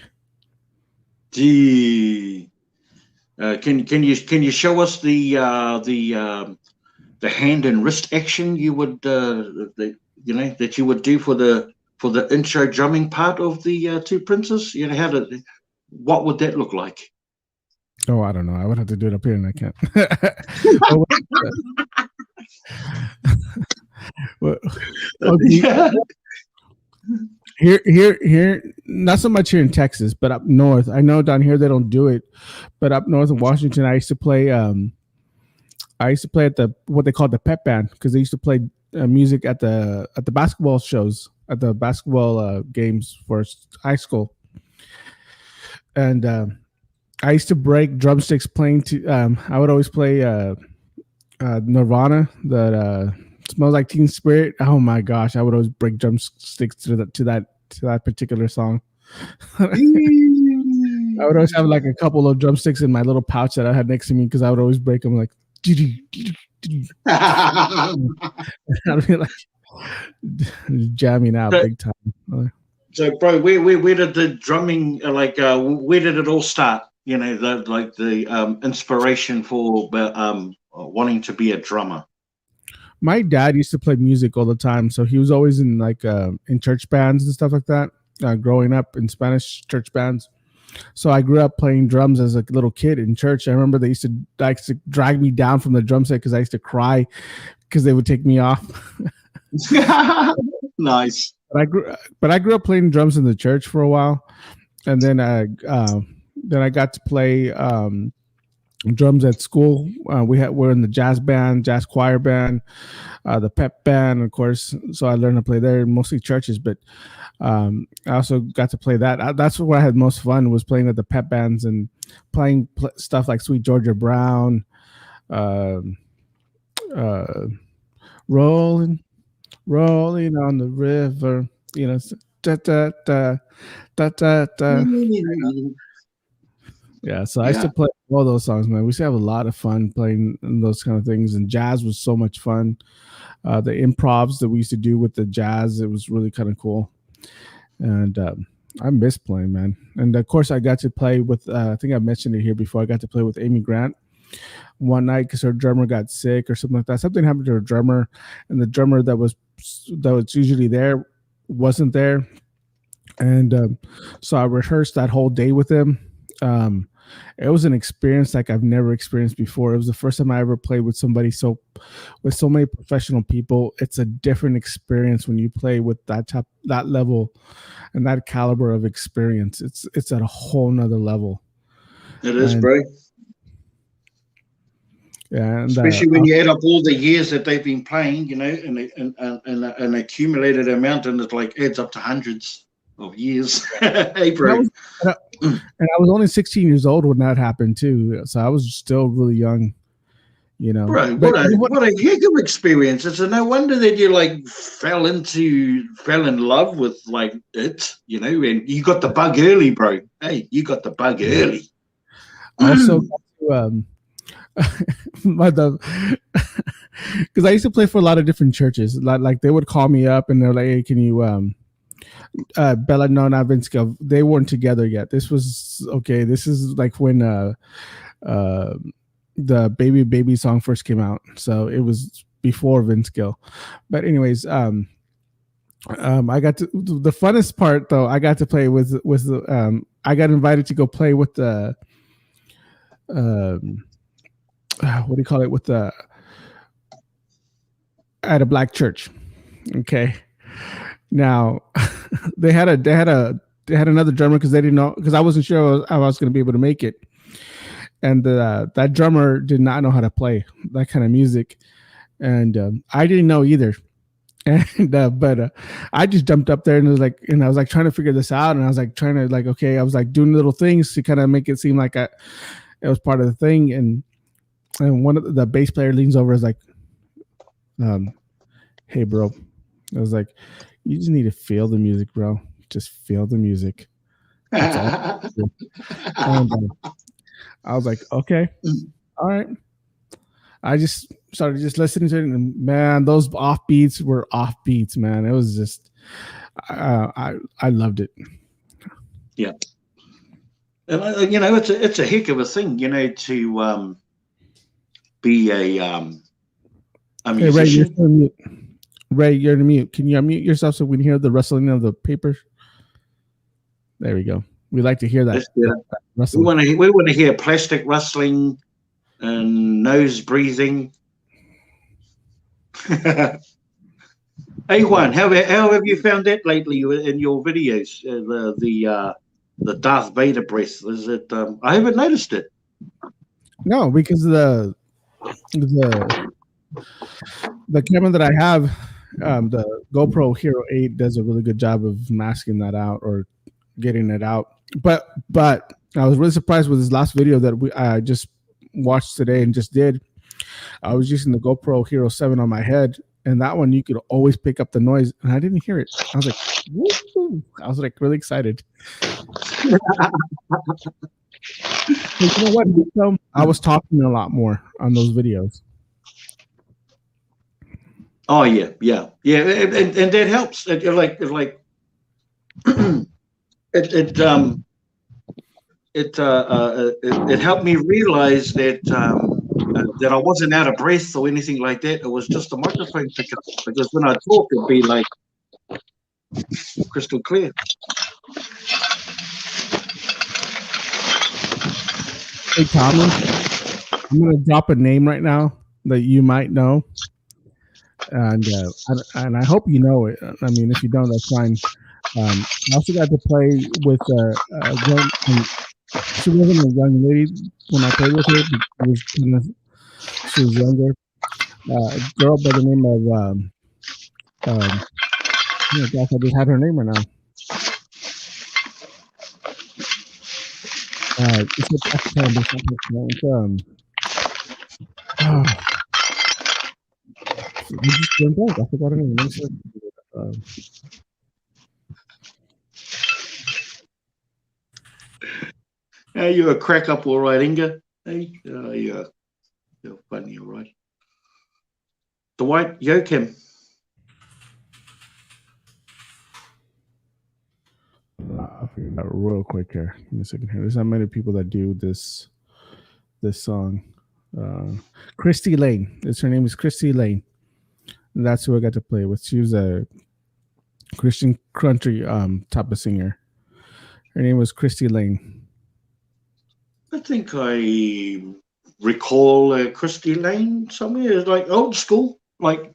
Gee, can you show us the hand and wrist action you would that you would do for the intro drumming part of the Two Princes? What would that look like? Oh, I don't know. I would have to do it up here, and I can't. Here, not so much here in Texas, but up north. I know down here they don't do it, but up north in Washington, I used to play. I used to play at what they call the pep band, because they used to play music at the basketball shows, at the basketball games for high school, and I used to break drumsticks playing to. I would always play Nirvana, that Smells Like Teen Spirit. Oh my gosh, I would always break drumsticks to that particular song. I would always have like a couple of drumsticks in my little pouch that I had next to me, because I would always break them like. I'd be like jamming out big time. So, bro, where did the drumming where did it all start? The inspiration for wanting to be a drummer. My dad used to play music all the time, so he was always in in church bands and stuff like that. Growing up in Spanish church bands, so I grew up playing drums as a little kid in church. I remember they used to drag me down from the drum set because I used to cry because they would take me off. Nice. But I grew up playing drums in the church for a while, and then I got to play drums at school. We're in the jazz choir band, the pep band, of course. So I learned to play there, mostly churches, but I also got to play that. That's where I had most fun, was playing at the pep bands and playing stuff like Sweet Georgia Brown, rolling on the river, da da da da da da. Yeah, so I used to play all those songs, man. We used to have a lot of fun playing those kind of things, and jazz was so much fun. The improvs that we used to do with the jazz, it was really kind of cool. And I miss playing, man. And of course, I got to play with, I think I mentioned it here before, I got to play with Amy Grant one night because her drummer got sick or something like that. Something happened to her drummer, and the drummer that was usually there wasn't there. And so I rehearsed that whole day with him. It was an experience like I've never experienced before. It was the first time I ever played with somebody with so many professional people. It's a different experience when you play with that level and that caliber of experience. It's at a whole nother level. It is, bro. Yeah, and, especially when you add up all the years that they've been playing, and an accumulated amount, and it adds up to hundreds of years. Hey, bro. And I was only 16 years old when that happened too, so I was still really young, Bro, what a heck of experience! It's no wonder that you fell in love with it, and you got the bug early, bro. Hey, you got the bug early. I also got to, because I used to play for a lot of different churches. Like they would call me up and they're like, "Hey, can you Bella, no, not Vince Gill. They weren't together yet. This is like when the baby song first came out, so it was before Vince Gill. But anyways, I got to, the funnest part though, I got to play with I got invited to go play with the what do you call it, with at a black church. Okay. Now they had another drummer because they didn't know, because I wasn't sure I was going to be able to make it, and that drummer did not know how to play that kind of music, and I didn't know either. And but I just jumped up there and I was like trying to figure this out, and I was like trying to okay, I was like doing little things to kind of make it seem like it was part of the thing, and one of the bass player leans over, is like, "Hey, bro," I was like, "You just need to feel the music, bro. Just feel the music." That's all. And I was like, "Okay, all right." I just started just listening to it, and man, those offbeats were offbeats, man. It was just, I loved it. Yeah, and it's a heck of a thing, to be a Hey, Ray, you're musician. still mute. Ray, you're to mute. Can you unmute yourself so we can hear the rustling of the paper? There we go. We like to hear that. We rustling. want to hear plastic rustling and nose breathing. Hey Juan, how have you found that lately in your videos? The Darth Vader breath. Is it? I haven't noticed it. No, because the camera that I have, the GoPro Hero 8 does a really good job of masking that out or getting it out. But I was really surprised with this last video that I just watched today and just did. I was using the GoPro Hero 7 on my head, and that one you could always pick up the noise, and I didn't hear it. I was like, woo! I was like really excited. You know what? So I was talking a lot more on those videos. Oh yeah, and that helps. It helped me realize that I wasn't out of breath or anything like that. It was just a microphone pickup, because when I talk, it'd be like crystal clear. Hey Tommy, I'm gonna drop a name right now that you might know, and I hope you know it. I mean, if you don't, that's fine. I also got to play with she wasn't a young lady when I played with her. She was younger. A girl by the name of oh gosh, I just had her name right now. It's I forgot her name. You're a crack up, all right, Inga. Hey, you're funny, all right. Dwight Yoakim. I'll figure it out real quick here. Give me a second here. There's not many people that do this song. Christy Lane. Her name is Christy Lane. And that's who I got to play with. She was a Christian country type of singer. Her name was Christy Lane. I think I recall Christy Lane somewhere. It's like old school, like.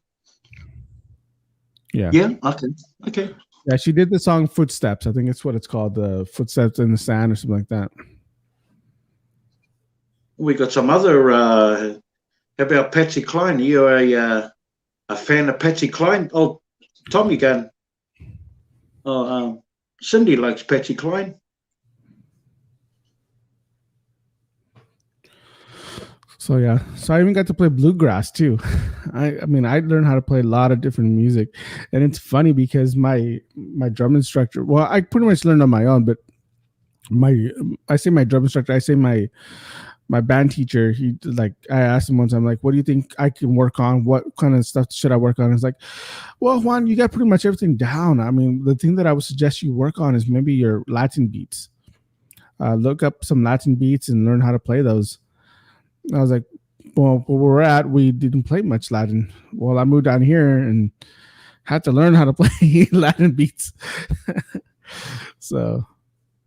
Yeah. Yeah. Okay. Yeah, she did the song "Footsteps." I think it's what it's called, the "Footsteps in the Sand" or something like that. We got some other. How about Patsy Cline? Are you a fan of Patsy Cline? Oh, Tommy Gunn. Oh, Cindy likes Patsy Cline. So yeah, so I even got to play bluegrass too. I mean, I learned how to play a lot of different music, and it's funny because my drum instructor. Well, I pretty much learned on my own, but I say my drum instructor. I say my band teacher. I asked him once. I'm like, "What do you think I can work on? What kind of stuff should I work on?" He's like, "Well, Juan, you got pretty much everything down. I mean, the thing that I would suggest you work on is maybe your Latin beats. Look up some Latin beats and learn how to play those." I was like, well, where we're at, we didn't play much Latin. Well, I moved down here and had to learn how to play Latin beats. So,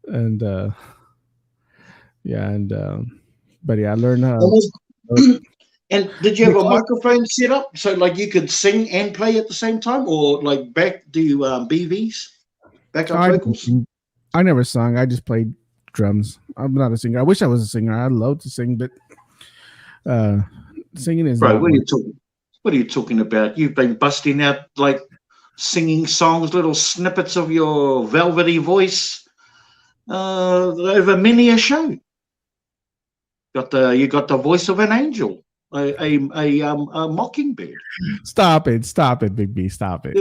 and but yeah, I learned how. And did you have a microphone set up so like you could sing and play at the same time, or like do BVs, backup vocals? I never sung. I just played drums. I'm not a singer. I wish I was a singer. I'd love to sing, but singing is Bro, not what are you talking? What are you talking about? You've been busting out like singing songs, little snippets of your velvety voice over many a show. You got the voice of an angel, a mockingbird. Stop it, Big B. Stop it.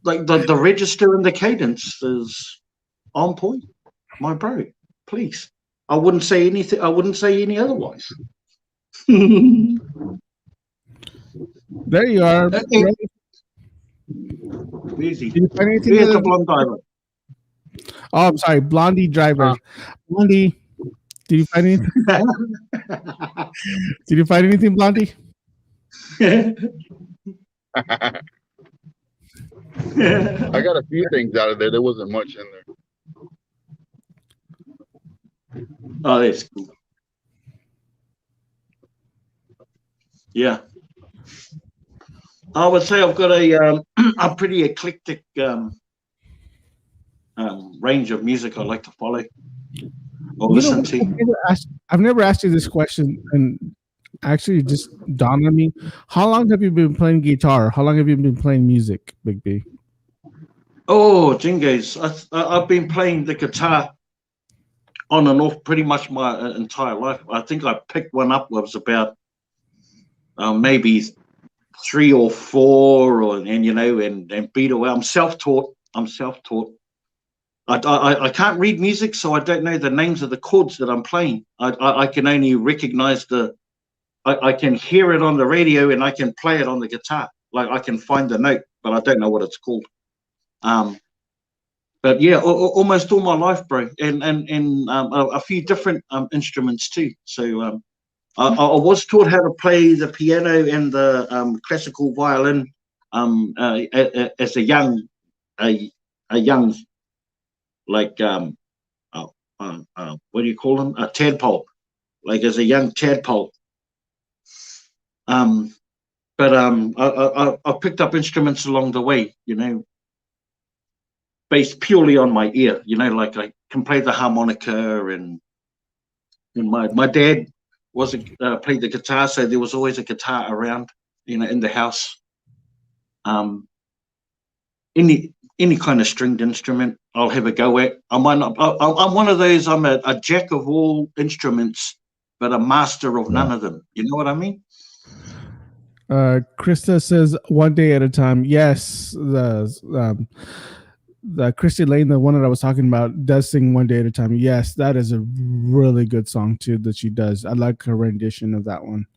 Like the register and the cadence is on point, my bro. Please, I wouldn't say anything. I wouldn't say any otherwise. There you are. Easy. Did you find anything? Here's the blonde driver. Oh, I'm sorry, Blondie driver. Blondie, did you find anything? Did you find anything, Blondie? I got a few things out of there. There wasn't much in there. Oh, that's cool. Yeah. I would say I've got a pretty eclectic range of music I like to follow or listen to. I've never asked you this question, and actually just dawned on me. How long have you been playing guitar? How long have you been playing music, Big B? Oh, Jingoes. I've been playing the guitar on and off pretty much my entire life. I think I picked one up was about maybe 3 or 4, and beat away. I'm self-taught. I can't read music, so I don't know the names of the chords that I'm playing. I can only recognize I can hear it on the radio and I can play it on the guitar. Like I can find the note, but I don't know what it's called. But yeah, almost all my life, bro, and a few different instruments too. So I was taught how to play the piano and the classical violin as a young like what do you call them? A tadpole, like as a young tadpole. But I picked up instruments along the way, based purely on my ear, like I can play the harmonica, and my dad played the guitar, so there was always a guitar around, in the house. Any kind of stringed instrument I'll have a go at. I'm one of those. I'm a jack of all instruments, but a master of none of them. You know what I mean? Krista says 1 day at a time. Yes, the Christy Lane, the one that I was talking about, does sing 1 day at a time. Yes, that is a really good song too that she does. I like her rendition of that one.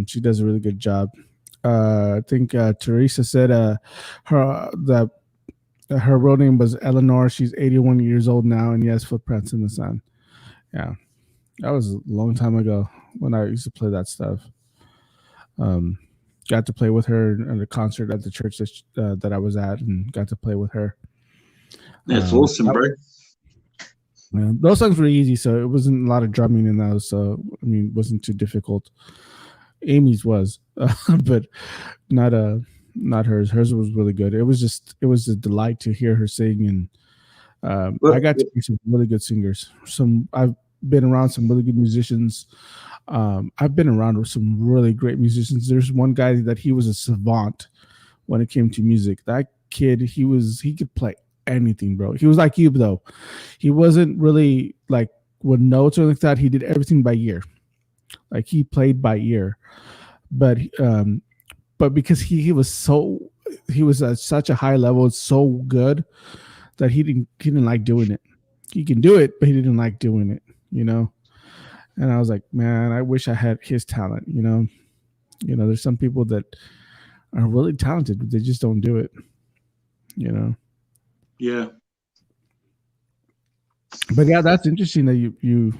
She does a really good job. I think Teresa said her real name was Eleanor. She's 81 years old now, and yes, Footprints in the Sun. Yeah, that was a long time ago when I used to play that stuff. Got to play with her at a concert at the church that I was at, and got to play with her. That's awesome, bro. Yeah, those songs were easy, so it wasn't a lot of drumming in those. So I mean, it wasn't too difficult. Amy's was, but not hers. Hers was really good. It was a delight to hear her sing, and I got to hear some really good singers. I've been around some really good musicians. I've been around with some really great musicians. There's one guy that he was a savant when it came to music. That kid, he could play anything, bro. He was like you, though. He wasn't really like with notes or like that. He did everything by ear. Like he played by ear, but because he was at such a high level, so good that he didn't like doing it. He can do it, but he didn't like doing it, And I was like, man, I wish I had his talent, There's some people that are really talented, but they just don't do it, Yeah. But yeah, that's interesting that you've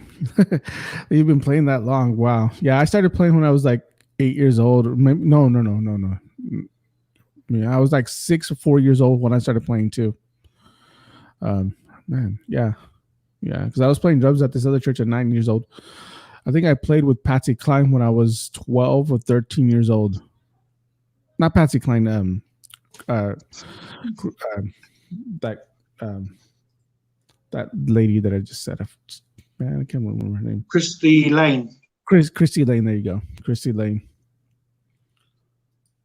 been playing that long. Wow. Yeah, I started playing when I was like 8 years old. Maybe, no. I mean, I was like 6 or 4 years old when I started playing too. Man, yeah, because I was playing drums at this other church at 9 years old. I think I played with Patsy Cline when I was 12 or 13 years old. Not Patsy Cline. That that lady that I just said. Man, I can't remember her name. Christy Lane. Christy Lane. There you go, Christy Lane.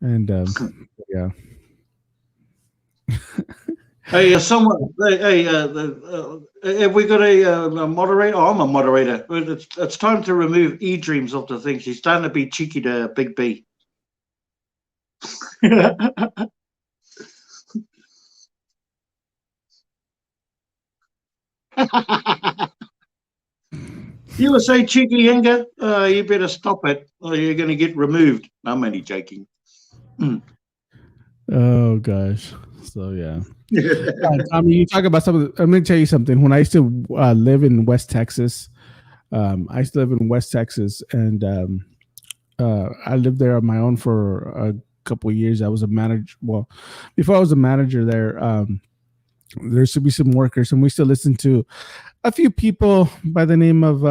And yeah. Hey, someone. Hey, have we got a moderator? Oh, I'm a moderator. It's time to remove e-dreams off the thing. She's starting to be cheeky to Big B. You were so cheeky, Inga. You better stop it, or you're going to get removed. I'm only joking. Oh gosh. So yeah. Tommy, you talk about some of the, I'm going to tell you something. When I used to live in West Texas, and I lived there on my own for a couple of years. I was a manager. Well, before I was a manager there, there used to be some workers, and we still listen to a few people by the name of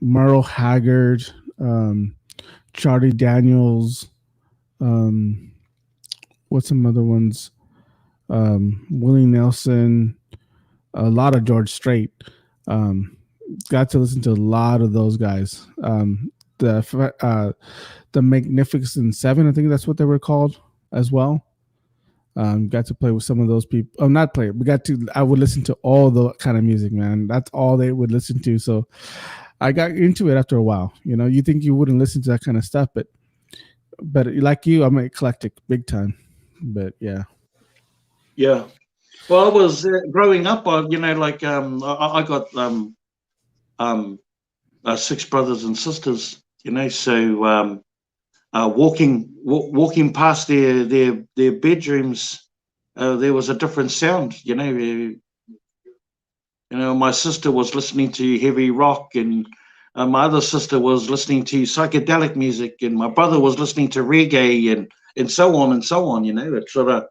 Merle Haggard, Charlie Daniels, what's some other ones? Willie Nelson, a lot of George Strait. Got to listen to a lot of those guys. The Magnificent Seven, I think that's what they were called as well. Got to play with some of those people. Oh, not play. I would listen to all the kind of music, man. That's all they would listen to. So I got into it after a while. You know, you think you wouldn't listen to that kind of stuff, but like you, I'm eclectic big time. But yeah. Yeah. Well, I was growing up. I got 6 brothers and sisters. You know, so walking past their bedrooms, there was a different sound. You know, my sister was listening to heavy rock, and my other sister was listening to psychedelic music, and my brother was listening to reggae, and so on and so on. You know, it sort of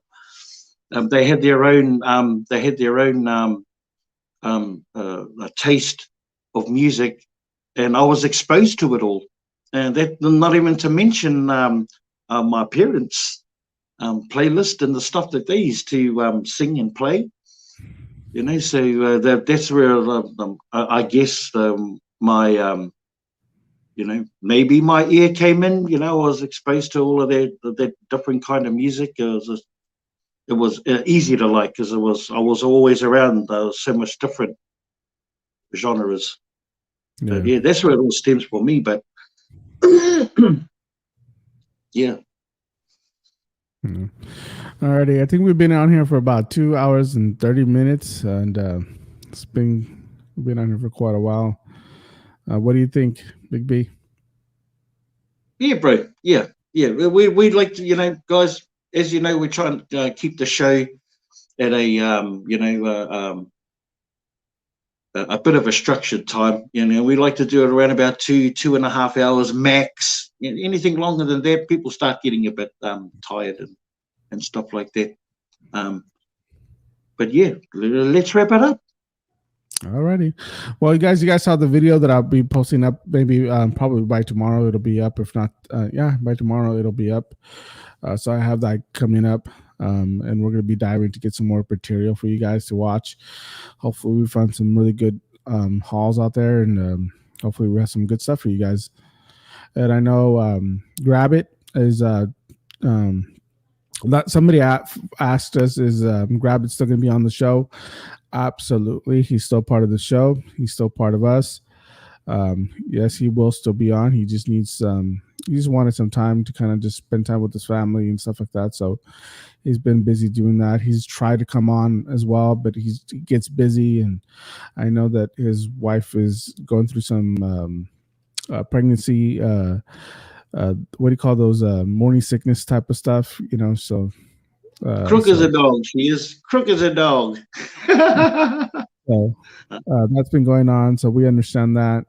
they had their own taste of music, and I was exposed to it all. And that, not even to mention my parents' playlist and the stuff that they used to sing and play. You know, so that's where I guess my maybe my ear came in. You know, I was exposed to all of that different kind of music. It was easy to like, because I was always around so much different genres. Yeah. Yeah, that's where it all stems for me. But yeah. Alrighty, I think we've been on here for about 2 hours and 30 minutes, and we've been on here for quite a while. What do you think, Big B? Yeah, bro. Yeah. We'd like to, guys. As you know, we're trying to keep the show at a bit of a structured time. You know, we like to do it around about 2.5 hours max. Anything longer than that, people start getting a bit tired and stuff like that. But yeah, let's wrap it up. Alrighty. Well, you guys saw the video that I'll be posting up. Maybe probably by tomorrow it'll be up. If not, by tomorrow it'll be up. So I have that coming up, and we're gonna be diving to get some more material for you guys to watch. Hopefully, we find some really good hauls out there, and hopefully, we have some good stuff for you guys. And I know Grab It is somebody asked us, is Grab It still gonna be on the show? Absolutely. He's still part of the show. He's still part of us. Yes, he will still be on. He just needs he just wanted some time to kind of just spend time with his family and stuff like that. So he's been busy doing that. He's tried to come on as well, but he gets busy, and I know that his wife is going through some pregnancy what do you call those morning sickness type of stuff, so crook as a dog. She is crook as a dog. So that's been going on, so we understand that.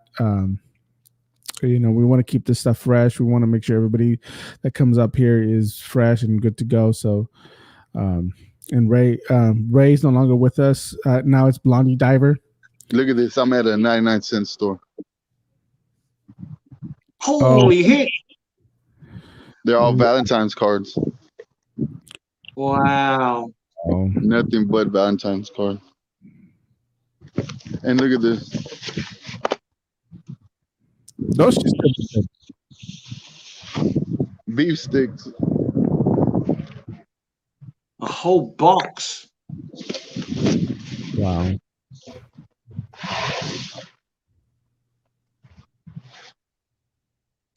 We want to keep this stuff fresh. We want to make sure everybody that comes up here is fresh and good to go. So and Ray's no longer with us. Now it's Blondie Diver. Look at this. I'm at a 99-cent store. Holy heck! They're all Valentine's cards. Wow. Oh. Nothing but Valentine's card. And look at this. Those just good. Beef sticks. A whole box. Wow.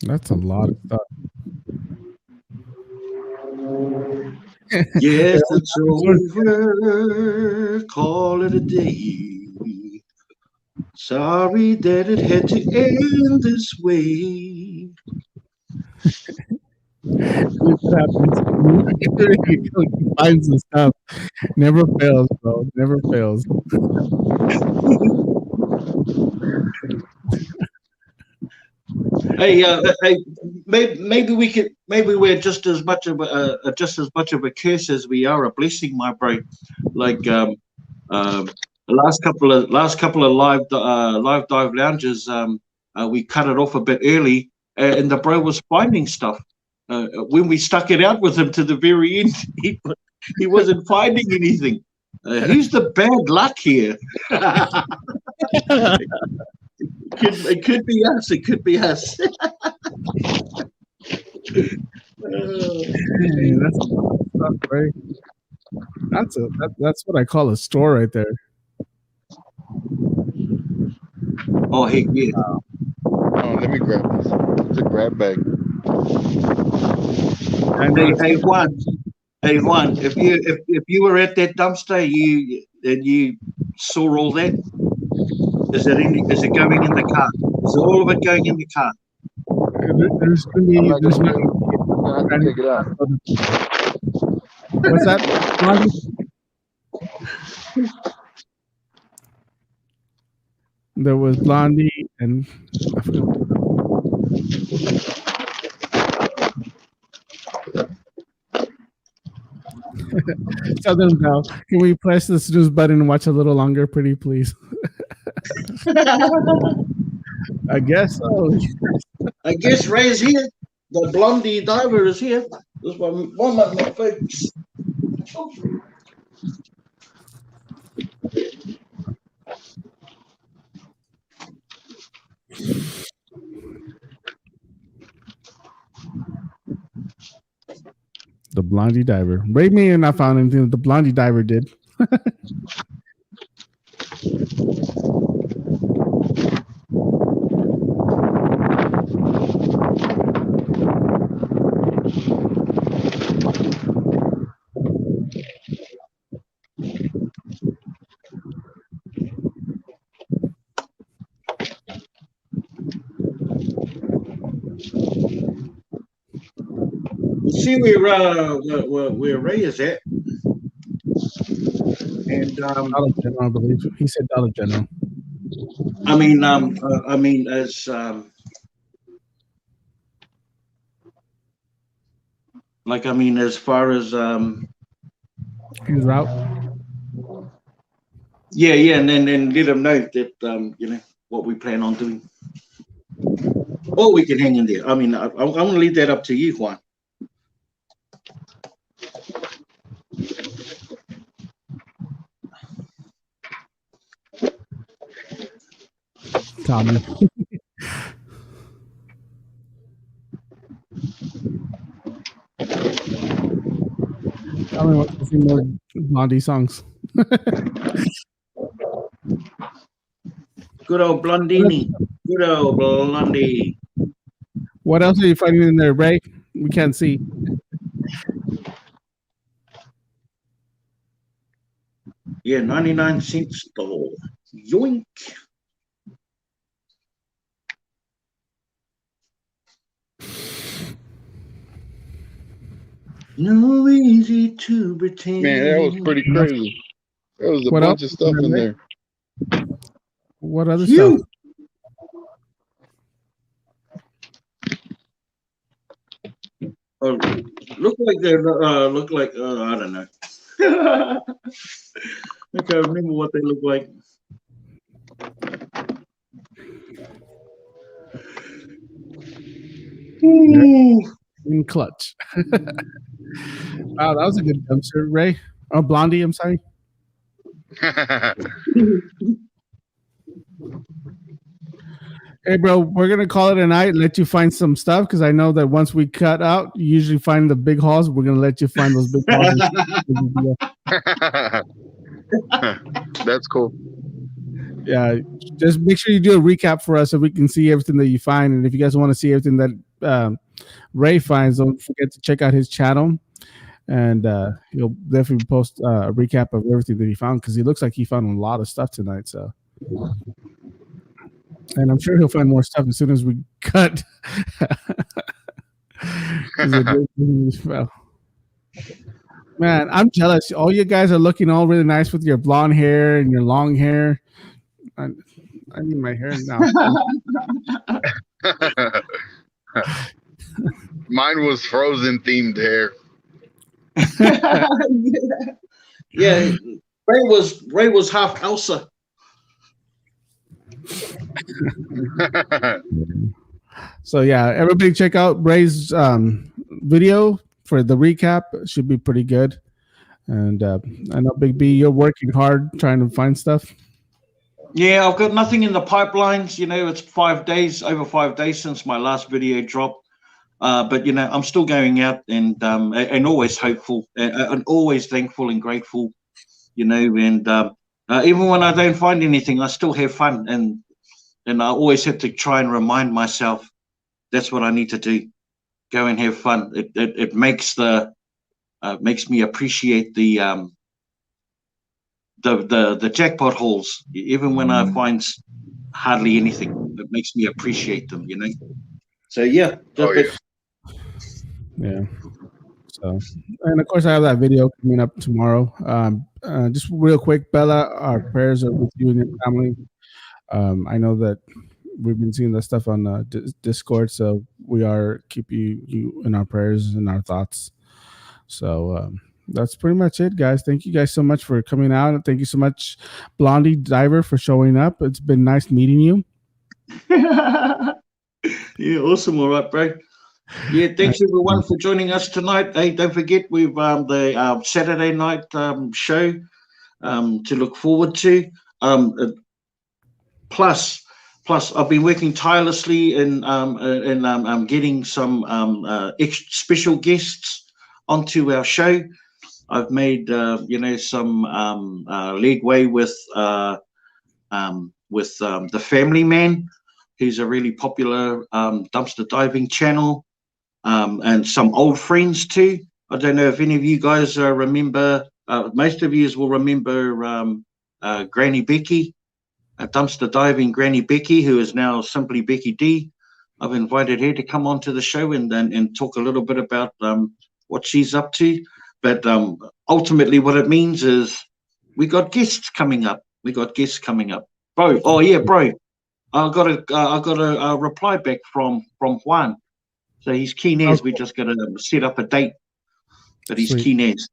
That's a lot of stuff. Yes, it's over. Call it a day. Sorry that it had to end this way. What happens? He finds the stuff. Never fails, bro. Never fails. Hey, maybe we're just as much of a curse as we are a blessing, my bro. Like the last couple of live dive lounges, we cut it off a bit early, and the bro was finding stuff. When we stuck it out with him to the very end, he wasn't finding anything. Who's the bad luck here? It could be us. It could be us. Hey, that's a lot of stuff, right? That's what I call a store right there. Oh heck yeah! Oh, let me grab this. It's a grab bag. Hey Juan, if you were at that dumpster, you saw all that. Is it going in the car? Is all of it going in the car? There's gonna be. There's not. I have to take it out. What's that? There was Blondie and I forgot. Southern Bell, can we press the snooze button and watch a little longer, pretty please? I guess so. I guess Ray's here. The Blondie diver is here. This one of my folks. The Blondie diver. Ray may have not found anything that the Blondie diver did. See where Ray is at, and Dollar General, I believe he said Dollar General. I mean, as as far as His route. yeah, and then let him know that what we plan on doing, or we can hang in there. I mean, I'm going to leave that up to you, Juan. Tommy. Tommy wants to sing more Blondie songs. Good old Blondini. Good old Blondie. What else are you finding in there, Ray? We can't see. Yeah, 99-cent store. Yoink. No easy to pretend. Man, that was pretty crazy. There was a bunch of stuff in there. What other stuff? Look like they look like I don't know. I can't remember what they look like. In clutch. Wow, that was a good dumpster, Ray. Oh, Blondie, I'm sorry. Hey, bro, we're gonna call it a night and let you find some stuff because I know that once we cut out, you usually find the big hauls. We're gonna let you find those big hauls. That's cool. Yeah, just make sure you do a recap for us so we can see everything that you find. And if you guys want to see everything that Ray finds, don't forget to check out his channel. And he'll definitely post a recap of everything that he found because he looks like he found a lot of stuff tonight. So, and I'm sure he'll find more stuff as soon as we cut. Man, I'm jealous. All you guys are looking all really nice with your blonde hair and your long hair. I need my hair now. Mine was Frozen themed hair. Yeah, Ray was half Elsa. So yeah, everybody check out Ray's video for the recap. It should be pretty good. And I know Big B, you're working hard trying to find stuff. Yeah, I've got nothing in the pipelines. You know, it's over 5 days since my last video dropped. But you know, I'm still going out and always hopeful and always thankful and grateful. You know, and even when I don't find anything, I still have fun, and I always have to try and remind myself that's what I need to do. Go and have fun. It makes me appreciate the jackpot hauls, even when I find hardly anything. It makes me appreciate them. You know. So yeah. Yeah. So, and of course, I have that video coming up tomorrow. Just real quick, Bella, our prayers are with you and your family. I know that we've been seeing that stuff on Discord, so we are keeping you in our prayers and our thoughts. So that's pretty much it, guys. Thank you guys so much for coming out, and thank you so much, Blondie Diver, for showing up. It's been nice meeting you. Yeah, awesome. All right, bro. Yeah, thanks everyone for joining us tonight. Hey, don't forget we've the Saturday night show to look forward to. Plus, I've been working tirelessly in getting some special guests onto our show. I've made some legway with the Family Man. He's a really popular dumpster diving channel. And some old friends too. I don't know if any of you guys remember. Most of you will remember Granny Becky, dumpster diving Granny Becky, who is now simply Becky D. I've invited her to come onto the show and talk a little bit about what she's up to. But ultimately, what it means is we got guests coming up. Bro. Oh yeah, bro. I got a reply back from Juan. So he's keen as. We just got to set up a date, but he's keen as.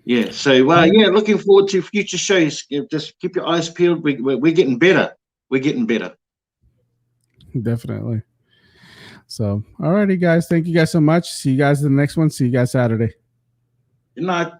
Yeah. So looking forward to future shows. Just keep your eyes peeled. We're getting better. Definitely. So, alrighty, guys. Thank you guys so much. See you guys in the next one. See you guys Saturday. Good night.